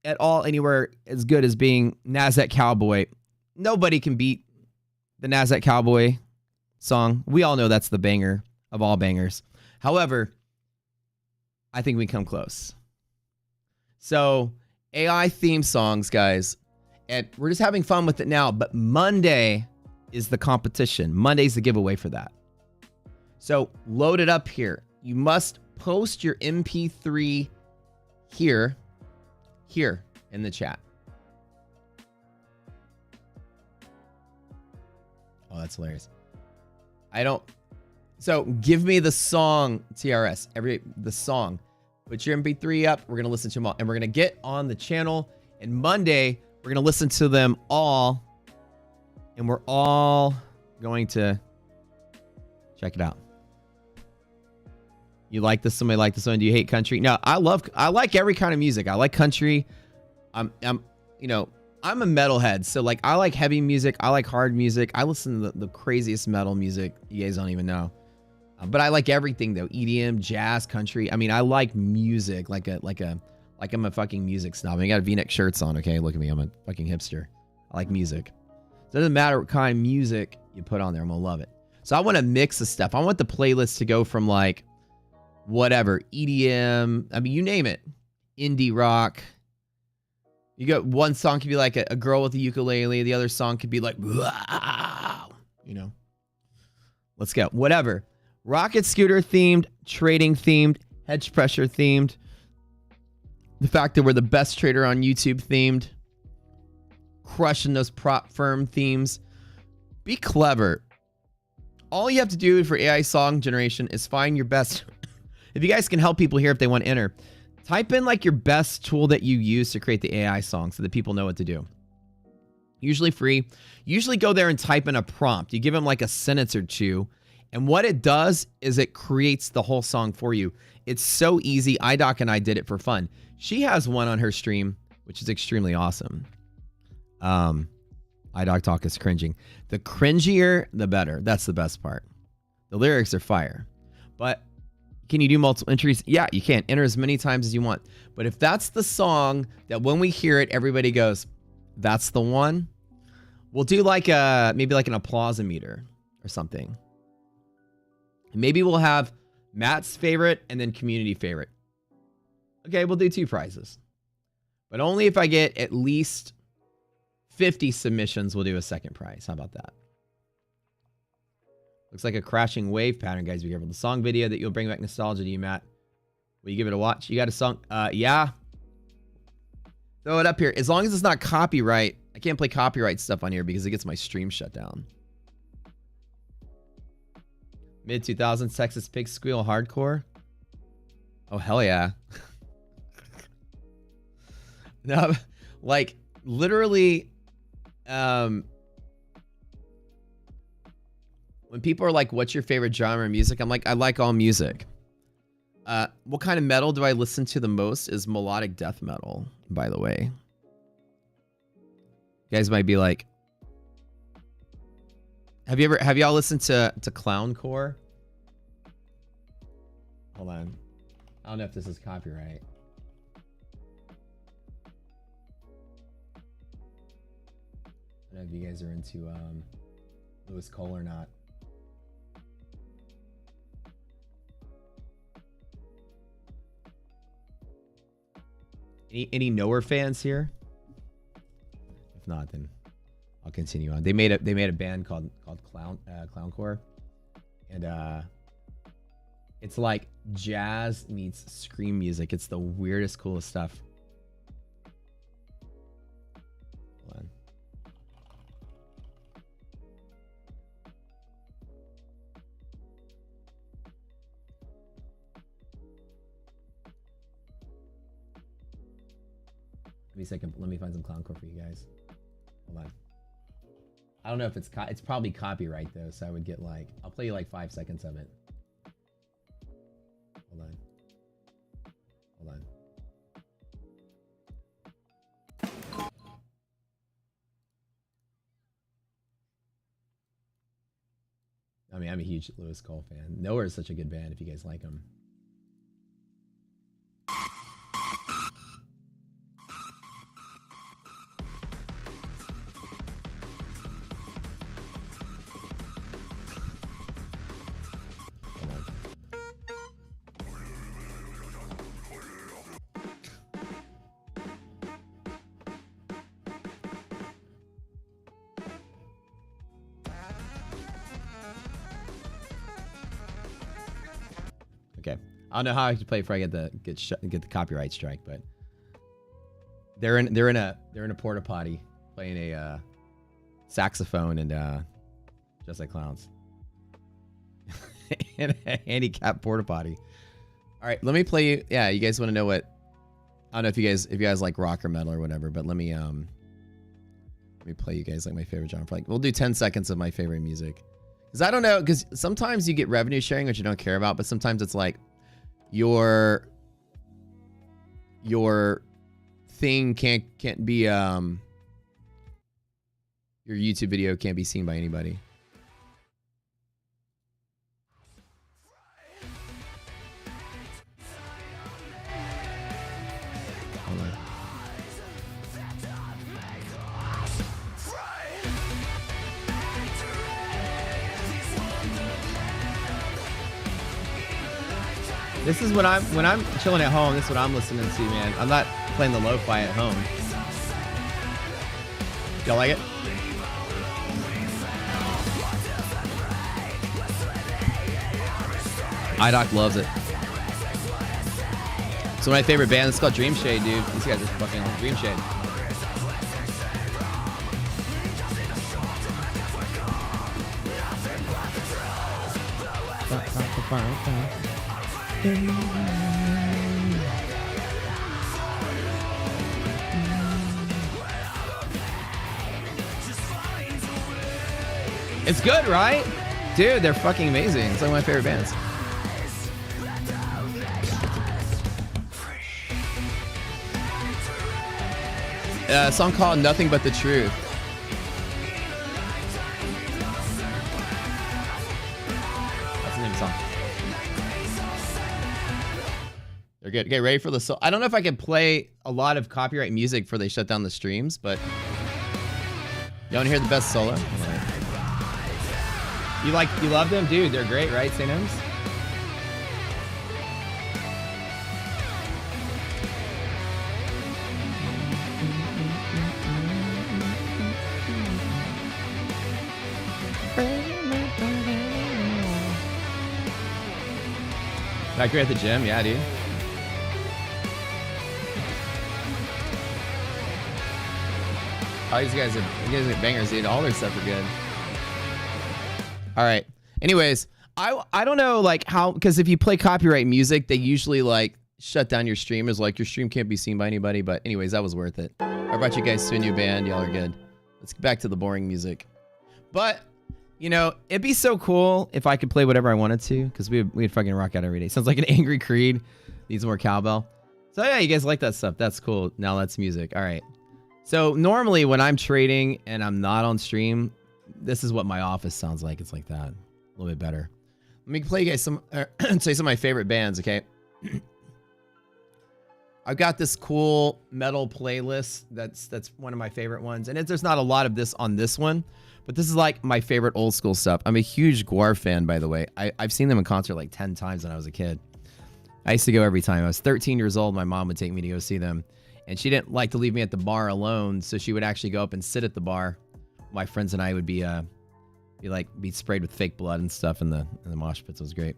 [SPEAKER 1] at all anywhere as good as being NASDAQ Cowboy. Nobody can beat the NASDAQ Cowboy song. We all know that's the banger of all bangers. However, I think we come close. So AI theme songs, guys. And we're just having fun with it now. But Monday is the competition. Monday's the giveaway for that. So load it up here. You must post your MP3 here in the chat. Oh, that's hilarious. So give me the song, TRS, the song. Put your MP3 up. We're going to listen to them all. And we're going to get on the channel. And Monday, we're going to listen to them all. And we're all going to check it out. You like this? Somebody like this one? Do you hate country? No, I like every kind of music. I like country. I'm a metalhead. So like, I like heavy music. I like hard music. I listen to the craziest metal music. You guys don't even know. But I like everything though. EDM, jazz, country. I mean, I like music like I'm a fucking music snob. I got V-neck shirts on, okay? Look at me. I'm a fucking hipster. I like music. So it doesn't matter what kind of music you put on there. I'm going to love it. So I want to mix the stuff. I want the playlist to go from like whatever, EDM. I mean, you name it. Indie rock. You got one song could be like a girl with a ukulele. The other song could be like, wow, you know. Let's go. Whatever. Rocket scooter themed, trading themed, hedge pressure themed. The fact that we're the best trader on YouTube themed. Crushing those prop firm themes. Be clever. All you have to do for AI song generation is find your best. If you guys can help people here if they want to enter, type in like your best tool that you use to create the AI song so that people know what to do. Usually free. Usually go there and type in a prompt. You give them like a sentence or two. And what it does is it creates the whole song for you. It's so easy. iDoc and I did it for fun. She has one on her stream, which is extremely awesome. iDoc Talk is cringing. The cringier, the better. That's the best part. The lyrics are fire. But can you do multiple entries? Yeah, you can. Enter as many times as you want. But if that's the song that when we hear it, everybody goes, that's the one, we'll do like maybe like an applause-o-meter or something. Maybe we'll have Matt's favorite and then community favorite. Okay, we'll do 2 prizes. But only if I get at least 50 submissions, we'll do a second prize. How about that? Looks like a crashing wave pattern, guys. Be careful. The song video that you'll bring back nostalgia to you, Matt. Will you give it a watch? You got a song? Yeah. Throw it up here. As long as it's not copyright. I can't play copyright stuff on here because it gets my stream shut down. Mid-2000s Texas Pig Squeal Hardcore. Oh, hell yeah. No, like, literally, when people are like, what's your favorite genre of music? I'm like, I like all music. What kind of metal do I listen to the most is melodic death metal, by the way. You guys might be like, have y'all listened to clowncore? Hold on. I don't know if this is copyright. I don't know if you guys are into Lewis Cole or not. Any Knower fans here? If not, then I'll continue on. They made a band called Clowncore, and it's like jazz meets scream music. It's the weirdest, coolest stuff. Hold on. Give me a second. Let me find some clowncore for you guys. Hold on. I don't know if it's probably copyright though, so I would get like, I'll play you like 5 seconds of it. Hold on. Hold on. I mean, I'm a huge Lewis Cole fan. Nowhere is such a good band if you guys like them. Okay, I don't know how I have to play before I get the copyright strike, but they're in a porta potty playing a saxophone and just like clowns in a handicapped porta potty. All right, let me play you. Yeah, you guys want to know what? I don't know if you guys like rock or metal or whatever, but let me play you guys like my favorite genre. Like, we'll do 10 seconds of my favorite music. Because I don't know, because sometimes you get revenue sharing, which you don't care about, but sometimes it's like your thing can't be your YouTube video can't be seen by anybody. Hold on. This is when I'm chilling at home. This is what I'm listening to, man. I'm not playing the lo-fi at home. Y'all like it? iDoc loves it. It's one of my favorite bands. It's called Dream Shade, dude. These guys are fucking Dream Shade. It's good, right? Dude, they're fucking amazing. It's like one of my favorite bands. A song called Nothing But the Truth. That's the name of the song. They're good. Get ready for the solo. I don't know if I can play a lot of copyright music before they shut down the streams, but you want to hear the best solo? You love them? Dude, they're great, right, St. M's? Back here at the gym, yeah, dude. Oh, you guys are bangers, dude. All their stuff are good. All right. Anyways, I don't know like how, because if you play copyright music, they usually like shut down your stream. Is like your stream can't be seen by anybody. But anyways, that was worth it. I brought you guys to a new band. Y'all are good. Let's get back to the boring music. But you know, it'd be so cool if I could play whatever I wanted to, because we'd fucking rock out every day. Sounds like an angry Creed. Needs more cowbell. So yeah, you guys like that stuff. That's cool. Now that's music. All right. So normally when I'm trading and I'm not on stream, this is what my office sounds like. It's like that. A little bit better. Let me play you guys some, say some of my favorite bands, okay? I've got this cool metal playlist. That's one of my favorite ones. And there's not a lot of this on this one, but this is like my favorite old school stuff. I'm a huge Guar fan, by the way. I've seen them in concert like 10 times when I was a kid. I used to go every time. I was 13 years old. My mom would take me to go see them. And she didn't like to leave me at the bar alone, so she would actually go up and sit at the bar. My friends and I would be sprayed with fake blood and stuff in the mosh pits. It was great.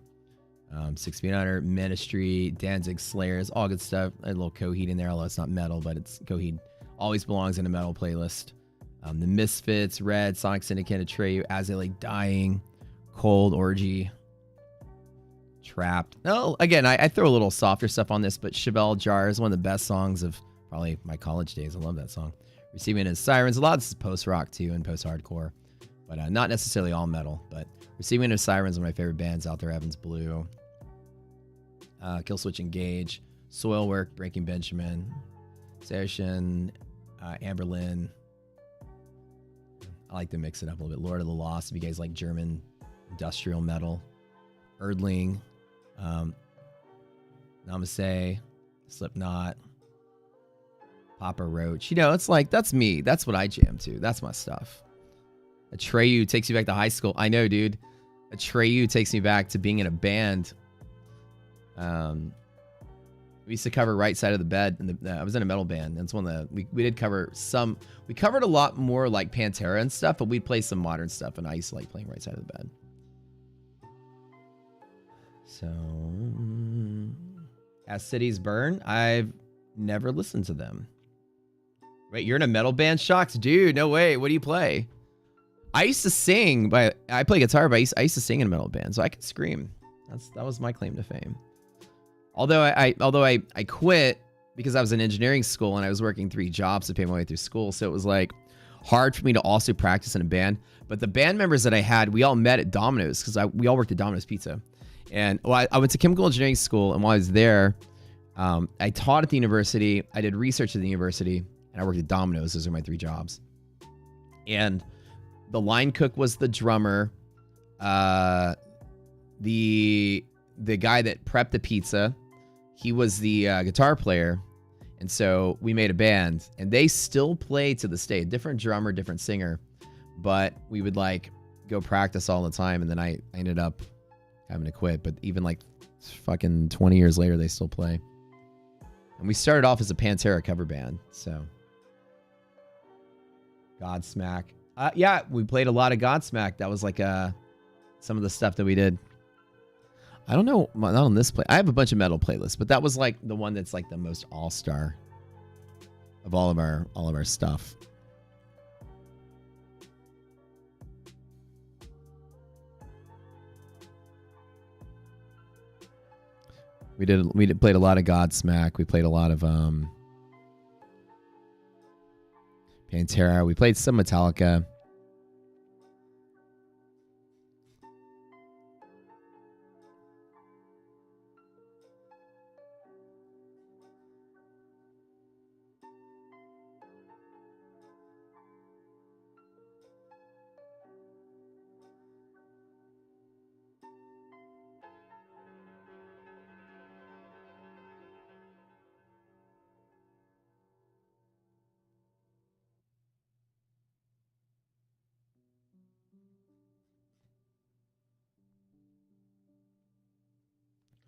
[SPEAKER 1] 6 Feet Under, Ministry, Danzig, Slayers, all good stuff. A little Coheed in there, although it's not metal, but it's Coheed. Always belongs in a metal playlist. The Misfits, Red, Sonic Syndicate, Atreyu, As They Lay Dying, Cold, Orgy, Trapped. No, again, I throw a little softer stuff on this, but Chevelle Jar is one of the best songs of probably my college days. I love that song. Receiving His Sirens. A lot of this is post-rock too and post-hardcore, but not necessarily all metal. But Receiving His Sirens are my favorite bands out there. Evans Blue, Killswitch Engage, Soilwork, Breaking Benjamin, Session, Amberlin. I like to mix it up a little bit. Lord of the Lost, if you guys like German industrial metal. Erdling, Namaste, Slipknot, Papa Roach. You know, it's like, that's me. That's what I jam to. That's my stuff. Atreyu takes you back to high school. I know, dude. Atreyu takes me back to being in a band. We used to cover Right Side of the Bed. And I was in a metal band. That's one of the, we did cover some, we covered a lot more like Pantera and stuff, but we'd play some modern stuff. And I used to like playing Right Side of the Bed. So, As Cities Burn, I've never listened to them. Wait, you're in a metal band, Shocks? Dude, no way. What do you play? I used to sing, but I play guitar, but I used to sing in a metal band, so I could scream. That was my claim to fame. Although I quit because I was in engineering school and I was working 3 jobs to pay my way through school, so it was like hard for me to also practice in a band. But the band members that I had, we all met at Domino's because we all worked at Domino's Pizza. And I went to chemical engineering school, and while I was there, I taught at the university. I did research at the university, and I worked at Domino's. Those are my 3 jobs. And the line cook was the drummer. The guy that prepped the pizza, he was the guitar player, And so we made a band, and they still play to this day. A different drummer, different singer, but we would like go practice all the time. And then I ended up having to quit. But even like fucking 20 years later, they still play. And we started off as a Pantera cover band. So Godsmack. Yeah, we played a lot of Godsmack. That was like some of the stuff that we did. I don't know, not on this play. I have a bunch of metal playlists, but that was like the one that's like the most all-star of all of our stuff. We played a lot of Godsmack. We played a lot of Pantera. We played some Metallica.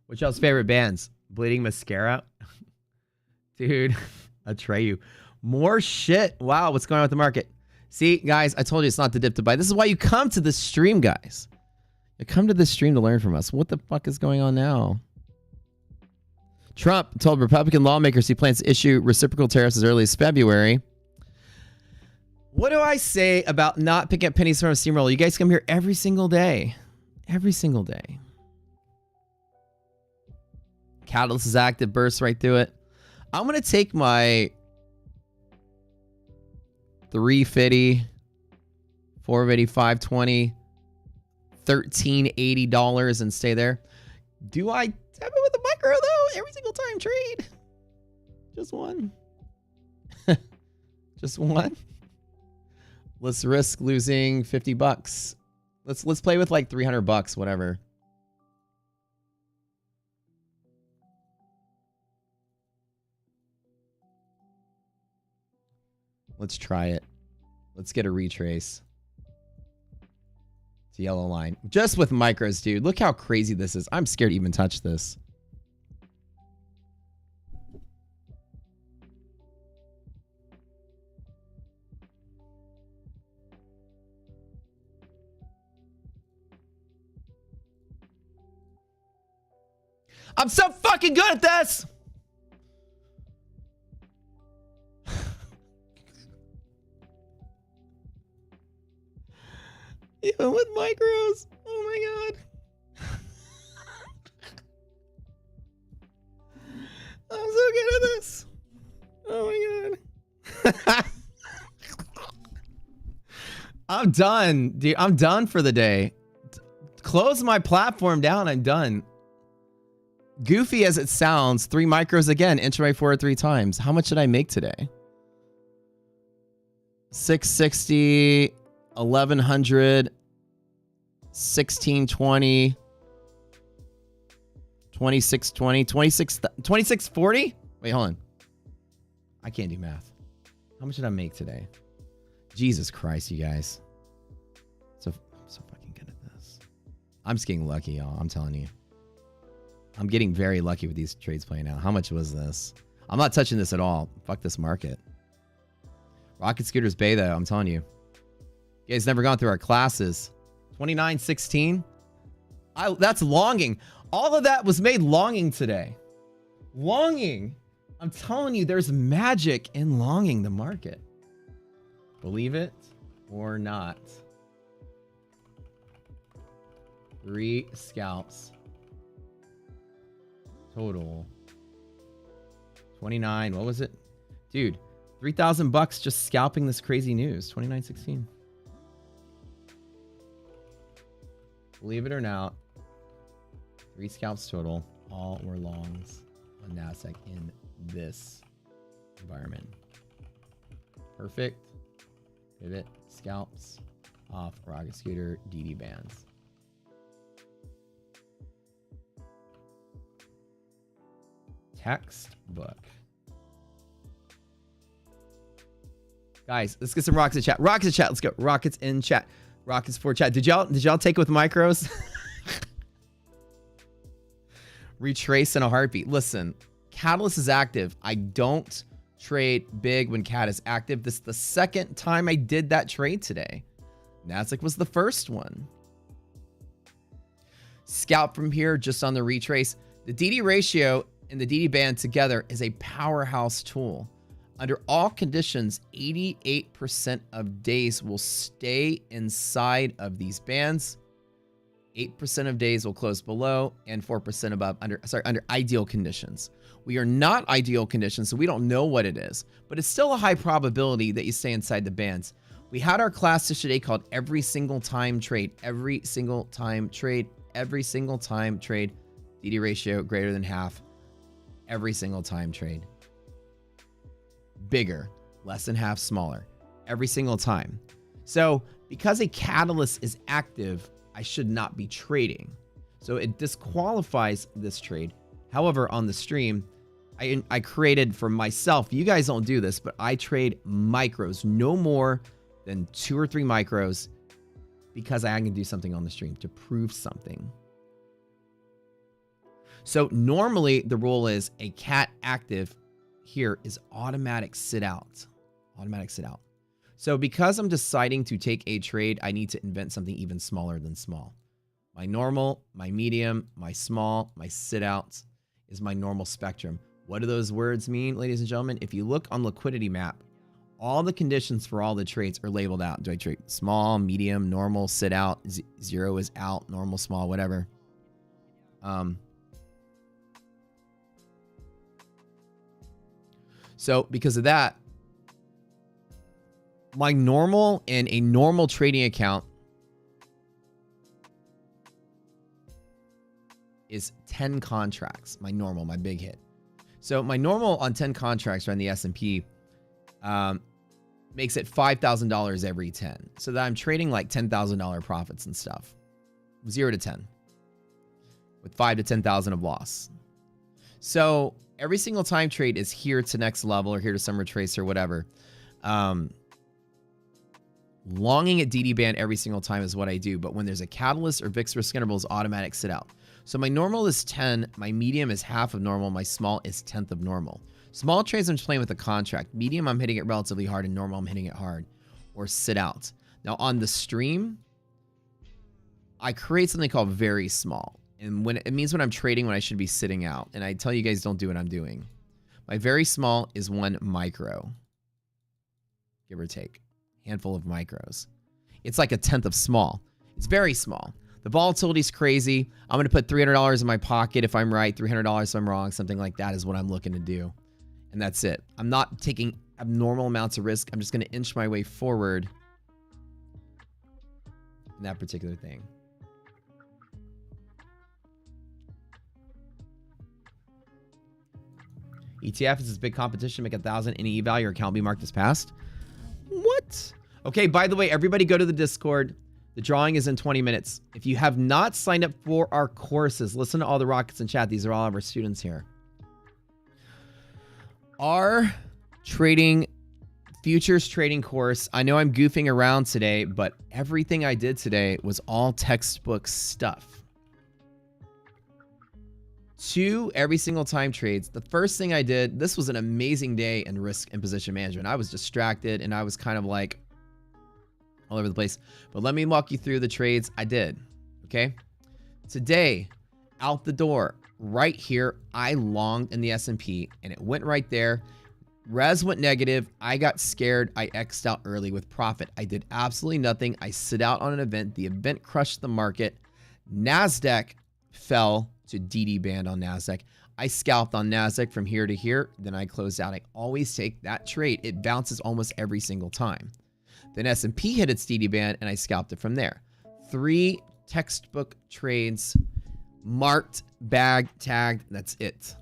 [SPEAKER 1] What's y'all's favorite bands? Bleeding Mascara? Dude, Atreyu. More shit. Wow, what's going on with the market? See, guys, I told you it's not the dip to buy. This is why you come to this stream, guys. You come to this stream to learn from us. What the fuck is going on now? Trump told Republican lawmakers he plans to issue reciprocal tariffs as early as February. What do I say about not picking up pennies from a steamroller? You guys come here every single day. Every single day. Catalyst is active, bursts right through it. I'm going to take my $350, $480, $520, $1,380 and stay there. Do I tap it with a micro though? Every single time trade. Just one. Just one. Let's risk losing $50. Let's play with like $300, whatever. Let's try it. Let's get a retrace. It's a yellow line. Just with micros, dude. Look how crazy this is. I'm scared to even touch this. I'm so fucking good at this! Even with micros. Oh my god. I'm so good at this. Oh my god. I'm done, dude. I'm done for the day. Close my platform down. I'm done. Goofy as it sounds, 3 micros again. Enter my forward 3 times. How much did I make today? 660, 1100, 1620, 2620, 2640? Wait, hold on. I can't do math. How much did I make today? Jesus Christ, you guys. I'm so fucking good at this. I'm just getting lucky, y'all. I'm telling you. I'm getting very lucky with these trades playing out. How much was this? I'm not touching this at all. Fuck this market. Rocket Scooters Bay, though, I'm telling you. You guys never gone through our classes. 2916. That's longing. All of that was made longing today. Longing. I'm telling you, there's magic in longing the market. Believe it or not. 3 scalps. Total. 29. What was it? Dude, $3,000 just scalping this crazy news. 2916. Believe it or not, 3 scalps total. All were longs on NASDAQ in this environment. Perfect. Pivot. Scalps. Off. Rocket Scooter. DD bands. Textbook. Guys, let's get some rockets in chat. Rockets in chat. Let's go. Rockets in chat. Rockets for chat. Did y'all take it with micros? Retrace in a heartbeat. Listen, Catalyst is active. I don't trade big when Cat is active. This is the second time I did that trade today. Nasdaq was the first one. Scalp from here just on the retrace. The DD ratio and the DD band together is a powerhouse tool. Under all conditions, 88% of days will stay inside of these bands. 8% of days will close below and 4% above under ideal conditions. We are not ideal conditions, so we don't know what it is, but it's still a high probability that you stay inside the bands. We had our class today called Every Single Time Trade. Every single time trade. Every single time trade. DD ratio greater than half. Every single time trade. Bigger, less than half smaller. Every single time. So because a catalyst is active, I should not be trading. So it disqualifies this trade. However, on the stream, I created for myself, you guys don't do this, but I trade micros, no more than 2 or 3 micros, because I can do something on the stream to prove something. So normally the rule is a cat active here is automatic sit out. Automatic sit out. So because I'm deciding to take a trade, I need to invent something even smaller than small. My normal, my medium, my small, my sit outs is my normal spectrum. What do those words mean, ladies and gentlemen? If you look on liquidity map, all the conditions for all the trades are labeled out. Do I trade small, medium, normal, sit out, 0 is out, normal, small, whatever. So because of that, my normal and a normal trading account is 10 contracts. My normal, my big hit. So my normal on 10 contracts around the S&P makes it $5,000 every 10. So that I'm trading like $10,000 profits and stuff. 0 to 10. With 5 to 10,000 of loss. So every single time trade is here to next level or here to some retrace or whatever. Longing at DD band every single time is what I do. But when there's a catalyst or VIX or Skinner Bulls, automatic sit out. So my normal is 10. My medium is half of normal. My small is 10th of normal. Small trades, I'm just playing with a contract. Medium, I'm hitting it relatively hard. And normal, I'm hitting it hard. Or sit out. Now on the stream, I create something called very small. And when it means when I'm trading, when I should be sitting out. And I tell you guys don't do what I'm doing. My very small is 1 micro. Give or take. Handful of micros. It's like a 10th of small. It's very small. The volatility is crazy. I'm going to put $300 in my pocket if I'm right, $300 if I'm wrong, something like that is what I'm looking to do. And that's it. I'm not taking abnormal amounts of risk. I'm just going to inch my way forward in that particular thing. ETF is this big competition. Make 1,000 NE value. Your account be marked as passed. What? Okay, by the way, everybody go to the Discord. The drawing is in 20 minutes. If you have not signed up for our courses, listen to all the rockets in chat. These are all of our students here. Our trading, futures trading course. I know I'm goofing around today, but everything I did today was all textbook stuff. 2 every single time trades. The first thing I did, this was an amazing day in risk and position management. I was distracted and I was kind of like all over the place. But let me walk you through the trades I did. Okay. Today, out the door, right here, I longed in the S&P and it went right there. Res went negative. I got scared. I X'd out early with profit. I did absolutely nothing. I sit out on an event. The event crushed the market. NASDAQ fell to DD band on NASDAQ. I scalped on NASDAQ from here to here. Then I closed out. I always take that trade. It bounces almost every single time. Then S&P hit its DD band and I scalped it from there. 3 textbook trades, marked, bagged, tagged. That's it.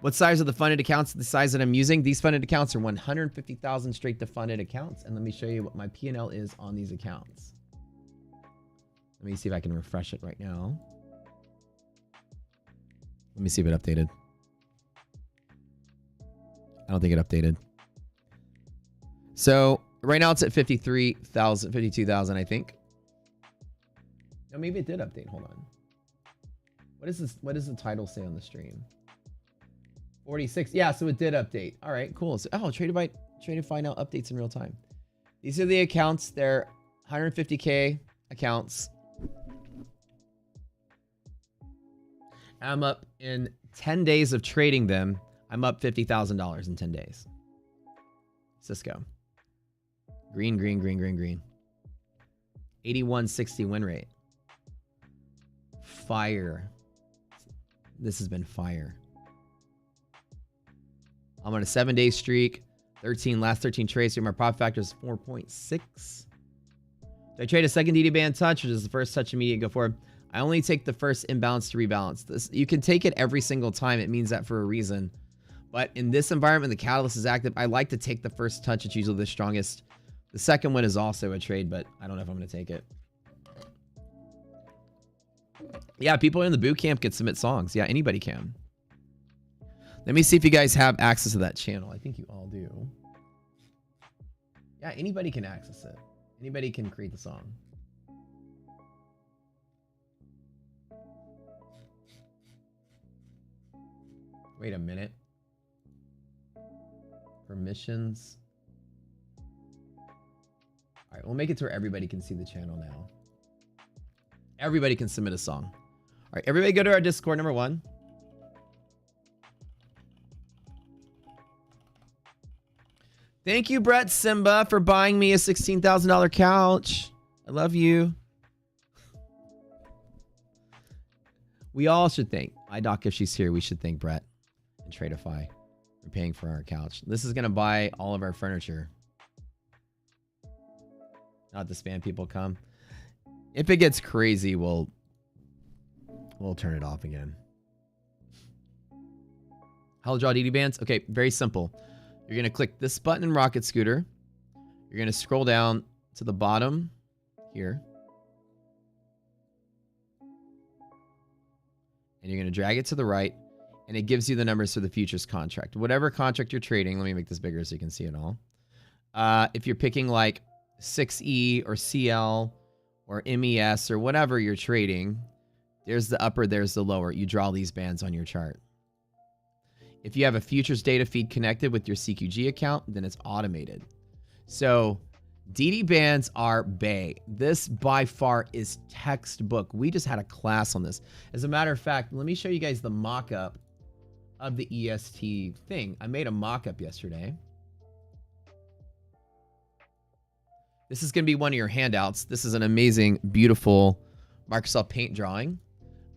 [SPEAKER 1] What size are the funded accounts? The size that I'm using? These funded accounts are 150,000 straight to funded accounts. And let me show you what my P&L is on these accounts. Let me see if I can refresh it right now. Let me see if it updated. I don't think it updated. So right now it's at 53,000, 52,000, I think. No, maybe it did update. Hold on. What is this? What does the title say on the stream? 46. Yeah, so it did update. All right, cool. So, oh, Tradify now updates in real time. These are the accounts. They're 150K accounts. I'm up in 10 days of trading them. I'm up $50,000 in 10 days. Cisco. Green, green, green, green, green. 81.60 win rate. Fire. This has been fire. I'm on a 7-day streak. Last 13 trades. So my profit factor is 4.6. Do I trade a second DD band touch, or does the first touch immediate go forward? I only take the first imbalance to rebalance. This, you can take it every single time. It means that for a reason. But in this environment, the catalyst is active. I like to take the first touch. It's usually the strongest. The second one is also a trade, but I don't know if I'm going to take it. Yeah, people in the boot camp can submit songs. Yeah, anybody can. Let me see if you guys have access to that channel. I think you all do. Yeah, anybody can access it. Anybody can create the song. Wait a minute. Permissions. All right, we'll make it to where everybody can see the channel now. Everybody can submit a song. All right, everybody go to our Discord, number 1. Thank you, Brett Simba, for buying me a $16,000 couch. I love you. We all should thank iDoc if she's here. We should thank Brett and Tradify for paying for our couch. This is going to buy all of our furniture. Not the spam people come. If it gets crazy, we'll turn it off again. How to draw DD bands? Okay, very simple. You're going to click this button in Rocket Scooter. You're going to scroll down to the bottom here. And you're going to drag it to the right. And it gives you the numbers for the futures contract. Whatever contract you're trading. Let me make this bigger so you can see it all. If you're picking like 6E or CL or MES or whatever you're trading, there's the upper, there's the lower. You draw these bands on your chart. If you have a futures data feed connected with your CQG account, then it's automated. So DD bands are bae. This by far is textbook. We just had a class on this. As a matter of fact, let me show you guys the mock-up of the EST thing. I made a mock-up yesterday. This is going to be one of your handouts. This is an amazing, beautiful Microsoft Paint drawing.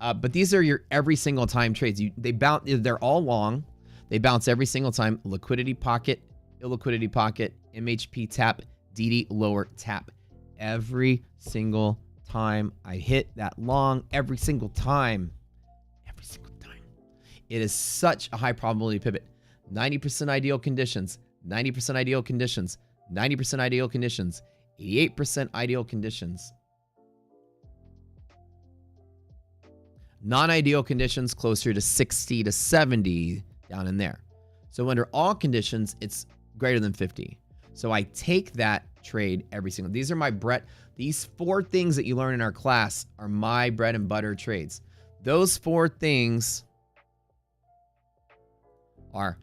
[SPEAKER 1] But these are your every single time trades. They're all long. They bounce every single time. Liquidity pocket, illiquidity pocket, MHP tap, DD lower tap. Every single time I hit that long, every single time. Every single time. It is such a high probability pivot. 90% ideal conditions, 90% ideal conditions, 90% ideal conditions, 88% ideal conditions. Non-ideal conditions closer to 60 to 70 down in there. So under all conditions, it's greater than 50. So I take that trade every single. These are my these 4 things that you learn in our class are my bread and butter trades. Those 4 things are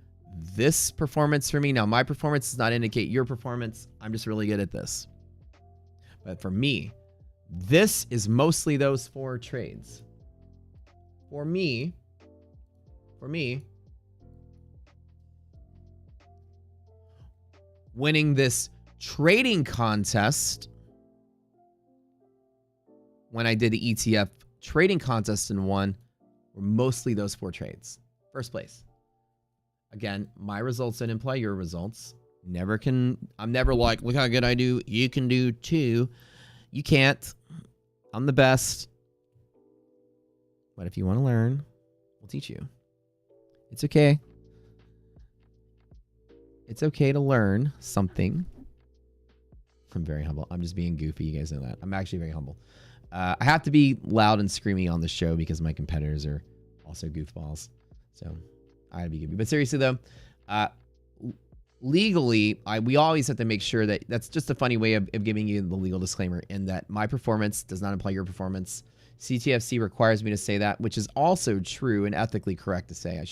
[SPEAKER 1] this performance for me. Now, my performance does not indicate your performance. I'm just really good at this. But for me, this is mostly those 4 trades. For me, winning this trading contest, when I did the ETF trading contest and won, were mostly those 4 trades. First place. Again, my results didn't imply your results. I'm never like, look how good I do. You can do too. You can't. I'm the best. But if you want to learn, we'll teach you. It's okay. It's okay to learn something. I'm very humble. I'm just being goofy. You guys know that. I'm actually very humble. I have to be loud and screamy on the show because my competitors are also goofballs. So I gotta be goofy. But seriously though, legally, we always have to make sure that that's just a funny way of giving you the legal disclaimer in that my performance does not imply your performance. CTFC requires me to say that, which is also true and ethically correct to say. You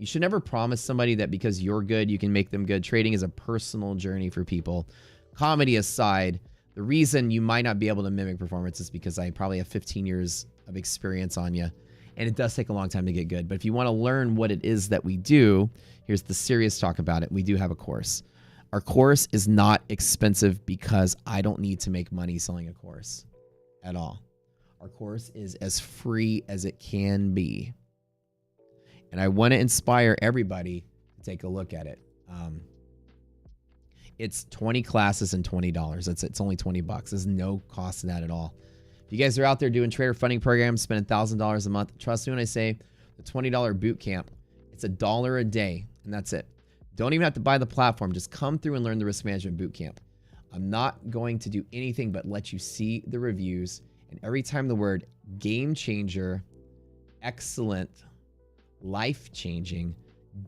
[SPEAKER 1] should never promise somebody that because you're good, you can make them good. Trading is a personal journey for people. Comedy aside, the reason you might not be able to mimic performance is because I probably have 15 years of experience on you. And it does take a long time to get good. But if you want to learn what it is that we do, here's the serious talk about it. We do have a course. Our course is not expensive because I don't need to make money selling a course at all. Our course is as free as it can be. And I want to inspire everybody to take a look at it. It's 20 classes and $20. It's only $20. There's no cost in that at all. If you guys are out there doing trader funding programs, spending $1,000 a month, trust me when I say the $20 boot camp, it's $1 a day, and that's it. Don't even have to buy the platform. Just come through and learn the risk management boot camp. I'm not going to do anything but let you see the reviews, and every time the word game changer, excellent, life-changing,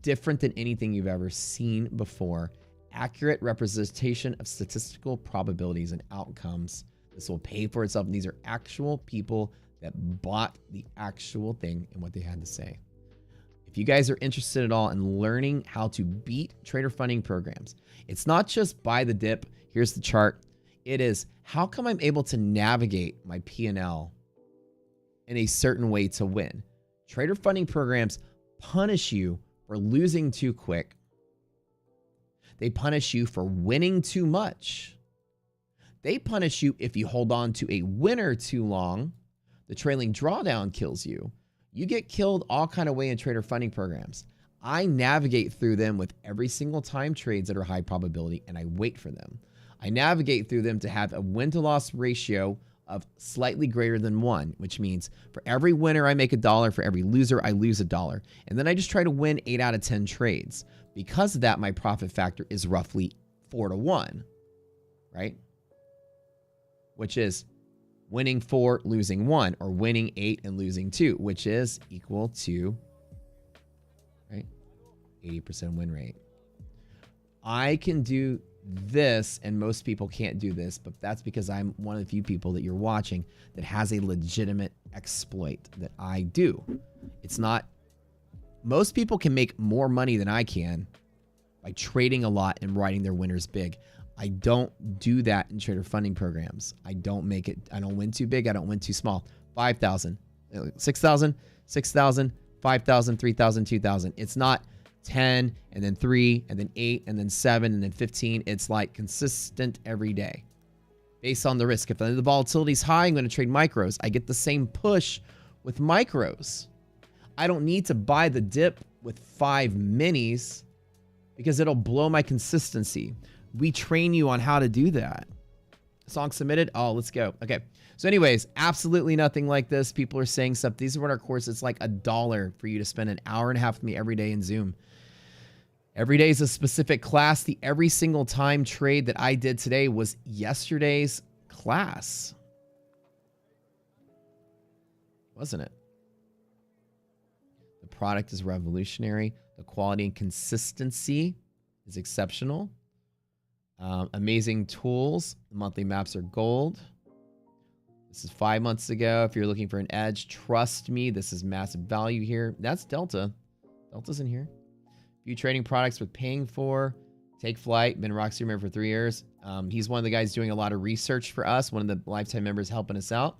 [SPEAKER 1] different than anything you've ever seen before, accurate representation of statistical probabilities and outcomes. This will pay for itself. And these are actual people that bought the actual thing and what they had to say. If you guys are interested at all in learning how to beat trader funding programs, it's not just buy the dip. Here's the chart. It is how come I'm able to navigate my P&L in a certain way to win. Trader funding programs punish you for losing too quick. They punish you for winning too much. They punish you if you hold on to a winner too long. The trailing drawdown kills you. You get killed all kind of way in trader funding programs. I navigate through them with every single time trades that are high probability, and I wait for them. I navigate through them to have a win-to-loss ratio of slightly greater than 1, which means for every winner I make $1, for every loser I lose $1. And then I just try to win 8 out of 10 trades. Because of that, my profit factor is roughly 4-to-1, right? Which is winning 4, losing 1, or winning 8 and losing 2, which is equal to, right, 80% win rate. I can do this, and most people can't do this, but that's because I'm one of the few people that you're watching that has a legitimate exploit that I do. It's not, most people can make more money than I can by trading a lot and writing their winners big. I don't do that in trader funding programs. I don't make it, I don't win too big, I don't win too small. 5,000, 6,000, 6,000, 5,000, 3,000, 2,000. It's not 10 and then 3 and then 8 and then 7 and then 15. It's like consistent every day based on the risk. If the volatility is high, I'm going to trade micros. I get the same push with micros. I don't need to buy the dip with 5 minis because it'll blow my consistency. We train you on how to do that. Song submitted. Oh, let's go. Okay. So anyways, absolutely nothing like this. People are saying stuff. These are what our course, it's like $1 for you to spend an hour and a half with me every day in Zoom. Every day is a specific class. The every single time trade that I did today was yesterday's class. Wasn't it? The product is revolutionary. The quality and consistency is exceptional. Amazing tools. The monthly maps are gold. This is 5 months ago. If you're looking for an edge, trust me, this is massive value here. That's Delta. Delta's in here. Few trading products with paying for. Take Flight. Been a Roxy member for 3 years. He's one of the guys doing a lot of research for us. One of the lifetime members helping us out.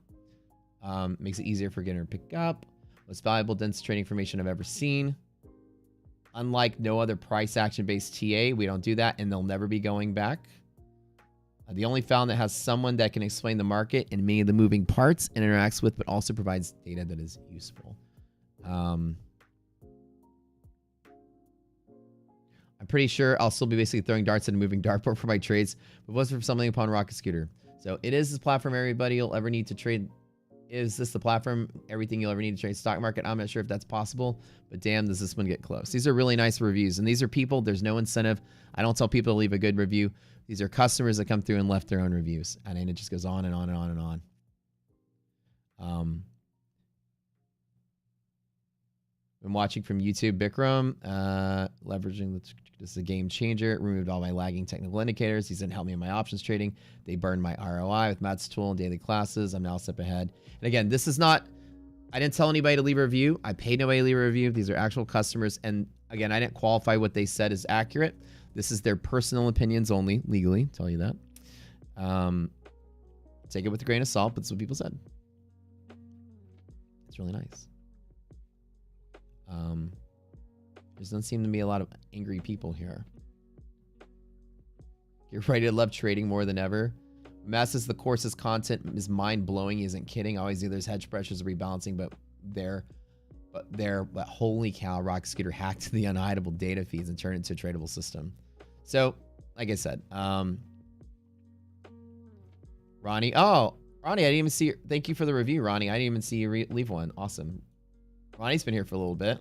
[SPEAKER 1] Makes it easier for getting her to pick up. Most valuable dense trading information I've ever seen. Unlike no other price action based TA, we don't do that, and they'll never be going back. The only fund that has someone that can explain the market and many of the moving parts and interacts with, but also provides data that is useful. I'm pretty sure I'll still be basically throwing darts at a moving dartboard for my trades, but was for something upon Rocket Scooter. So it is this platform everybody will ever need to trade. Is this the platform, everything you'll ever need to trade stock market? I'm not sure if that's possible, but damn, does this one get close. These are really nice reviews, and these are people, there's no incentive. I don't tell people to leave a good review. These are customers that come through and left their own reviews, and it just goes on and on and on and on. Been watching from YouTube, Bikram, leveraging the This is a game changer. It removed all my lagging technical indicators. These didn't help me in my options trading. They burned my ROI with Matt's tool and daily classes. I'm now a step ahead. And again, this is not, I didn't tell anybody to leave a review. I paid nobody to leave a review. These are actual customers. And again, I didn't qualify what they said as accurate. This is their personal opinions only, legally, tell you that. Take it with a grain of salt, but it's what people said. It's really nice. There doesn't seem to be a lot of angry people here. You're ready to love trading more than ever. Matt says the course's content is mind-blowing. He isn't kidding. I always knew there's hedge pressures rebalancing, but holy cow, Rock Scooter hacked the unhideable data feeds and turned it into a tradable system. So, like I said, Ronnie. Oh, Ronnie, I didn't even see. Thank you for the review, Ronnie. I didn't even see you leave one. Awesome. Ronnie's been here for a little bit.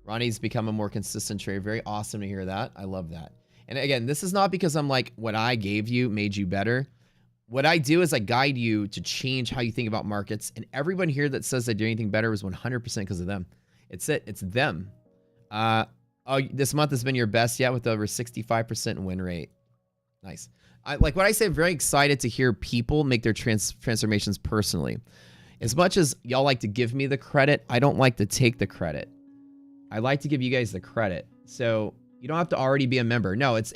[SPEAKER 1] Ronnie's become a more consistent trader. Very awesome to hear that. I love that. And again, this is not because I'm like, what I gave you made you better. What I do is I guide you to change how you think about markets. And everyone here that says they do anything better was 100% because of them. It's it. It's them. Oh, this month has been your best yet with over 65% win rate. Nice. Like what I say, I'm very excited to hear people make their transformations personally. As much as y'all like to give me the credit, I don't like to take the credit. I like to give you guys the credit. So you don't have to already be a member. No, it's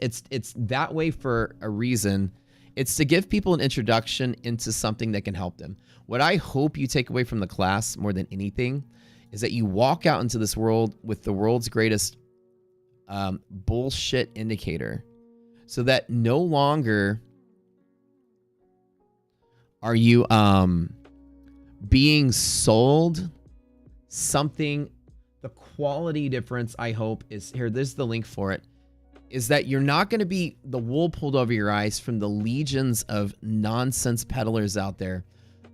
[SPEAKER 1] that way for a reason. It's to give people an introduction into something that can help them. What I hope you take away from the class more than anything is that you walk out into this world with the world's greatest bullshit indicator, so that no longer are you being sold something. The quality difference, I hope, is here. This is the link for it. Is that you're not going to be the wool pulled over your eyes from the legions of nonsense peddlers out there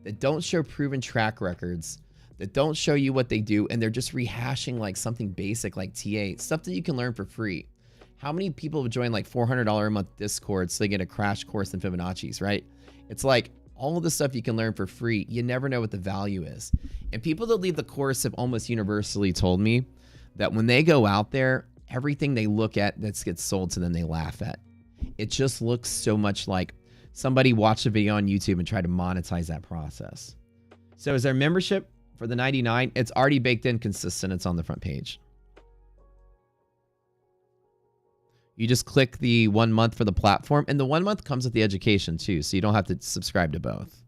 [SPEAKER 1] that don't show proven track records, that don't show you what they do, and they're just rehashing like something basic like TA, stuff that you can learn for free. How many people have joined like $400 a month Discord so they get a crash course in Fibonacci's, right? It's like all of the stuff you can learn for free. You never know what the value is. And people that leave the course have almost universally told me that when they go out there, everything they look at that gets sold to them, they laugh at. It just looks so much like somebody watched a video on YouTube and tried to monetize that process. So is there membership for the 99? It's already baked in, consistent. It's on the front page. You just click the 1 month for the platform, and the 1 month comes with the education too, so you don't have to subscribe to both.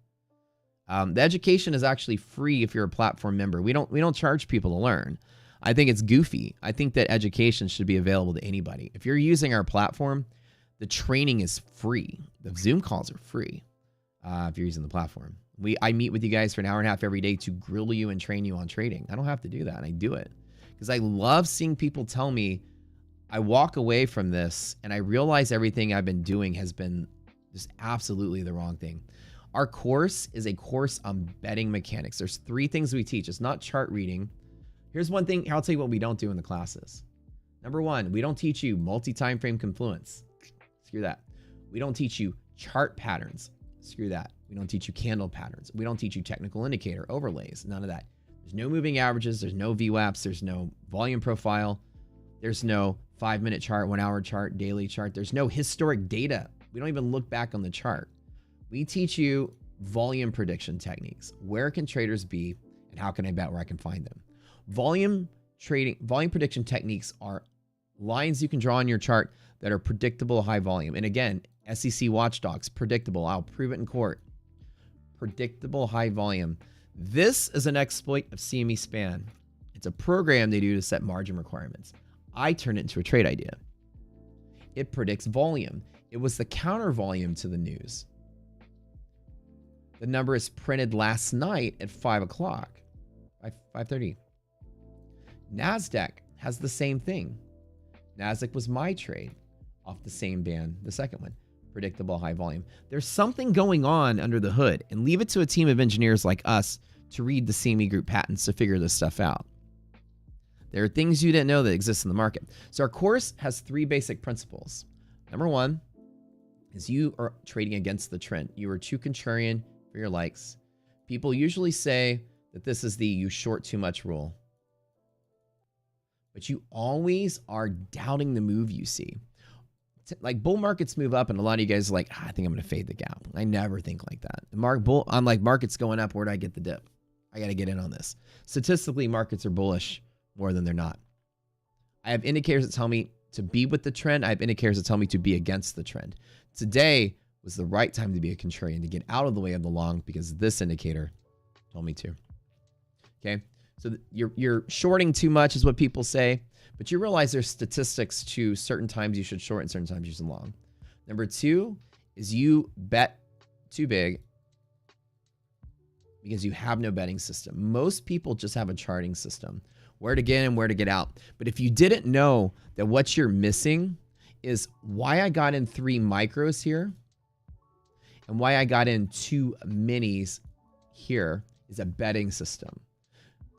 [SPEAKER 1] The education is actually free if you're a platform member. We don't charge people to learn. I think it's goofy. I think that education should be available to anybody. If you're using our platform, the training is free. The Zoom calls are free if you're using the platform. I meet with you guys for an hour and a half every day to grill you and train you on trading. I don't have to do that, and I do it because I love seeing people tell me, I walk away from this and I realize everything I've been doing has been just absolutely the wrong thing. Our course is a course on betting mechanics. There's 3 things we teach. It's not chart reading. Here's one thing. I'll tell you what we don't do in the classes. Number 1, we don't teach you multi-time frame confluence. Screw that. We don't teach you chart patterns. Screw that. We don't teach you candle patterns. We don't teach you technical indicator overlays. None of that. There's no moving averages. There's no VWAPs. There's no volume profile. There's no 5-minute chart, 1 hour chart, daily chart. There's no historic data. We don't even look back on the chart. We teach you volume prediction techniques. Where can traders be and how can I bet where I can find them? Volume prediction techniques are lines you can draw on your chart that are predictable high volume. And again, SEC watchdogs, predictable. I'll prove it in court. Predictable high volume. This is an exploit of CME Span. It's a program they do to set margin requirements. I turn it into a trade idea. It predicts volume. It was the counter volume to the news. The number is printed last night at 5 o'clock, 5:30. NASDAQ has the same thing. NASDAQ was my trade off the same band, the second one, predictable high volume. There's something going on under the hood, and leave it to a team of engineers like us to read the CME Group patents to figure this stuff out. There are things you didn't know that exist in the market. So our course has 3 basic principles. Number 1 is you are trading against the trend. You are too contrarian for your likes. People usually say that this is the you short too much rule. but you always are doubting the move you see. Like bull markets move up, and a lot of you guys are like, I think I'm going to fade the gap. I never think like that. I'm like, market's going up. Where do I get the dip? I got to get in on this. Statistically, markets are bullish more than they're not. I have indicators that tell me to be with the trend. I have indicators that tell me to be against the trend. Today was the right time to be a contrarian, to get out of the way of the long, because this indicator told me to. Okay, so you're shorting too much is what people say, but you realize there's statistics to certain times you should short and certain times you should long. Number two is you bet too big because you have no betting system. Most people just have a charting system, where to get in, where to get out. But if you didn't know that what you're missing is why I got in 3 micros here and why I got in 2 minis here is a betting system.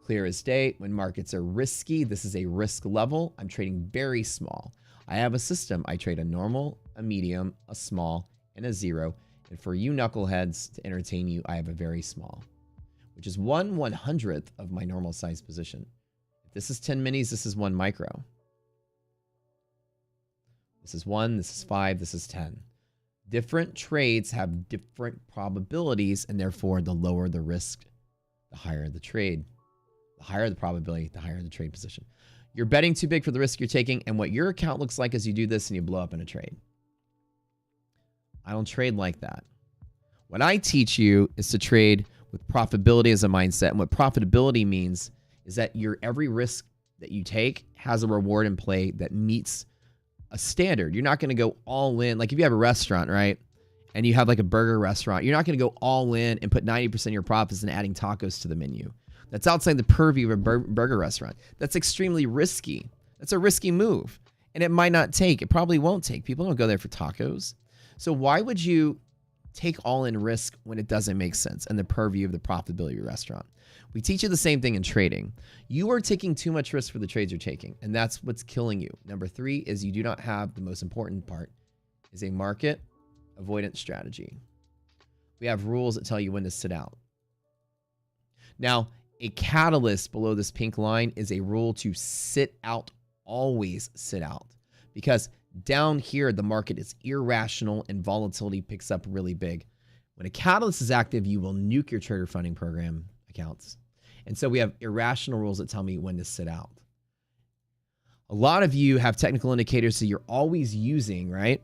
[SPEAKER 1] Clear as day, when markets are risky, this is a risk level. I'm trading very small. I have a system. I trade a normal, a medium, a small, and a 0. And for you knuckleheads to entertain you, I have a very small, which is 1/100th of my normal size position. If this is 10 minis, this is 1 micro. This is 1, this is 5, this is 10. Different trades have different probabilities, and therefore the lower the risk, the higher the trade. The higher the probability, the higher the trade position. You're betting too big for the risk you're taking, and what your account looks like as you do this and you blow up in a trade. I don't trade like that. What I teach you is to trade with profitability as a mindset. And what profitability means is that your every risk that you take has a reward in play that meets a standard. You're not going to go all in. Like if you have a restaurant, right? And you have like a burger restaurant, you're not going to go all in and put 90% of your profits in adding tacos to the menu. That's outside the purview of a burger restaurant. That's extremely risky. That's a risky move. And it might not take. It probably won't take. People don't go there for tacos. So why would you take all in risk when it doesn't make sense in the purview of the profitability of your restaurant? We teach you the same thing in trading. You are taking too much risk for the trades you're taking, and that's what's killing you. Number 3 is you do not have the most important part, is a market avoidance strategy. We have rules that tell you when to sit out. Now, a catalyst below this pink line is a rule to sit out, always sit out. Because down here, the market is irrational and volatility picks up really big. When a catalyst is active, you will nuke your trader funding program accounts. And so we have irrational rules that tell me when to sit out. A lot of you have technical indicators that you're always using, right?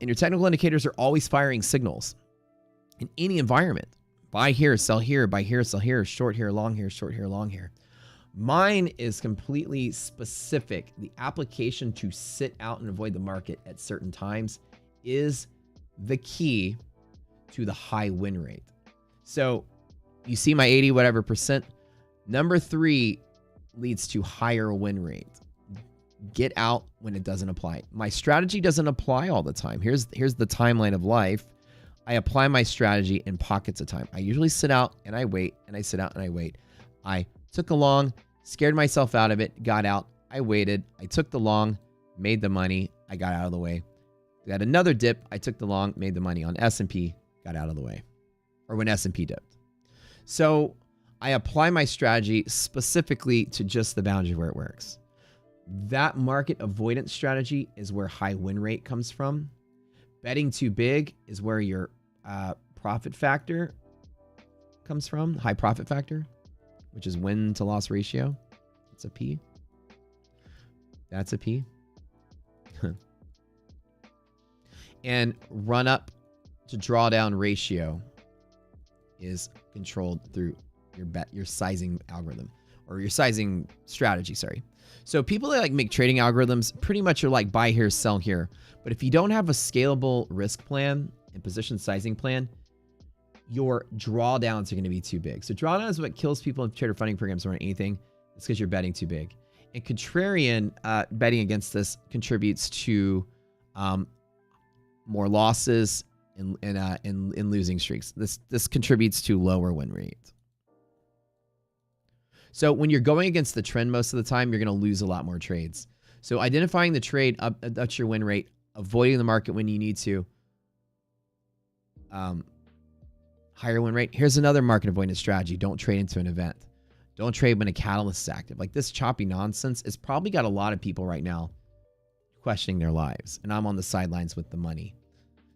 [SPEAKER 1] And your technical indicators are always firing signals in any environment. Buy here, sell here, buy here, sell here, short here, long here, short here, long here. Mine is completely specific. The application to sit out and avoid the market at certain times is the key to the high win rate. So you see my 80 whatever percent. Number 3 leads to higher win rate. Get out when it doesn't apply. My strategy doesn't apply all the time. Here's the timeline of life. I apply my strategy in pockets of time. I usually sit out and I wait, and I sit out and I wait. I took a long, scared myself out of it, got out, I waited, I took the long, made the money, I got out of the way. Got another dip, I took the long, made the money on S&P, got out of the way. Or when S&P dipped. So I apply my strategy specifically to just the boundary where it works. That market avoidance strategy is where high win rate comes from. Betting too big is where your profit factor comes from, high profit factor, which is win to loss ratio. It's a P. That's a P. And run up to drawdown ratio is controlled through your sizing algorithm, or your sizing strategy, sorry. So people that like make trading algorithms pretty much are like buy here, sell here. But if you don't have a scalable risk plan and position sizing plan, your drawdowns are going to be too big. So drawdown is what kills people in trader funding programs more than anything. It's because you're betting too big. And contrarian betting against this contributes to more losses and losing streaks. This contributes to lower win rate. So when you're going against the trend most of the time, you're going to lose a lot more trades. So identifying the trade up your win rate, avoiding the market when you need to, higher win rate. Here's another market avoidance strategy. Don't trade into an event. Don't trade when a catalyst is active. Like this choppy nonsense has probably got a lot of people right now questioning their lives. And I'm on the sidelines with the money.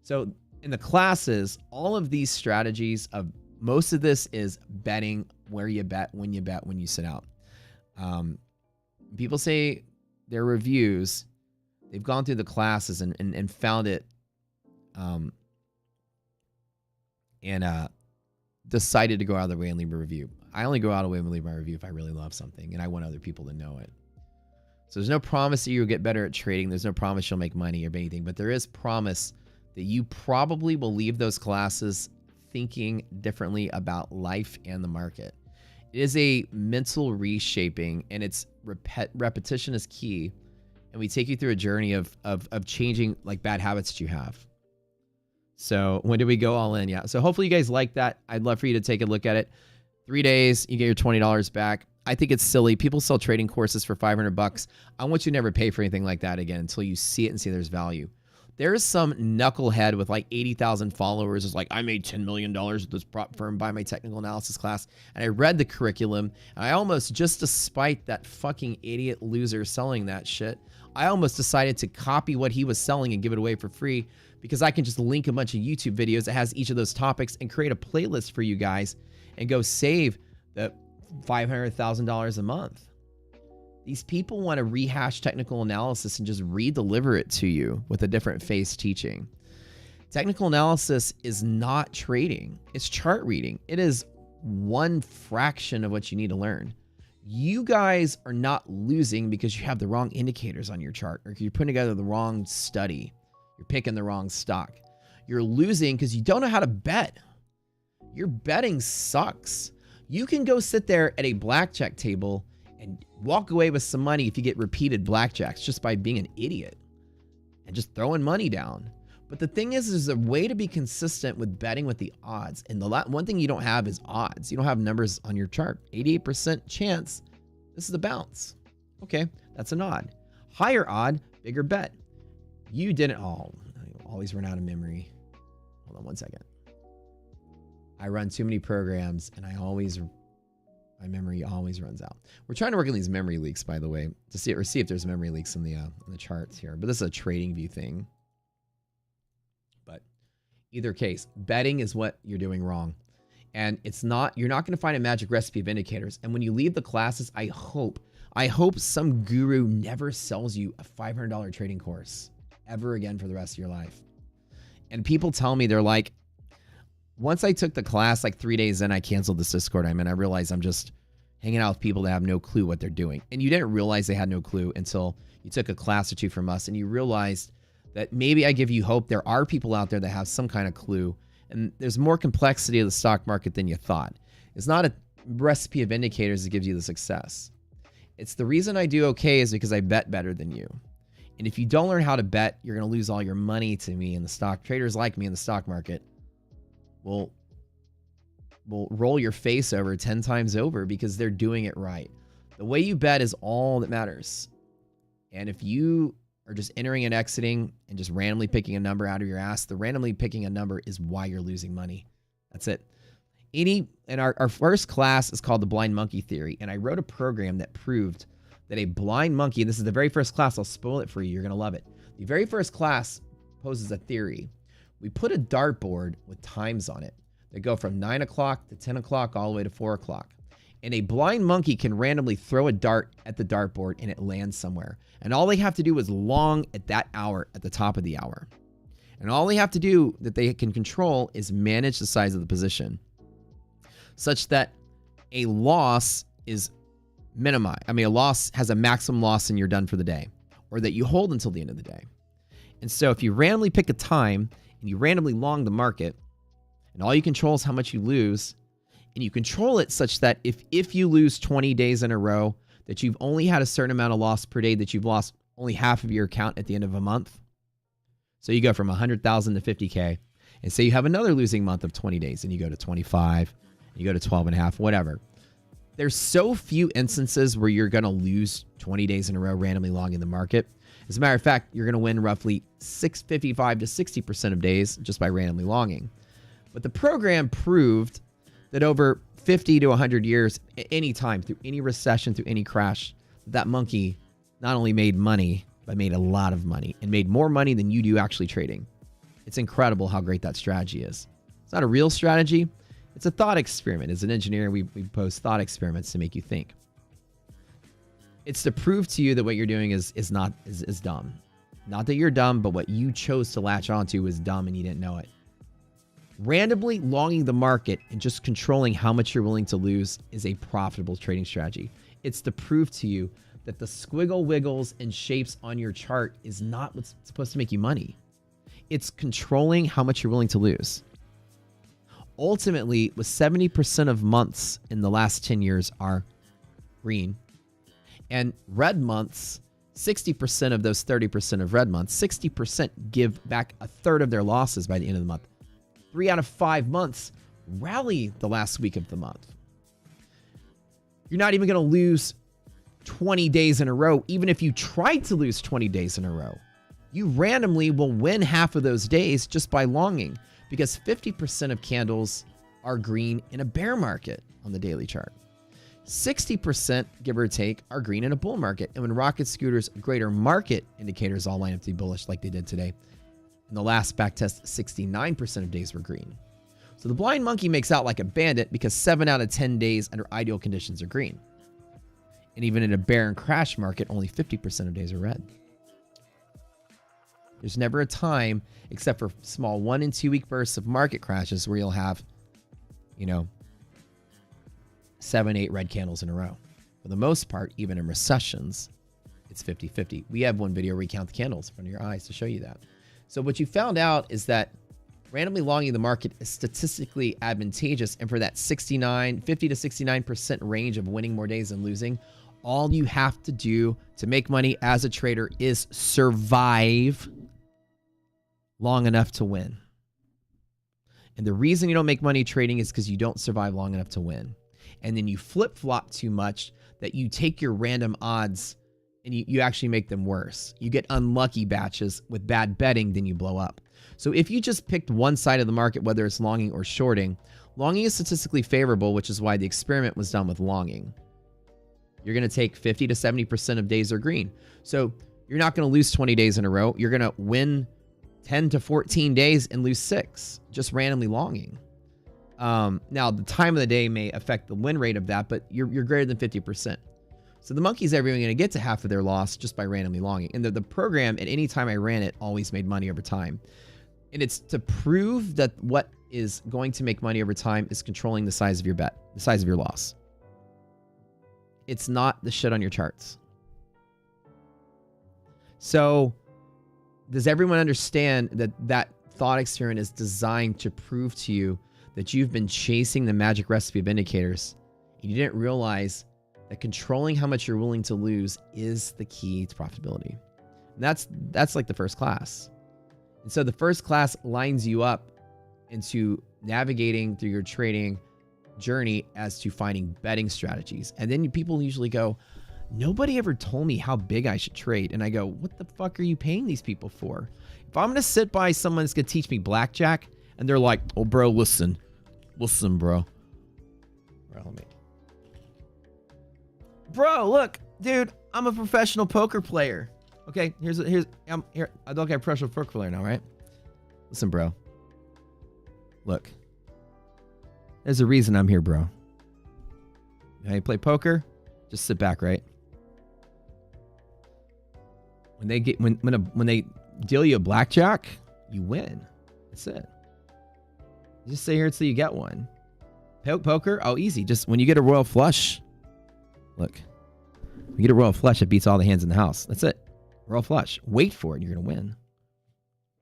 [SPEAKER 1] So in the classes, all of these strategies of most of this is betting, where you bet, when you sit out. People say their reviews, they've gone through the classes and found it and decided to go out of their way and leave a review. I only go out of the way and leave my review if I really love something and I want other people to know it. So there's no promise that you'll get better at trading. There's no promise you'll make money or anything, but there is promise that you probably will leave those classes thinking differently about life and the market. It is a mental reshaping, and it's repetition is key. And we take you through a journey of changing like bad habits that you have. So when do we go all in? Yeah. So hopefully you guys like that. I'd love for you to take a look at it. 3 days, you get your $20 back. I think it's silly. People sell trading courses for $500. I want you to never pay for anything like that again until you see it and see there's value. There's some knucklehead with like 80,000 followers is like, I made $10 million with this prop firm by my technical analysis class. And I read the curriculum and I almost, just to spite that fucking idiot loser selling that shit, I almost decided to copy what he was selling and give it away for free because I can just link a bunch of YouTube videos that has each of those topics and create a playlist for you guys and go save the $500,000 a month. These people want to rehash technical analysis and just re-deliver it to you with a different face teaching. Technical analysis is not trading. It's chart reading. It is one fraction of what you need to learn. You guys are not losing because you have the wrong indicators on your chart or you're putting together the wrong study. You're picking the wrong stock. You're losing because you don't know how to bet. Your betting sucks. You can go sit there at a blackjack table and walk away with some money if you get repeated blackjacks just by being an idiot and just throwing money down. But the thing is, there's a way to be consistent with betting with the odds. And the one thing you don't have is odds. You don't have numbers on your chart. 88% chance this is a bounce. Okay, that's an odd. Higher odd, bigger bet. You didn't. Oh, I always run out of memory. Hold on one second. I run too many programs and my memory always runs out. We're trying to work on these memory leaks, by the way, to see if there's memory leaks in the charts here. But this is a trading view thing. But either case, betting is what you're doing wrong. And you're not going to find a magic recipe of indicators. And when you leave the classes, I hope some guru never sells you a $500 trading course ever again for the rest of your life. And people tell me, they're like, once I took the class, like 3 days in, I canceled this Discord I'm in. I realized I'm just hanging out with people that have no clue what they're doing. And you didn't realize they had no clue until you took a class or two from us and you realized that maybe I give you hope. There are people out there that have some kind of clue, and there's more complexity of the stock market than you thought. It's not a recipe of indicators that gives you the success. It's the reason I do okay is because I bet better than you. And if you don't learn how to bet, you're going to lose all your money to me in the stock. Traders like me in the stock market will roll your face over 10 times over because they're doing it right. The way you bet is all that matters. And if you are just entering and exiting and just randomly picking a number out of your ass, the randomly picking a number is why you're losing money. That's it. And our first class is called the blind monkey theory. And I wrote a program that proved that a blind monkey, and this is the very first class, I'll spoil it for you, you're going to love it. The very first class poses a theory. We put a dartboard with times on it that go from 9 o'clock to 10 o'clock all the way to 4 o'clock. And a blind monkey can randomly throw a dart at the dartboard and it lands somewhere. And all they have to do is long at that hour at the top of the hour. And all they have to do that they can control is manage the size of the position such that a loss is minimized. I mean, a loss has a maximum loss and you're done for the day, or that you hold until the end of the day. And so if you randomly pick a time and you randomly long the market, and all you control is how much you lose, and you control it such that if you lose 20 days in a row, that you've only had a certain amount of loss per day, that you've lost only half of your account at the end of a month. So you go from 100,000 to 50K, and say you have another losing month of 20 days, and you go to 25, and you go to 12 and a half, whatever. There's so few instances where you're going to lose 20 days in a row randomly longing the market. As a matter of fact, you're going to win roughly 55 to 60% of days just by randomly longing. But the program proved that over 50 to 100 years, any time, through any recession, through any crash, that monkey not only made money, but made a lot of money and made more money than you do actually trading. It's incredible how great that strategy is. It's not a real strategy. It's a thought experiment. As an engineer, we pose thought experiments to make you think. It's to prove to you that what you're doing is dumb. Not that you're dumb, but what you chose to latch onto was dumb and you didn't know it. Randomly longing the market and just controlling how much you're willing to lose is a profitable trading strategy. It's to prove to you that the squiggle wiggles and shapes on your chart is not what's supposed to make you money. It's controlling how much you're willing to lose. Ultimately, with 70% of months in the last 10 years are green, and red months, 60% of those 30% of red months, 60% give back a third of their losses by the end of the month. 3 out of 5 months rally the last week of the month. You're not even going to lose 20 days in a row, even if you tried to lose 20 days in a row. You randomly will win half of those days just by longing, because 50% of candles are green in a bear market on the daily chart. 60%, give or take, are green in a bull market. And when Rocket Scooter's greater market indicators all line up to be bullish like they did today, in the last back test, 69% of days were green. So the blind monkey makes out like a bandit because 7 out of 10 days under ideal conditions are green. And even in a bear and crash market, only 50% of days are red. There's never a time, except for small 1 and 2 week bursts of market crashes, where you'll have, 7, 8 red candles in a row. For the most part, even in recessions, it's 50-50. We have one video where we count the candles in front of your eyes to show you that. So what you found out is that randomly longing the market is statistically advantageous, and for that 50 to 69% range of winning more days than losing, all you have to do to make money as a trader is survive long enough to win. And the reason you don't make money trading is because you don't survive long enough to win. And then you flip-flop too much that you take your random odds and you actually make them worse. You get unlucky batches with bad betting, then you blow up. So if you just picked one side of the market, whether it's longing or shorting, longing is statistically favorable, which is why the experiment was done with longing. You're going to take 50 to 70% of days are green. So you're not going to lose 20 days in a row. You're going to win 10 to 14 days and lose 6, just randomly longing. Now, the time of the day may affect the win rate of that, but you're greater than 50%. So the monkey's ever going to get to half of their loss just by randomly longing. And the program, at any time I ran it, always made money over time. And it's to prove that what is going to make money over time is controlling the size of your bet, the size of your loss. It's not the shit on your charts. So does everyone understand that that thought experiment is designed to prove to you that you've been chasing the magic recipe of indicators and you didn't realize that controlling how much you're willing to lose is the key to profitability? And that's like the first class. And so the first class lines you up into navigating through your trading journey as to finding betting strategies. And then people usually go, nobody ever told me how big I should trade. And I go, what the fuck are you paying these people for? If I'm going to sit by someone that's going to teach me blackjack and they're like, oh, bro, listen, bro. Bro, look, dude, I'm a professional poker player. Okay, I'm here. I don't get a professional poker player now, right? Listen, bro. Look, there's a reason I'm here, bro. You know how you play poker? Just sit back, right? When they deal you a blackjack, you win. That's it. You just stay here until you get one. Poker, oh, easy. Just when you get a royal flush, look, you get a royal flush, it beats all the hands in the house. That's it. Royal flush. Wait for it, and you're gonna win.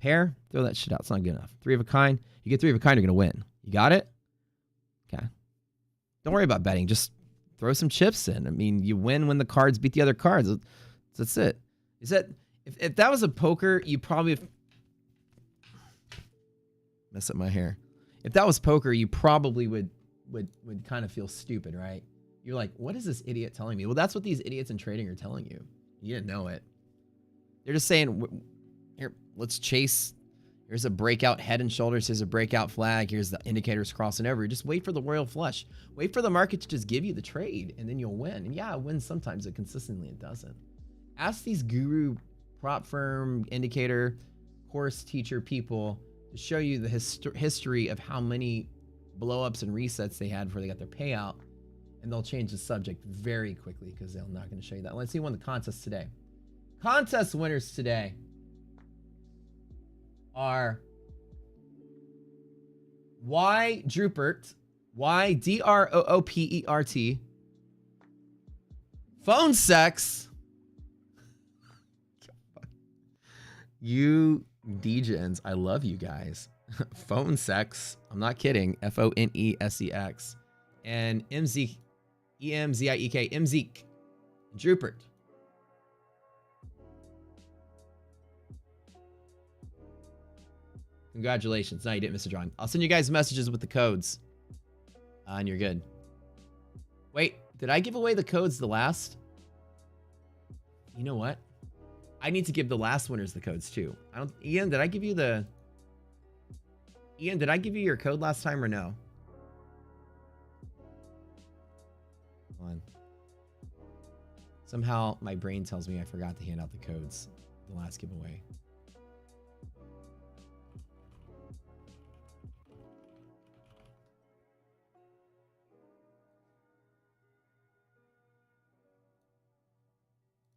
[SPEAKER 1] Pair, throw that shit out. It's not good enough. 3 of a kind. You get 3 of a kind, you're gonna win. You got it? Okay. Don't worry about betting. Just throw some chips in. I mean, you win when the cards beat the other cards. That's it. Is that if that was a poker, you probably mess up my hair. If that was poker, you probably would kind of feel stupid, right? You're like, what is this idiot telling me? Well, that's what these idiots in trading are telling you. You didn't know it. They're just saying, here, let's chase Here's a breakout head and shoulders. Here's a breakout flag. Here's the indicators crossing over. Just wait for the royal flush. Wait for the market to just give you the trade, and then you'll win. And yeah, it wins sometimes, but consistently it doesn't. Ask these guru, prop firm, indicator, course teacher people to show you the history of how many blow-ups and resets they had before they got their payout, and they'll change the subject very quickly because they're not going to show you that. Let's see one of the contests today. Contest winners today are Y Droopert, YDROOPERT, Phone Sex, you DJs, I love you guys. Phone Sex, I'm not kidding, FONESEX, and EMZIEK, EMZIEK, Droopert. Congratulations. No, you didn't miss a drawing. I'll send you guys messages with the codes. And you're good. Wait, did I give away the codes the last? You know what? I need to give the last winners the codes too. Ian, did I give you your code last time or no? Hold on. Somehow my brain tells me I forgot to hand out the codes the last giveaway.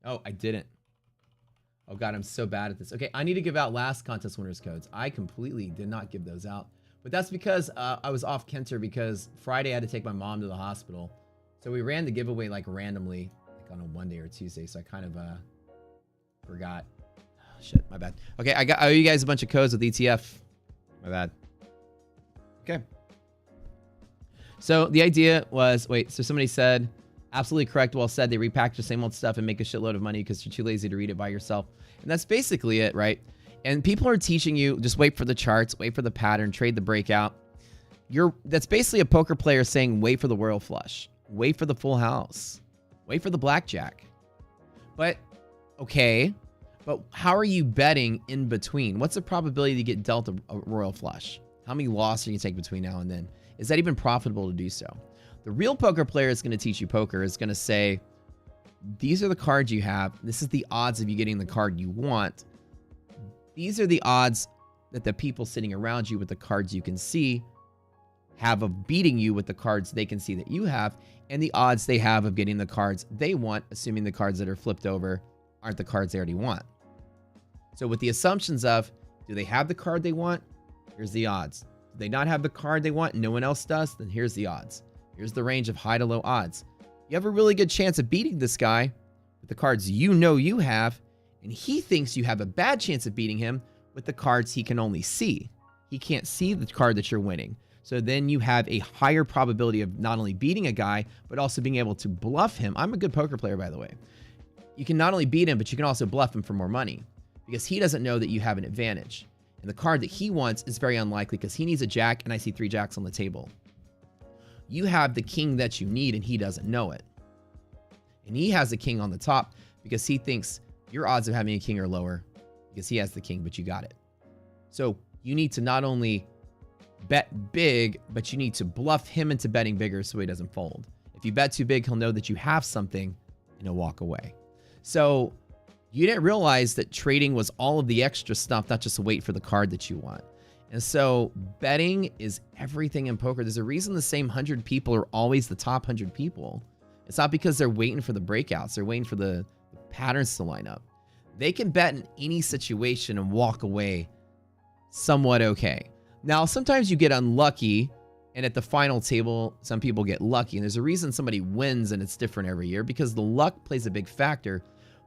[SPEAKER 1] Oh, I didn't. Oh God, I'm so bad at this. Okay, I need to give out last contest winners codes. I completely did not give those out. But that's because I was off Kenter because Friday I had to take my mom to the hospital. So we ran the giveaway like randomly, like on a Monday or Tuesday. So I kind of forgot. Oh, shit, my bad. Okay, I owe you guys a bunch of codes with ETF. My bad. Okay. So the idea was, wait, so somebody said, absolutely correct. Well said. They repackage the same old stuff and make a shitload of money because you're too lazy to read it by yourself. And that's basically it, right? And people are teaching you, just wait for the charts, wait for the pattern, trade the breakout. That's basically a poker player saying, wait for the royal flush, wait for the full house, wait for the blackjack. But, okay, but how are you betting in between? What's the probability to get dealt a royal flush? How many losses can you take between now and then? Is that even profitable to do so? The real poker player is going to teach you poker, is going to say, these are the cards you have. This is the odds of you getting the card you want. These are the odds that the people sitting around you with the cards you can see have of beating you with the cards they can see that you have, and the odds they have of getting the cards they want, assuming the cards that are flipped over aren't the cards they already want. So with the assumptions of, do they have the card they want? Here's the odds. Do they not have the card they want and no one else does? Then here's the odds. Here's the range of high to low odds. You have a really good chance of beating this guy with the cards you know you have, and he thinks you have a bad chance of beating him with the cards he can only see. He can't see the card that you're winning. So then you have a higher probability of not only beating a guy, but also being able to bluff him. I'm a good poker player, by the way. You can not only beat him, but you can also bluff him for more money because he doesn't know that you have an advantage. And the card that he wants is very unlikely because he needs a jack, and I see 3 jacks on the table. You have the king that you need, and he doesn't know it. And he has the king on the top because he thinks your odds of having a king are lower because he has the king, but you got it. So you need to not only bet big, but you need to bluff him into betting bigger so he doesn't fold. If you bet too big, he'll know that you have something and he'll walk away. So you didn't realize that trading was all of the extra stuff, not just wait for the card that you want. And so betting is everything in poker. There's a reason the same 100 people are always the top 100 people. It's not because they're waiting for the breakouts. They're waiting for the patterns to line up. They can bet in any situation and walk away somewhat okay. Now, sometimes you get unlucky, and at the final table, some people get lucky. And there's a reason somebody wins, and it's different every year because the luck plays a big factor.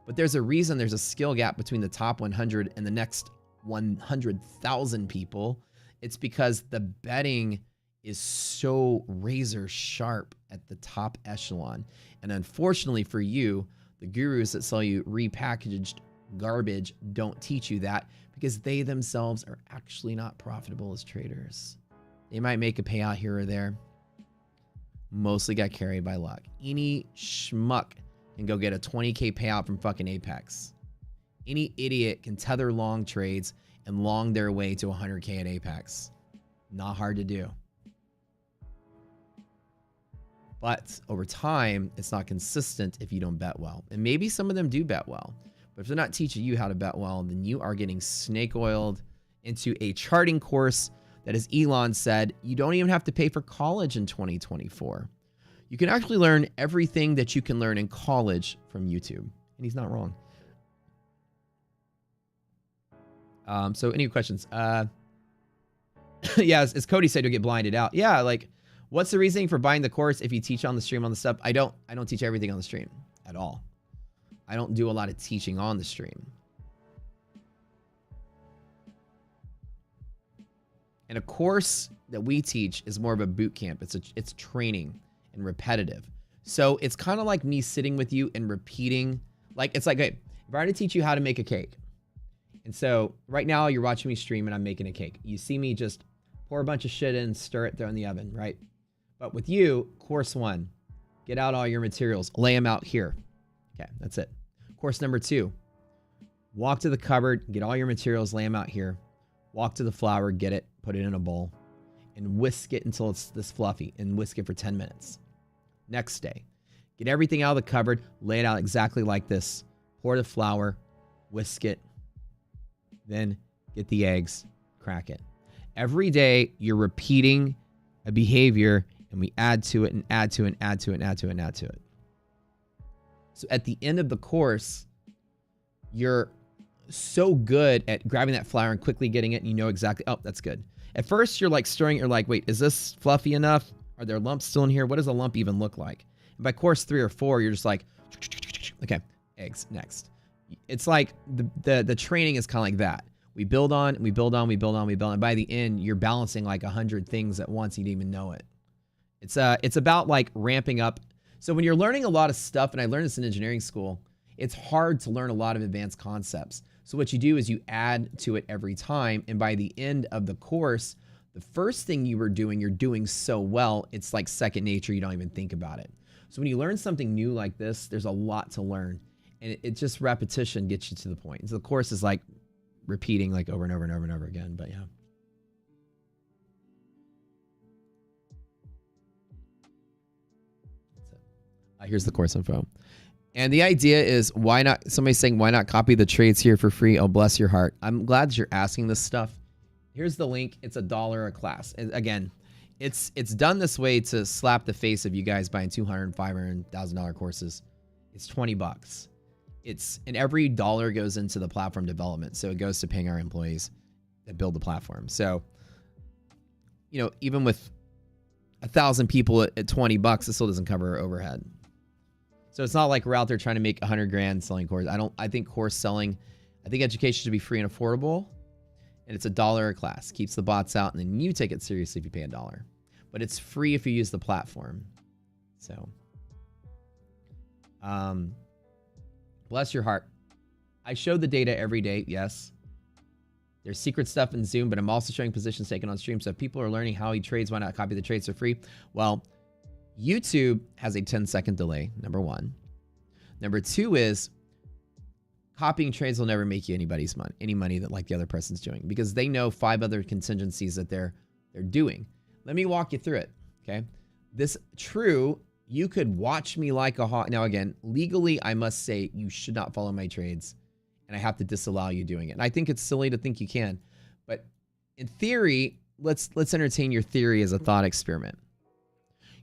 [SPEAKER 1] But there's a reason there's a skill gap between the top 100 and the next 100,000 people. It's because the betting is so razor sharp at the top echelon. And unfortunately for you, the gurus that sell you repackaged garbage don't teach you that because they themselves are actually not profitable as traders. They might make a payout here or there. Mostly got carried by luck. Any schmuck can go get a 20K payout from fucking Apex. Any idiot can tether long trades and long their way to 100K at Apex. Not hard to do. But over time, it's not consistent if you don't bet well. And maybe some of them do bet well. But if they're not teaching you how to bet well, then you are getting snake oiled into a charting course that, as Elon said, you don't even have to pay for college in 2024. You can actually learn everything that you can learn in college from YouTube. And he's not wrong. So any questions? Yeah, as Cody said, you'll get blinded out. Yeah, like, what's the reasoning for buying the course if you teach on the stream on the stuff? I don't teach everything on the stream at all. I don't do a lot of teaching on the stream. And a course that we teach is more of a boot camp. It's training and repetitive. So it's kind of like me sitting with you and repeating. Like, it's like, hey, if I were to teach you how to make a cake. And so right now you're watching me stream and I'm making a cake. You see me just pour a bunch of shit in, stir it, throw it in the oven, right? But with you, course 1, get out all your materials, lay them out here. Okay, that's it. Course number 2, walk to the cupboard, get all your materials, lay them out here. Walk to the flour, get it, put it in a bowl, and whisk it until it's this fluffy, and whisk it for 10 minutes. Next day, get everything out of the cupboard, lay it out exactly like this. Pour the flour, whisk it, then get the eggs, crack it. Every day, you're repeating a behavior, and we add to it and add to it and add to it and add to it and add to it. So at the end of the course, you're so good at grabbing that flour and quickly getting it, and you know exactly, oh, that's good. At first, you're like stirring, you're like, wait, is this fluffy enough? Are there lumps still in here? What does a lump even look like? And by course 3 or 4, you're just like, okay, eggs, next. It's like the training is kind of like that. We build on, we build on, we build on, we build on. And by the end, you're balancing like 100 things at once. You didn't even know it. It's about like ramping up. So when you're learning a lot of stuff, and I learned this in engineering school, it's hard to learn a lot of advanced concepts. So what you do is you add to it every time. And by the end of the course, the first thing you were doing, you're doing so well, it's like second nature. You don't even think about it. So when you learn something new like this, there's a lot to learn. And it just repetition gets you to the point. So the course is like repeating like over and over and over and over again. But yeah. That's it. Here's the course info. And the idea is, why not, somebody's saying, why not copy the trades here for free? Oh, bless your heart. I'm glad that you're asking this stuff. Here's the link. It's $1 a class. And again, it's done this way to slap the face of you guys buying $200,000, $500,000 courses. It's $20. And every dollar goes into the platform development. So it goes to paying our employees that build the platform. So, you know, even with 1,000 people at $20, it still doesn't cover our overhead. So it's not like we're out there trying to make 100 grand selling courses. I think course selling, I think education should be free and affordable. And it's $1 a class. Keeps the bots out, and then you take it seriously if you pay $1. But it's free if you use the platform. So, bless your heart. I show the data every day, yes. There's secret stuff in Zoom, but I'm also showing positions taken on stream. So if people are learning how he trades, why not copy the trades for free? Well, YouTube has a 10-second delay, number 1. Number 2 is copying trades will never make you any money that like the other person's doing, because they know 5 other contingencies that they're doing. Let me walk you through it, okay? This true, you could watch me like a hawk. Now again, legally, I must say you should not follow my trades, and I have to disallow you doing it. And I think it's silly to think you can, but in theory, let's entertain your theory as a thought experiment.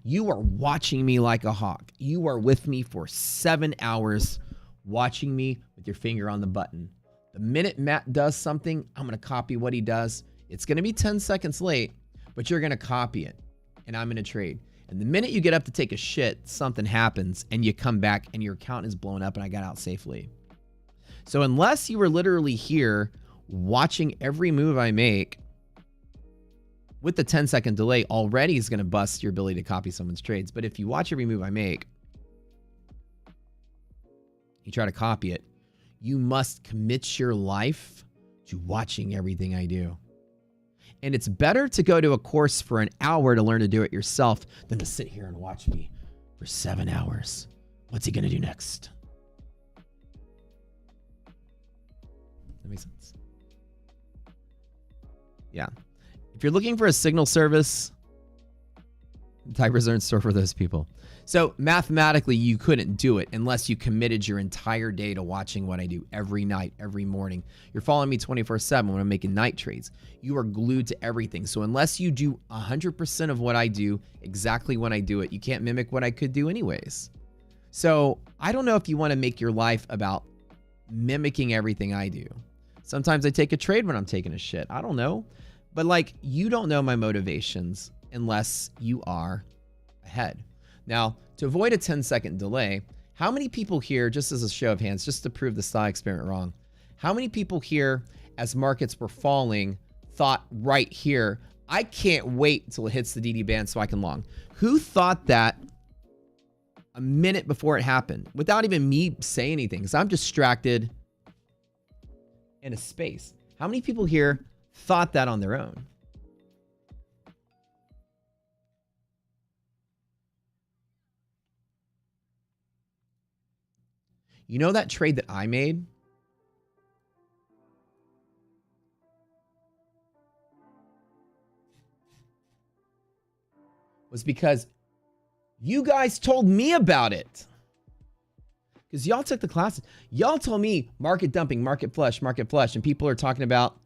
[SPEAKER 1] You are watching me like a hawk. You are with me for 7 hours, watching me with your finger on the button. The minute Matt does something, I'm going to copy what he does. It's going to be 10 seconds late, but you're going to copy it, and I'm going to trade. And the minute you get up to take a shit, something happens, and you come back, and your account is blown up, and I got out safely. So unless you were literally here watching every move I make, with the 10-second delay, already is going to bust your ability to copy someone's trades. But if you watch every move I make, you try to copy it, you must commit your life to watching everything I do. And it's better to go to a course for an hour to learn to do it yourself than to sit here and watch me for 7 hours. What's he going to do next? That makes sense. Yeah. If you're looking for a signal service, Tiger's in store for those people. So mathematically, you couldn't do it unless you committed your entire day to watching what I do every night, every morning. You're following me 24/7 when I'm making night trades. You are glued to everything. So unless you do 100% of what I do exactly when I do it, you can't mimic what I could do anyways. So I don't know if you want to make your life about mimicking everything I do. Sometimes I take a trade when I'm taking a shit. I don't know. But like, you don't know my motivations unless you are ahead. Now, to avoid a 10-second delay, how many people here, just as a show of hands, just to prove the style experiment wrong, how many people here, as markets were falling, thought right here, I can't wait until it hits the DD band so I can long? Who thought that a minute before it happened without even me saying anything? Because I'm distracted in a space. How many people here thought that on their own? You know that trade that I made? Was because you guys told me about it. Because y'all took the classes. Y'all told me market dumping, market flush, and people are talking about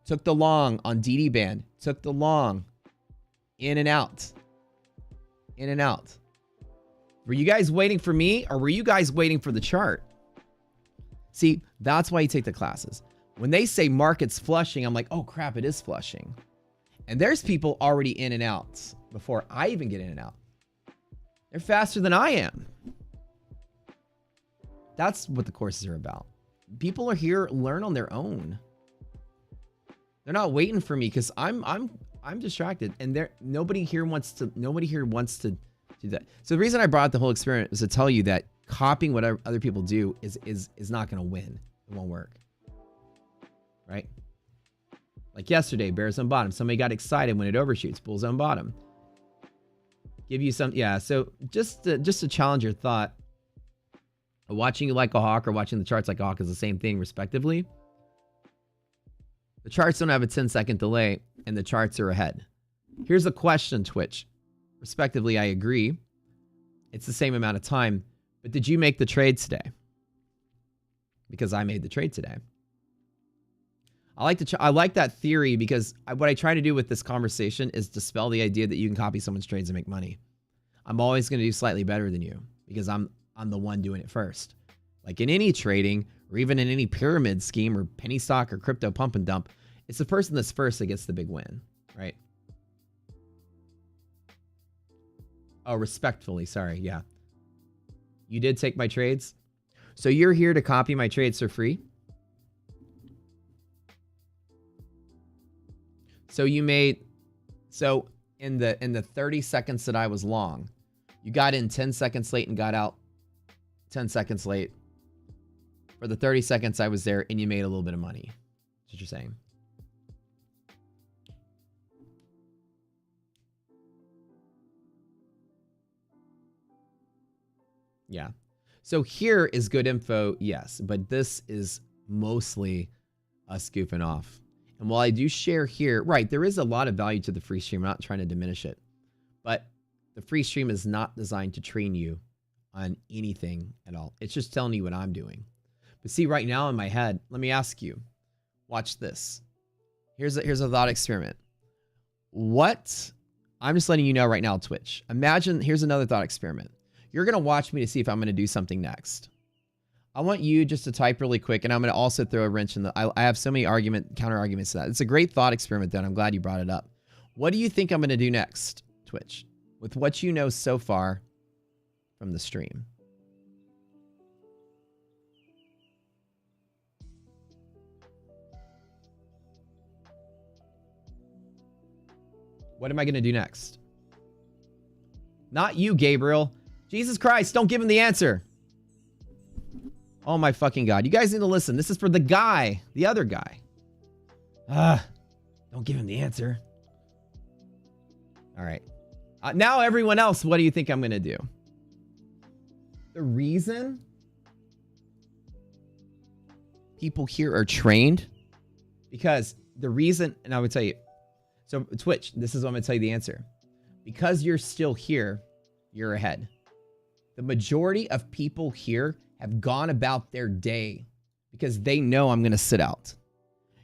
[SPEAKER 1] took the long on DD band, took the long in and out. In and out. Were you guys waiting for me or were you guys waiting for the chart? See, that's why you take the classes. When they say market's flushing, I'm like, oh crap, it is flushing. And there's people already in and out before I even get in and out. They're faster than I am. That's what the courses are about. People are here, learn on their own. They're not waiting for me because I'm distracted, and nobody here wants to do that. So the reason I brought the whole experiment is to tell you that copying what other people do is not going to win. It won't work. Right? Like yesterday, bears on bottom. Somebody got excited when it overshoots, bulls on bottom. Give you some, yeah. So just to challenge your thought, watching you like a hawk or watching the charts like a hawk is the same thing, respectively. The charts don't have a 10-second delay, and the charts are ahead. Here's a question, Twitch. Respectively, I agree. It's the same amount of time. But did you make the trade today? Because I made the trade today. I like that theory because what I try to do with this conversation is dispel the idea that you can copy someone's trades and make money. I'm always going to do slightly better than you because I'm the one doing it first. Like in any trading or even in any pyramid scheme or penny stock or crypto pump and dump, it's the person that's first that gets the big win, right? Oh, respectfully, sorry, yeah. You did take my trades? So you're here to copy my trades for free? So you made, so in the 30 seconds that I was long, you got in 10 seconds late and got out 10 seconds late. For the 30 seconds I was there and you made a little bit of money. That's what you're saying. Yeah. So here is good info, yes, but this is mostly us goofing off. And while I do share here, right, there is a lot of value to the free stream. I'm not trying to diminish it. But the free stream is not designed to train you on anything at all. It's just telling you what I'm doing. But see, right now in my head, let me ask you, watch this. Here's a thought experiment. I'm just letting you know right now, Twitch. Imagine, here's another thought experiment. You're going to watch me to see if I'm going to do something next. I want you just to type really quick, and I'm going to also throw a wrench in the... I have so many counter arguments to that. It's a great thought experiment, though, and I'm glad you brought it up. What do you think I'm going to do next, Twitch, with what you know so far from the stream? What am I going to do next? Not you, Gabriel. Jesus Christ, don't give him the answer. Oh my fucking God. You guys need to listen. This is for the guy, the other guy. Don't give him the answer. All right. Now everyone else, what do you think I'm going to do? The reason people here are trained, because the reason, and I would tell you, so Twitch, this is what I'm going to tell you the answer. Because you're still here, you're ahead. The majority of people here have gone about their day because they know I'm going to sit out.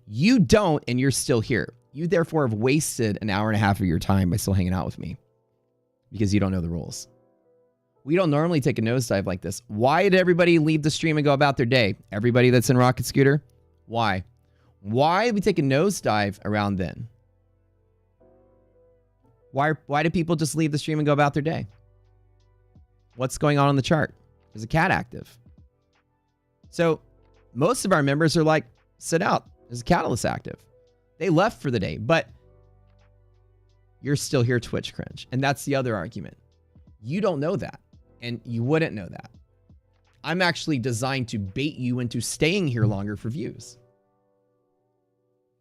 [SPEAKER 1] You don't, and you're still here. You therefore have wasted an hour and a half of your time by still hanging out with me because you don't know the rules. We don't normally take a nosedive like this. Why did everybody leave the stream and go about their day? Everybody that's in Rocket Scooter? Why? Why did we take a nosedive around then? Why do people just leave the stream and go about their day? What's going on the chart? There's a cat active. So most of our members are like, sit out. There's a catalyst active. They left for the day, but you're still here, Twitch cringe. And that's the other argument. You don't know that, and you wouldn't know that. I'm actually designed to bait you into staying here longer for views.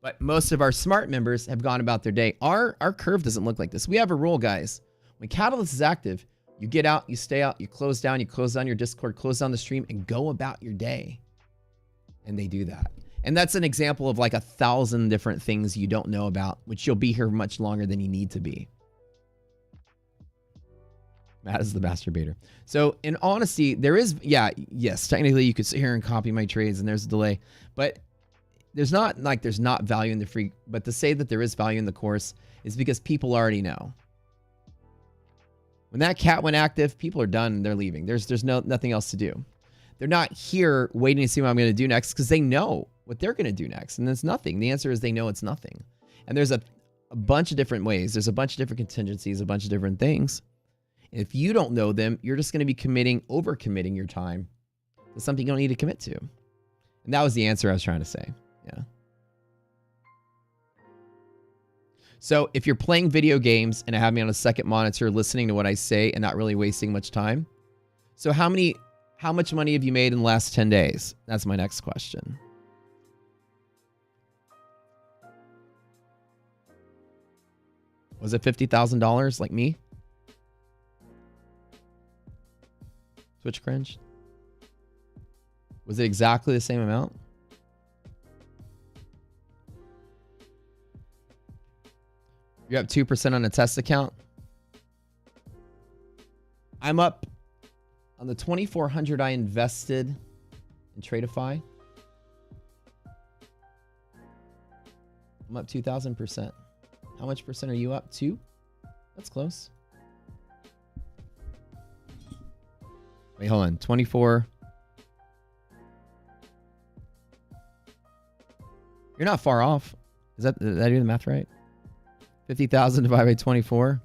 [SPEAKER 1] But most of our smart members have gone about their day. Our curve doesn't look like this. We have a rule, guys. When Catalyst is active, you get out, you stay out, you close down your Discord, close down the stream, and go about your day. And they do that. And that's an example of like 1,000 different things you don't know about, which you'll be here much longer than you need to be. Matt is the masturbator. So in honesty, there is, yes, technically you could sit here and copy my trades and there's a delay, but there's not value in the free, but to say that there is value in the course is because people already know. When that cat went active, people are done and they're leaving. There's nothing else to do. They're not here waiting to see what I'm going to do next because they know what they're going to do next. And it's nothing. The answer is they know it's nothing. And there's a bunch of different ways. There's a bunch of different contingencies, a bunch of different things. If you don't know them, you're just going to be overcommitting your time to something you don't need to commit to. And that was the answer I was trying to say. Yeah. So if you're playing video games and have me on a second monitor listening to what I say and not really wasting much time. So how much money have you made in the last 10 days? That's my next question. Was it $50,000 like me? Twitch cringe? Was it exactly the same amount? You're up 2% on a test account. I'm up on the 2,400 I invested in Tradeify. I'm up 2,000%. How much percent are you up? 2? That's close. Wait, hold on. 24. You're not far off. Did I do the math right? 50,000 divided by 24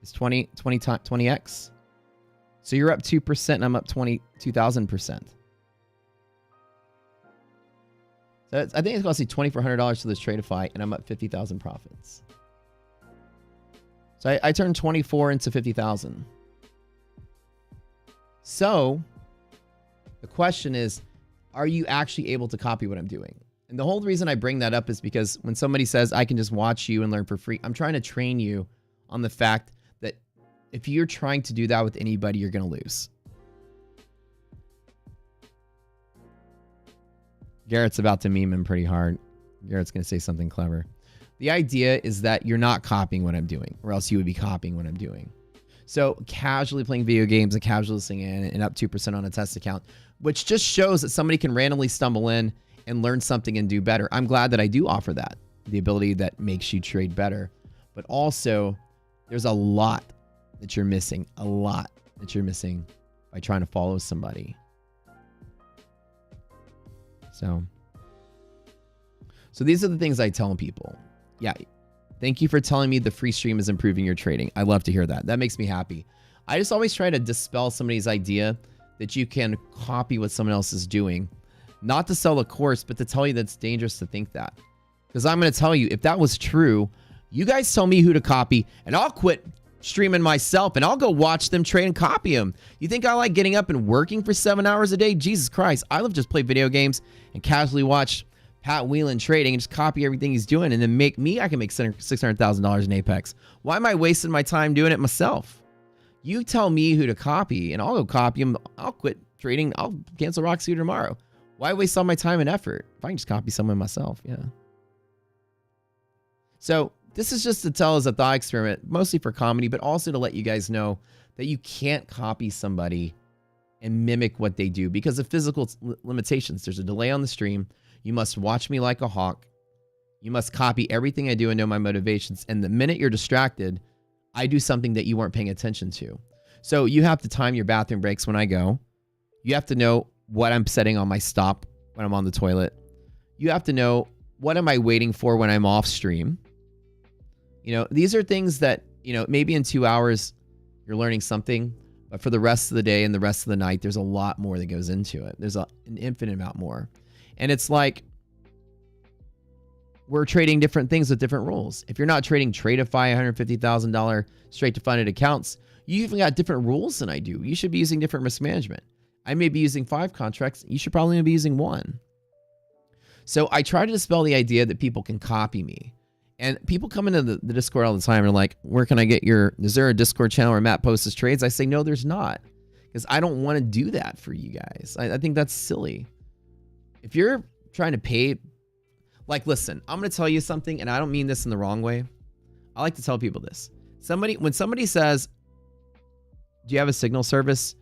[SPEAKER 1] is 20x. So you're up 2% and I'm up 22,000%. So I think it's costing $2,400 to this Tradeify and I'm up 50,000 profits. So I turned 24 into 50,000. So the question is, are you actually able to copy what I'm doing? And the whole reason I bring that up is because when somebody says I can just watch you and learn for free, I'm trying to train you on the fact that if you're trying to do that with anybody, you're going to lose. Garrett's about to meme him pretty hard. Garrett's going to say something clever. The idea is that you're not copying what I'm doing, or else you would be copying what I'm doing. So casually playing video games and casually listening in and up 2% on a test account, which just shows that somebody can randomly stumble in and learn something and do better. I'm glad that I do offer that, the ability that makes you trade better. But also, there's a lot that you're missing, by trying to follow somebody. So these are the things I tell people. Yeah, thank you for telling me the free stream is improving your trading. I love to hear that. That makes me happy. I just always try to dispel somebody's idea that you can copy what someone else is doing. Not to sell a course, but to tell you that it's dangerous to think that. Because I'm going to tell you, if that was true, you guys tell me who to copy, and I'll quit streaming myself, and I'll go watch them trade and copy them. You think I like getting up and working for 7 hours a day? Jesus Christ. I love just play video games and casually watch Pat Whelan trading and just copy everything he's doing, and then I can make $600,000 in Apex. Why am I wasting my time doing it myself? You tell me who to copy, and I'll go copy them. I'll quit trading. I'll cancel Rock Scooter tomorrow. Why waste all my time and effort if I can just copy someone myself? Yeah. So this is just to tell as a thought experiment, mostly for comedy, but also to let you guys know that you can't copy somebody and mimic what they do because of physical limitations. There's a delay on the stream. You must watch me like a hawk. You must copy everything I do and know my motivations. And the minute you're distracted, I do something that you weren't paying attention to. So you have to time your bathroom breaks when I go. You have to know what I'm setting on my stop when I'm on the toilet. You have to know what am I waiting for when I'm off stream. You know, these are things that, you know, maybe in 2 hours you're learning something, but for the rest of the day and the rest of the night, there's a lot more that goes into it. There's an infinite amount more. And it's like we're trading different things with different rules. If you're not trading Tradeify $150,000 straight to funded accounts, you even got different rules than I do. You should be using different risk management. I may be using 5 contracts. You should probably be using 1. So I try to dispel the idea that people can copy me. And people come into the Discord all the time and are like, where can I get is there a Discord channel where Matt posts his trades? I say, no, there's not. Because I don't want to do that for you guys. I think that's silly. If you're trying to pay, like, listen, I'm going to tell you something, and I don't mean this in the wrong way. I like to tell people this. When somebody says, do you have a signal service?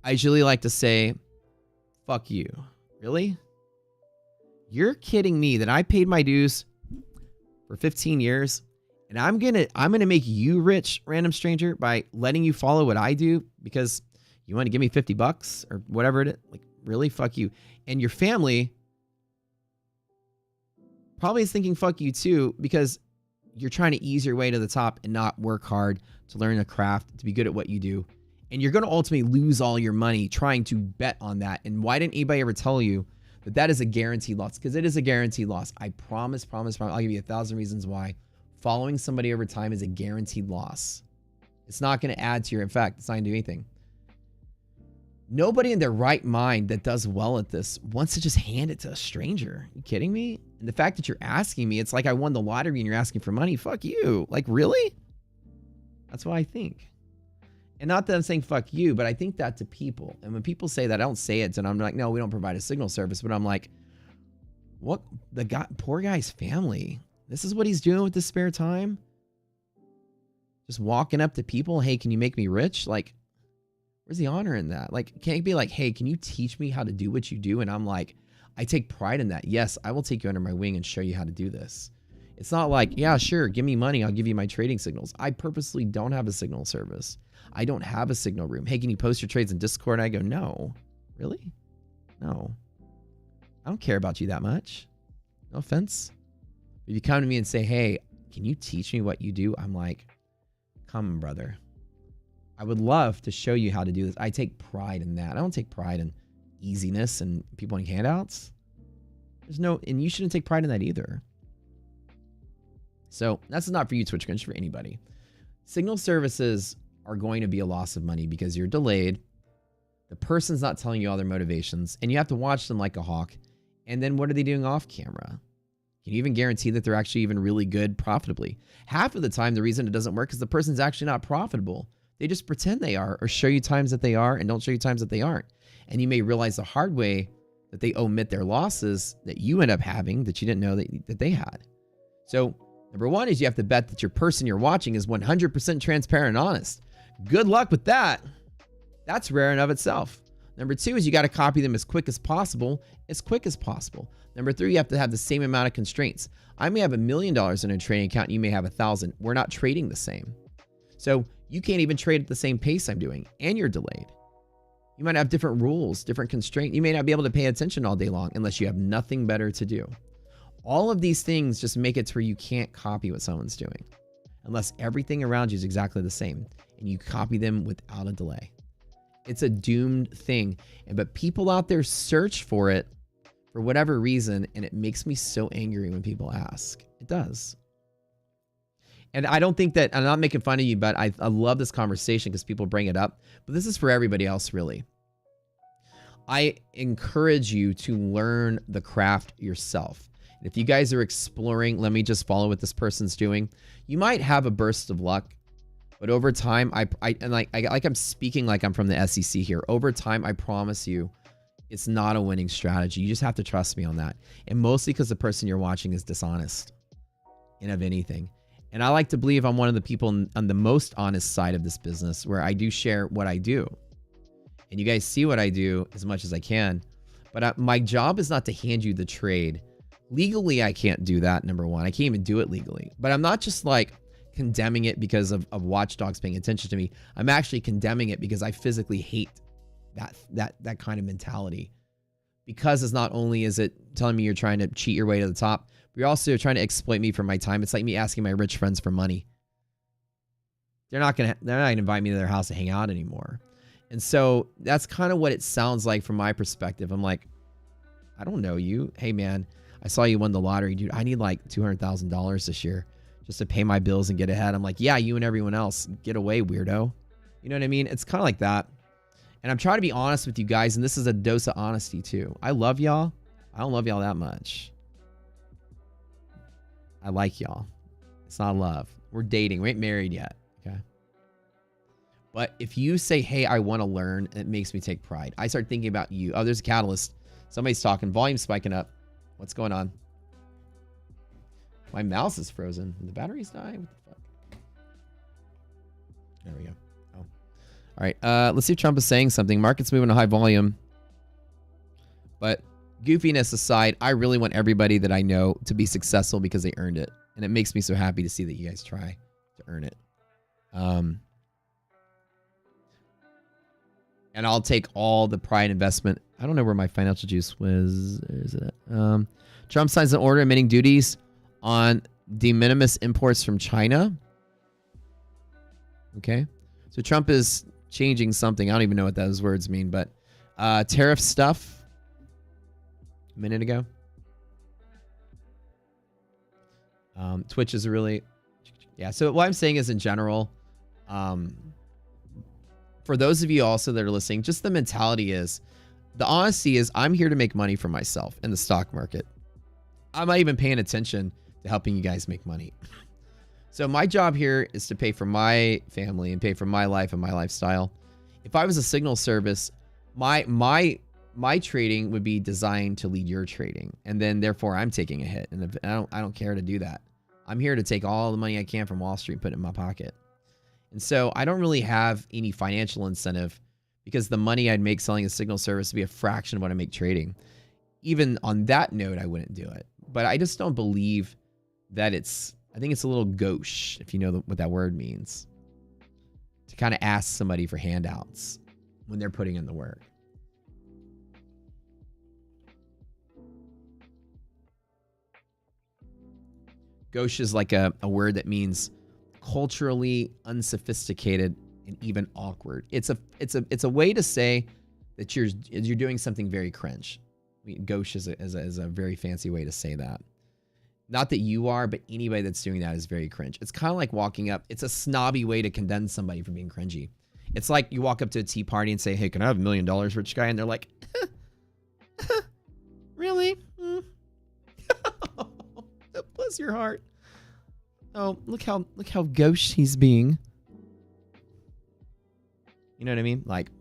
[SPEAKER 1] I usually like to say, fuck you. Really? You're kidding me that I paid my dues for 15 years and I'm going to make you rich, random stranger, by letting you follow what I do because you want to give me $50 or whatever it is. Like, really? Fuck you. And your family probably is thinking fuck you too because you're trying to ease your way to the top and not work hard to learn a craft, to be good at what you do. And you're going to ultimately lose all your money trying to bet on that. And why didn't anybody ever tell you that that is a guaranteed loss? Because it is a guaranteed loss. I promise. I'll give you 1,000 reasons why. Following somebody over time is a guaranteed loss. It's not going to add to your effect. It's not going to do anything. Nobody in their right mind that does well at this wants to just hand it to a stranger. Are you kidding me? And the fact that you're asking me, it's like I won the lottery and you're asking for money. Fuck you. Like, really? That's what I think. And not that I'm saying fuck you, but I think that to people. And when people say that, I don't say it. And I'm like, no, we don't provide a signal service. But I'm like, what? The guy, poor guy's family. This is what he's doing with his spare time? Just walking up to people. Hey, can you make me rich? Like, where's the honor in that? Like, can't it be like, hey, can you teach me how to do what you do? And I'm like, I take pride in that. Yes, I will take you under my wing and show you how to do this. It's not like, yeah, sure, give me money. I'll give you my trading signals. I purposely don't have a signal service. I don't have a signal room. Hey, can you post your trades in Discord? And I go, no. Really? No. I don't care about you that much. No offense. If you come to me and say, hey, can you teach me what you do? I'm like, come, brother. I would love to show you how to do this. I take pride in that. I don't take pride in easiness and people wanting handouts. And you shouldn't take pride in that either. So that's not for you, Twitch Crunch, for anybody. Signal services are going to be a loss of money because you're delayed. The person's not telling you all their motivations, and you have to watch them like a hawk. And then what are they doing off camera? Can you even guarantee that they're actually even really good profitably? Half of the time, the reason it doesn't work is the person's actually not profitable. They just pretend they are, or show you times that they are and don't show you times that they aren't. And you may realize the hard way that they omit their losses that you end up having that you didn't know that they had. So number one is you have to bet that your person you're watching is 100% transparent and honest. Good luck with that. That's rare in of itself. Number two is you got to copy them as quick as possible. Number three, you have to have the same amount of constraints. I may have $1 million in a trading account and you may have 1,000. We're not trading the same. So you can't even trade at the same pace I'm doing, and you're delayed. You might have different rules, different constraints. You may not be able to pay attention all day long unless you have nothing better to do. All of these things just make it to where you can't copy what someone's doing unless everything around you is exactly the same and you copy them without a delay. It's a doomed thing. But people out there search for it for whatever reason, and it makes me so angry when people ask. It does. And I don't think that, I'm not making fun of you, but I love this conversation because people bring it up. But this is for everybody else, really. I encourage you to learn the craft yourself. And if you guys are exploring, let me just follow what this person's doing. You might have a burst of luck, but over time, I'm speaking like I'm from the SEC here. Over time, I promise you, It's not a winning strategy. You just have to trust me on that. And mostly because the person you're watching is dishonest and of anything. And I like to believe I'm one of the people on the most honest side of this business where I do share what I do. And you guys see what I do as much as I can. But my job is not to hand you the trade. Legally, I can't do that, number one. I can't even do it legally. But I'm not just like condemning it because of watchdogs paying attention to me. I'm actually condemning it because I physically hate that kind of mentality. Because it's not only is it telling me you're trying to cheat your way to the top, but you're also trying to exploit me for my time. It's like me asking my rich friends for money. They're not gonna invite me to their house to hang out anymore. And so that's kind of what it sounds like from my perspective. I'm like, I don't know you. Hey man, I saw you won the lottery, dude. I need like $200,000 this year just to pay my bills and get ahead. I'm like, yeah, you and everyone else, get away, weirdo. You know what I mean? It's kind of like that. And I'm trying to be honest with you guys, and this is a dose of honesty too. I love y'all. I don't love y'all that much. I like y'all. It's not love. We're dating. We ain't married yet. Okay. But if you say, hey, I want to learn, it makes me take pride. I start thinking about you. Oh, there's a catalyst. Somebody's talking. Volume spiking up. What's going on? My mouse is frozen. The batteries die? What the fuck? There we go. Oh. All right. Let's see if Trump is saying something. Market's moving to high volume. But goofiness aside, I really want everybody that I know to be successful because they earned it. And it makes me so happy to see that you guys try to earn it. And I'll take all the pride investment. I don't know where my financial juice was. Is it? Trump signs an order emitting duties on de minimis imports from China. Okay. So Trump is changing something. I don't even know what those words mean, but tariff stuff a minute ago. Twitch is really, yeah. So what I'm saying is in general, for those of you also that are listening, just the mentality is, the honesty is I'm here to make money for myself in the stock market. I'm not even paying attention to helping you guys make money. So my job here is to pay for my family and pay for my life and my lifestyle. If I was a signal service, my trading would be designed to lead your trading. And then therefore I'm taking a hit. And I don't care to do that. I'm here to take all the money I can from Wall Street and put it in my pocket. And so I don't really have any financial incentive because the money I'd make selling a signal service would be a fraction of what I make trading. Even on that note, I wouldn't do it. But I just don't believe that I think it's a little gauche, if you know what that word means, to kind of ask somebody for handouts when they're putting in the work. Gauche is like a word that means culturally unsophisticated and even awkward. It's a way to say that you're doing something very cringe. I mean, gauche is a very fancy way to say that. Not that you are, but anybody that's doing that is very cringe. It's kind of like walking up. It's a snobby way to condemn somebody for being cringy. It's like you walk up to a tea party and say, hey, can I have $1 million, rich guy? And they're like, really? Bless your heart. Oh, look how gauche he's being. You know what I mean? Like,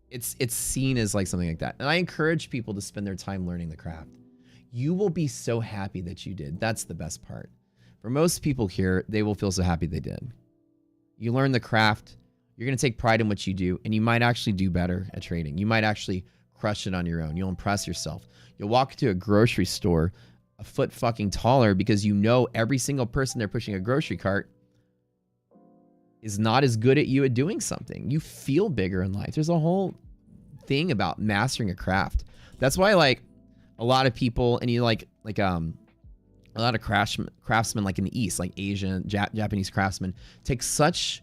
[SPEAKER 1] it's seen as like something like that. And I encourage people to spend their time learning the craft. You will be so happy that you did. That's the best part. For most people here, they will feel so happy they did. You learn the craft. You're going to take pride in what you do, and you might actually do better at trading. You might actually crush it on your own. You'll impress yourself. You'll walk to a grocery store a foot fucking taller because you know every single person there pushing a grocery cart is not as good at you at doing something. You feel bigger in life. There's a whole thing about mastering a craft. That's why like a lot of people, and you like a lot of craftsmen like in the East, like Asian, Japanese craftsmen, take such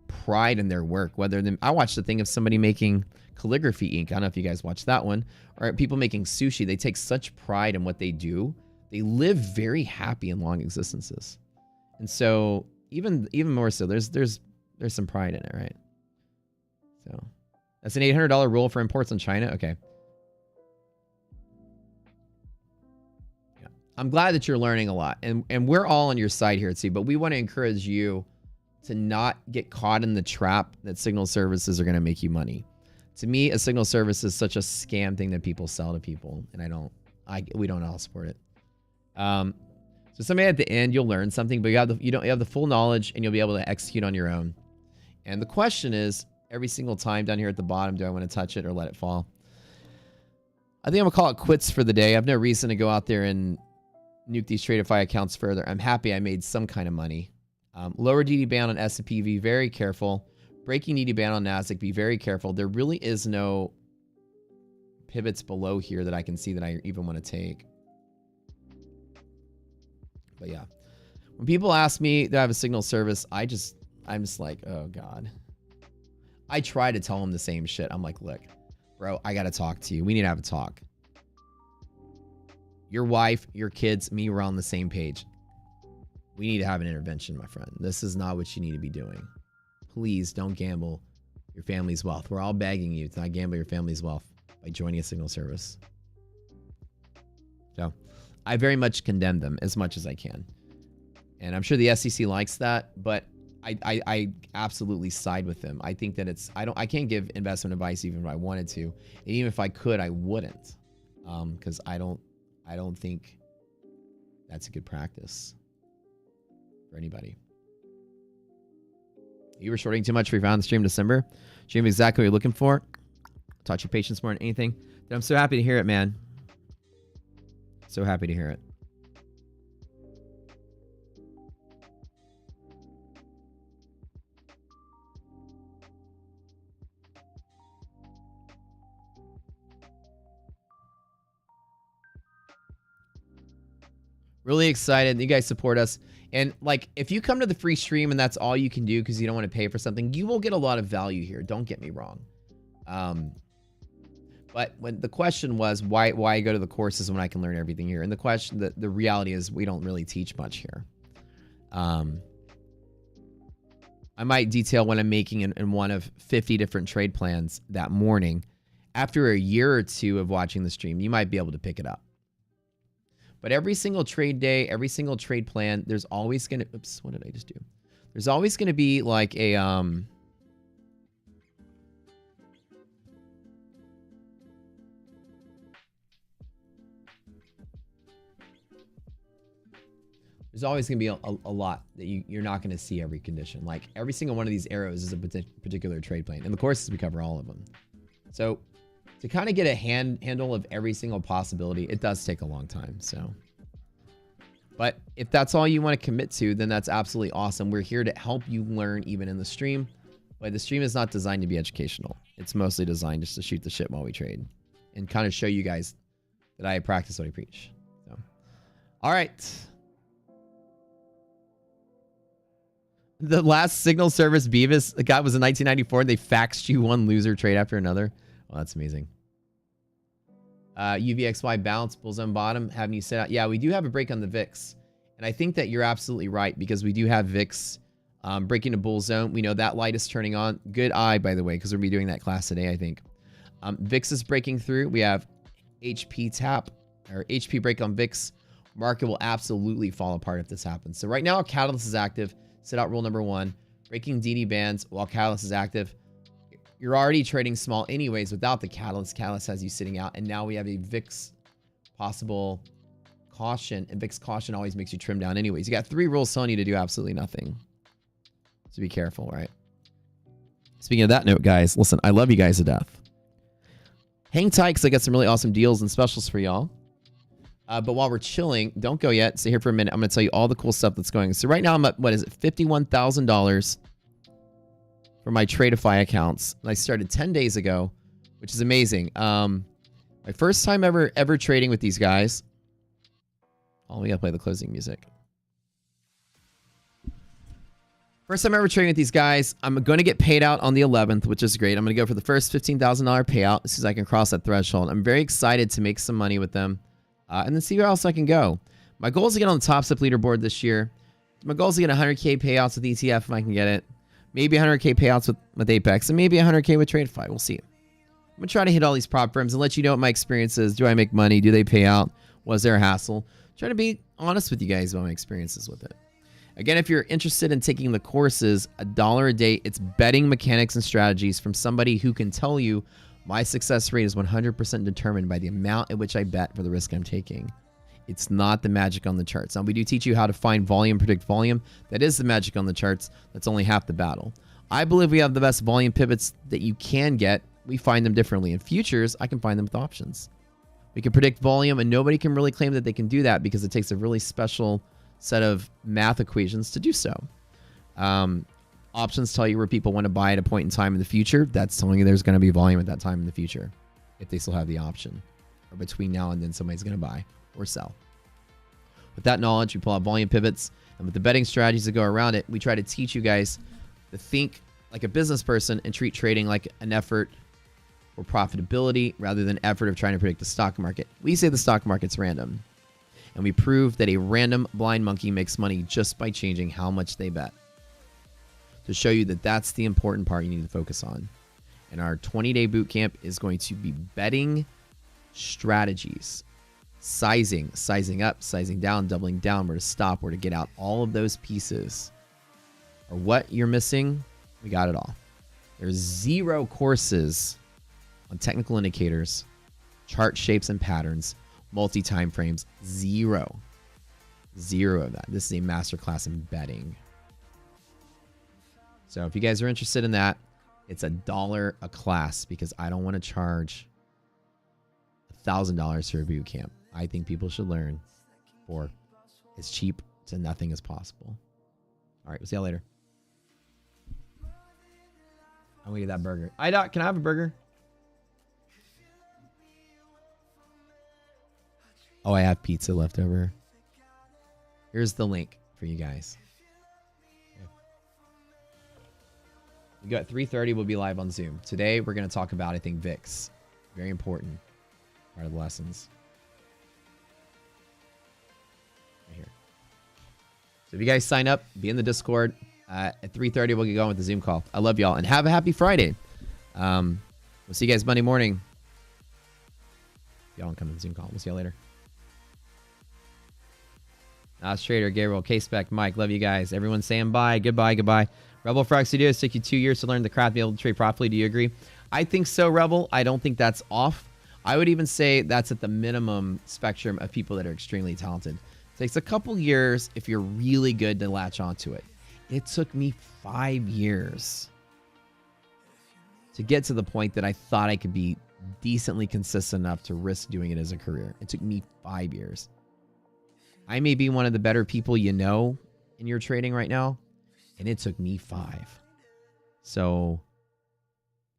[SPEAKER 1] pride in their work. I watched the thing of somebody making calligraphy ink. I don't know if you guys watched that one. Or people making sushi. They take such pride in what they do. They live very happy and long existences. And so even more so, there's some pride in it, right? So that's an $800 rule for imports in China. Okay. Yeah. I'm glad that you're learning a lot, and we're all on your side here too, but we want to encourage you to not get caught in the trap that signal services are going to make you money. To me, a signal service is such a scam thing that people sell to people, and we don't all support it. So somebody at the end, you'll learn something, but you have the full knowledge, and you'll be able to execute on your own. And the question is, every single time down here at the bottom, do I want to touch it or let it fall? I think I'm gonna call it quits for the day. I have no reason to go out there and nuke these Tradeify accounts further. I'm happy I made some kind of money. Lower DD band on S&P, be very careful. Breaking DD band on Nasdaq, be very careful. There really is no pivots below here that I can see that I even want to take. But yeah, when people ask me to have a signal service, I'm just like, oh God. I try to tell them the same shit. I'm like, look, bro, I got to talk to you. We need to have a talk. Your wife, your kids, me, we're on the same page. We need to have an intervention, my friend. This is not what you need to be doing. Please don't gamble your family's wealth. We're all begging you to not gamble your family's wealth by joining a signal service. So I very much condemn them as much as I can. And I'm sure the SEC likes that, but I absolutely side with them. I think that I can't give investment advice even if I wanted to. And even if I could, I wouldn't. Because I don't think that's a good practice for anybody. You were shorting too much for you found the stream in December. Stream exactly what you're looking for. Taught you patience more than anything. Dude, I'm so happy to hear it, man. So happy to hear it. Really excited. You guys support us. And like, if you come to the free stream and that's all you can do because you don't want to pay for something, you will get a lot of value here. Don't get me wrong. But when the question was, why go to the courses when I can learn everything here? And the reality is we don't really teach much here. I might detail what I'm making in one of 50 different trade plans that morning. After a year or two of watching the stream, you might be able to pick it up. But every single trade day, every single trade plan, there's always going to... Oops, what did I just do? There's always going to be like a... There's always going to be a lot that you're not going to see every condition. Like every single one of these arrows is a particular trade plan. And the courses, we cover all of them. So to kind of get a handle of every single possibility, it does take a long time. So, but if that's all you want to commit to, then that's absolutely awesome. We're here to help you learn even in the stream. But the stream is not designed to be educational. It's mostly designed just to shoot the shit while we trade and kind of show you guys that I practice what I preach. So, all right. The last signal service Beavis got was in 1994. They faxed you one loser trade after another. Well, that's amazing. UVXY bounce, bullseye bottom, having you set out. Yeah, we do have a break on the VIX. And I think that you're absolutely right because we do have VIX breaking a bull zone. We know that light is turning on. Good eye, by the way, because we'll be doing that class today, I think. VIX is breaking through. We have HP tap or HP break on VIX. Market will absolutely fall apart if this happens. So right now, Catalyst is active. Set out rule number 1. Breaking DD bands while Catalyst is active. You're already trading small anyways without the Catalyst. Catalyst has you sitting out. And now we have a VIX possible caution. And VIX caution always makes you trim down anyways. You got 3 rules telling you to do absolutely nothing. So be careful, right? Speaking of that note, guys, listen, I love you guys to death. Hang tight because I got some really awesome deals and specials for y'all. But while we're chilling, don't go yet. Stay here for a minute. I'm going to tell you all the cool stuff that's going on. So right now I'm at, what is it, $51,000 for my Tradeify accounts. And I started 10 days ago, which is amazing. My first time ever trading with these guys. Oh, we got to play the closing music. First time ever trading with these guys. I'm going to get paid out on the 11th, which is great. I'm going to go for the first $15,000 payout as soon as I can cross that threshold. I'm very excited to make some money with them. And then see where else I can go. My goal is to get on the top step leaderboard this year. My goal is to get 100K payouts with ETF if I can get it. Maybe 100K payouts with Apex. And maybe 100K with Tradeify. We'll see. I'm going to try to hit all these prop firms and let you know what my experience is. Do I make money? Do they pay out? Was there a hassle? Trying to be honest with you guys about my experiences with it. Again, if you're interested in taking the courses, $1 a day, it's betting mechanics and strategies from somebody who can tell you my success rate is 100% determined by the amount at which I bet for the risk I'm taking. It's not the magic on the charts. Now, we do teach you how to find volume, predict volume. That is the magic on the charts. That's only half the battle. I believe we have the best volume pivots that you can get. We find them differently. In futures, I can find them with options. We can predict volume, and nobody can really claim that they can do that because it takes a really special set of math equations to do so. Options tell you where people want to buy at a point in time in the future. That's telling you there's going to be volume at that time in the future if they still have the option. Or between now and then, somebody's going to buy or sell. With that knowledge, we pull out volume pivots, and with the betting strategies that go around it, we try to teach you guys to think like a business person and treat trading like an effort or profitability rather than effort of trying to predict the stock market. We say the stock market's random, and we prove that a random blind monkey makes money just by changing how much they bet. To show you that that's the important part you need to focus on. And our 20-day boot camp is going to be betting strategies. Sizing up, sizing down, doubling down, where to stop, where to get out. All of those pieces are what you're missing. We got it all. There's 0 courses on technical indicators, chart shapes and patterns, multi-time frames. 0 of that. This is a masterclass in betting. So if you guys are interested in that, it's $1 a class because I don't want to charge $1,000 for a boot camp. I think people should learn for as cheap to nothing as possible. All right, we'll see y'all later. I'm gonna get that burger. Doc, can I have a burger? Oh, I have pizza left over. Here's the link for you guys. We got 3:30. We'll be live on Zoom. Today, we're going to talk about, I think, VIX. Very important part of the lessons. Right here. So if you guys sign up, be in the Discord. At 3:30, we'll get going with the Zoom call. I love y'all, and have a happy Friday. We'll see you guys Monday morning. Y'all don't come to the Zoom call. We'll see y'all later. Nas Trader, Gabriel, K-Spec, Mike, love you guys. Everyone saying bye, goodbye. Rebel Frog Studios took you 2 years to learn the craft, be able to trade properly. Do you agree? I think so, Rebel. I don't think that's off. I would even say that's at the minimum spectrum of people that are extremely talented. It takes a couple years if you're really good to latch onto it. It took me 5 years to get to the point that I thought I could be decently consistent enough to risk doing it as a career. It took me 5 years. I may be one of the better people you know in your trading right now, and it took me 5. So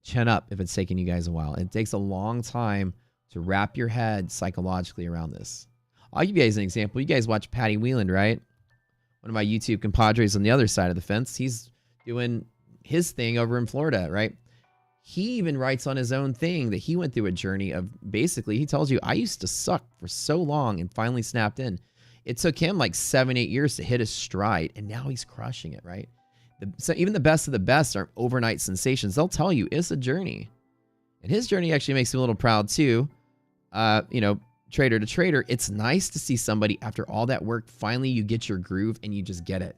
[SPEAKER 1] chin up if it's taking you guys a while. It takes a long time to wrap your head psychologically around this. I'll give you guys an example. You guys watch Patty Whelan, right? One of my YouTube compadres on the other side of the fence. He's doing his thing over in Florida, right? He even writes on his own thing that he went through a journey of basically, he tells you, I used to suck for so long and finally snapped in. It took him like 7-8 years to hit his stride, and now he's crushing it, right? So even the best of the best aren't overnight sensations. They'll tell you it's a journey. And his journey actually makes me a little proud too. Trader to trader, it's nice to see somebody after all that work, finally you get your groove and you just get it.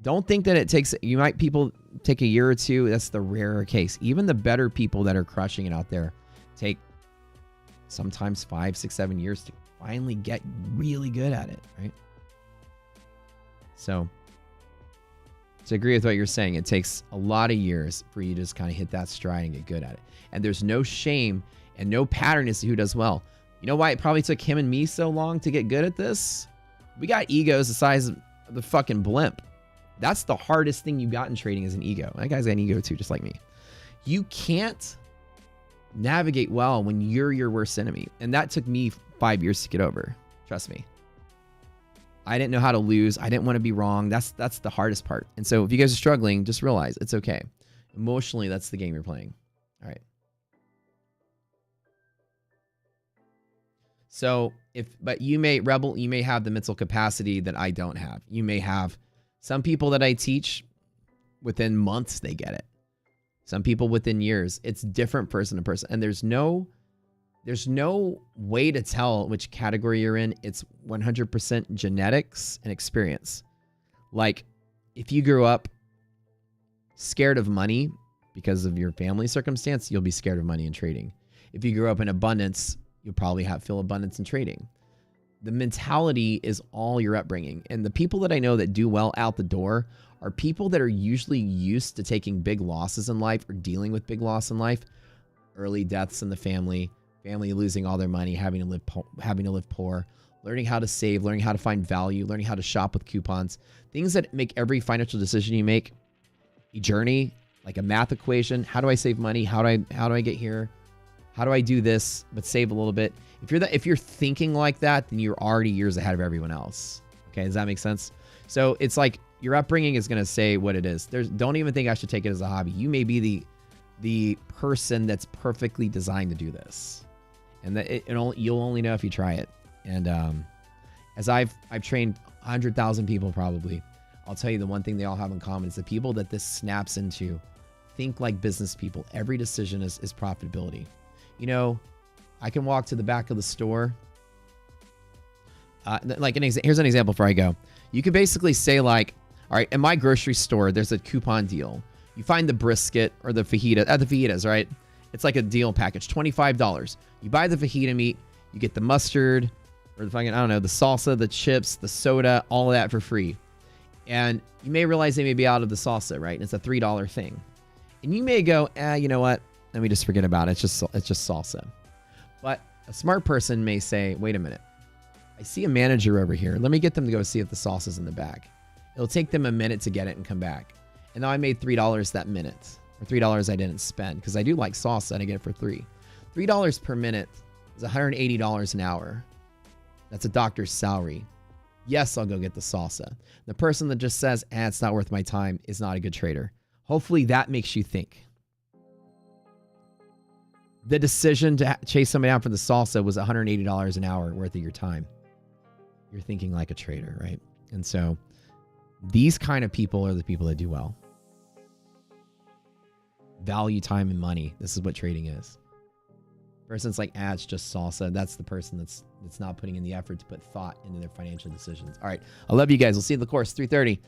[SPEAKER 1] Don't think that it takes, people take a year or two. That's the rarer case. Even the better people that are crushing it out there take sometimes 5, 6, 7 years to finally get really good at it, right? So to agree with what you're saying, it takes a lot of years for you to just kind of hit that stride and get good at it. And there's no shame and no pattern as to who does well. You know why it probably took him and me so long to get good at this? We got egos the size of the fucking blimp. That's the hardest thing you got in trading is an ego. That guy's got an ego too, just like me. You can't navigate well when you're your worst enemy. And that took me 5 years to get over. Trust me. I didn't know how to lose. I didn't want to be wrong. That's the hardest part. And so if you guys are struggling, just realize it's okay. Emotionally, that's the game you're playing. All right. So but you may, Rebel, you may have the mental capacity that I don't have. You may have some people that I teach within months, they get it. Some people within years. It's different person to person. And there's no way to tell which category you're in. It's 100% genetics and experience. Like, if you grew up scared of money because of your family circumstance, you'll be scared of money in trading. If you grew up in abundance, you'll probably feel abundance in trading. The mentality is all your upbringing. And the people that I know that do well out the door are people that are usually used to taking big losses in life or dealing with big loss in life. Early deaths in the family losing all their money, having to live poor, learning how to save, learning how to find value, learning how to shop with coupons, things that make every financial decision you make a journey, like a math equation. How do I save money? How do I get here? How do I do this but save a little bit? If you're thinking like that, then you're already years ahead of everyone else. Okay, does that make sense? So it's like your upbringing is going to say what it is. Don't even think I should take it as a hobby. You may be the person that's perfectly designed to do this, and you'll only know if you try it. And as I've trained 100,000 people probably, I'll tell you the one thing they all have in common is the people that this snaps into think like business people. Every decision is profitability. You know, I can walk to the back of the store. Here's an example before I go. You could basically say like, all right, in my grocery store, there's a coupon deal. You find the brisket or the fajita, the fajitas, right? It's like a deal package, $25. You buy the fajita meat, you get the mustard or the fucking, I don't know, the salsa, the chips, the soda, all of that for free. And you may realize they may be out of the salsa, right? And it's a $3 thing. And you may go, you know what? Let me just forget about it. It's just salsa. But a smart person may say, wait a minute. I see a manager over here. Let me get them to go see if the salsa's in the bag. It'll take them a minute to get it and come back. And now I made $3 that minute. Or $3 I didn't spend because I do like salsa and I get it for $3. $3 per minute is $180 an hour. That's a doctor's salary. Yes, I'll go get the salsa. The person that just says, it's not worth my time is not a good trader. Hopefully that makes you think. The decision to chase somebody out for the salsa was $180 an hour worth of your time. You're thinking like a trader, right? And so these kind of people are the people that do well. Value time and money. This is what trading is. Person's like, it's just salsa. That's the person that's not putting in the effort to put thought into their financial decisions. All right. I love you guys. We'll see you in the course, 3:30.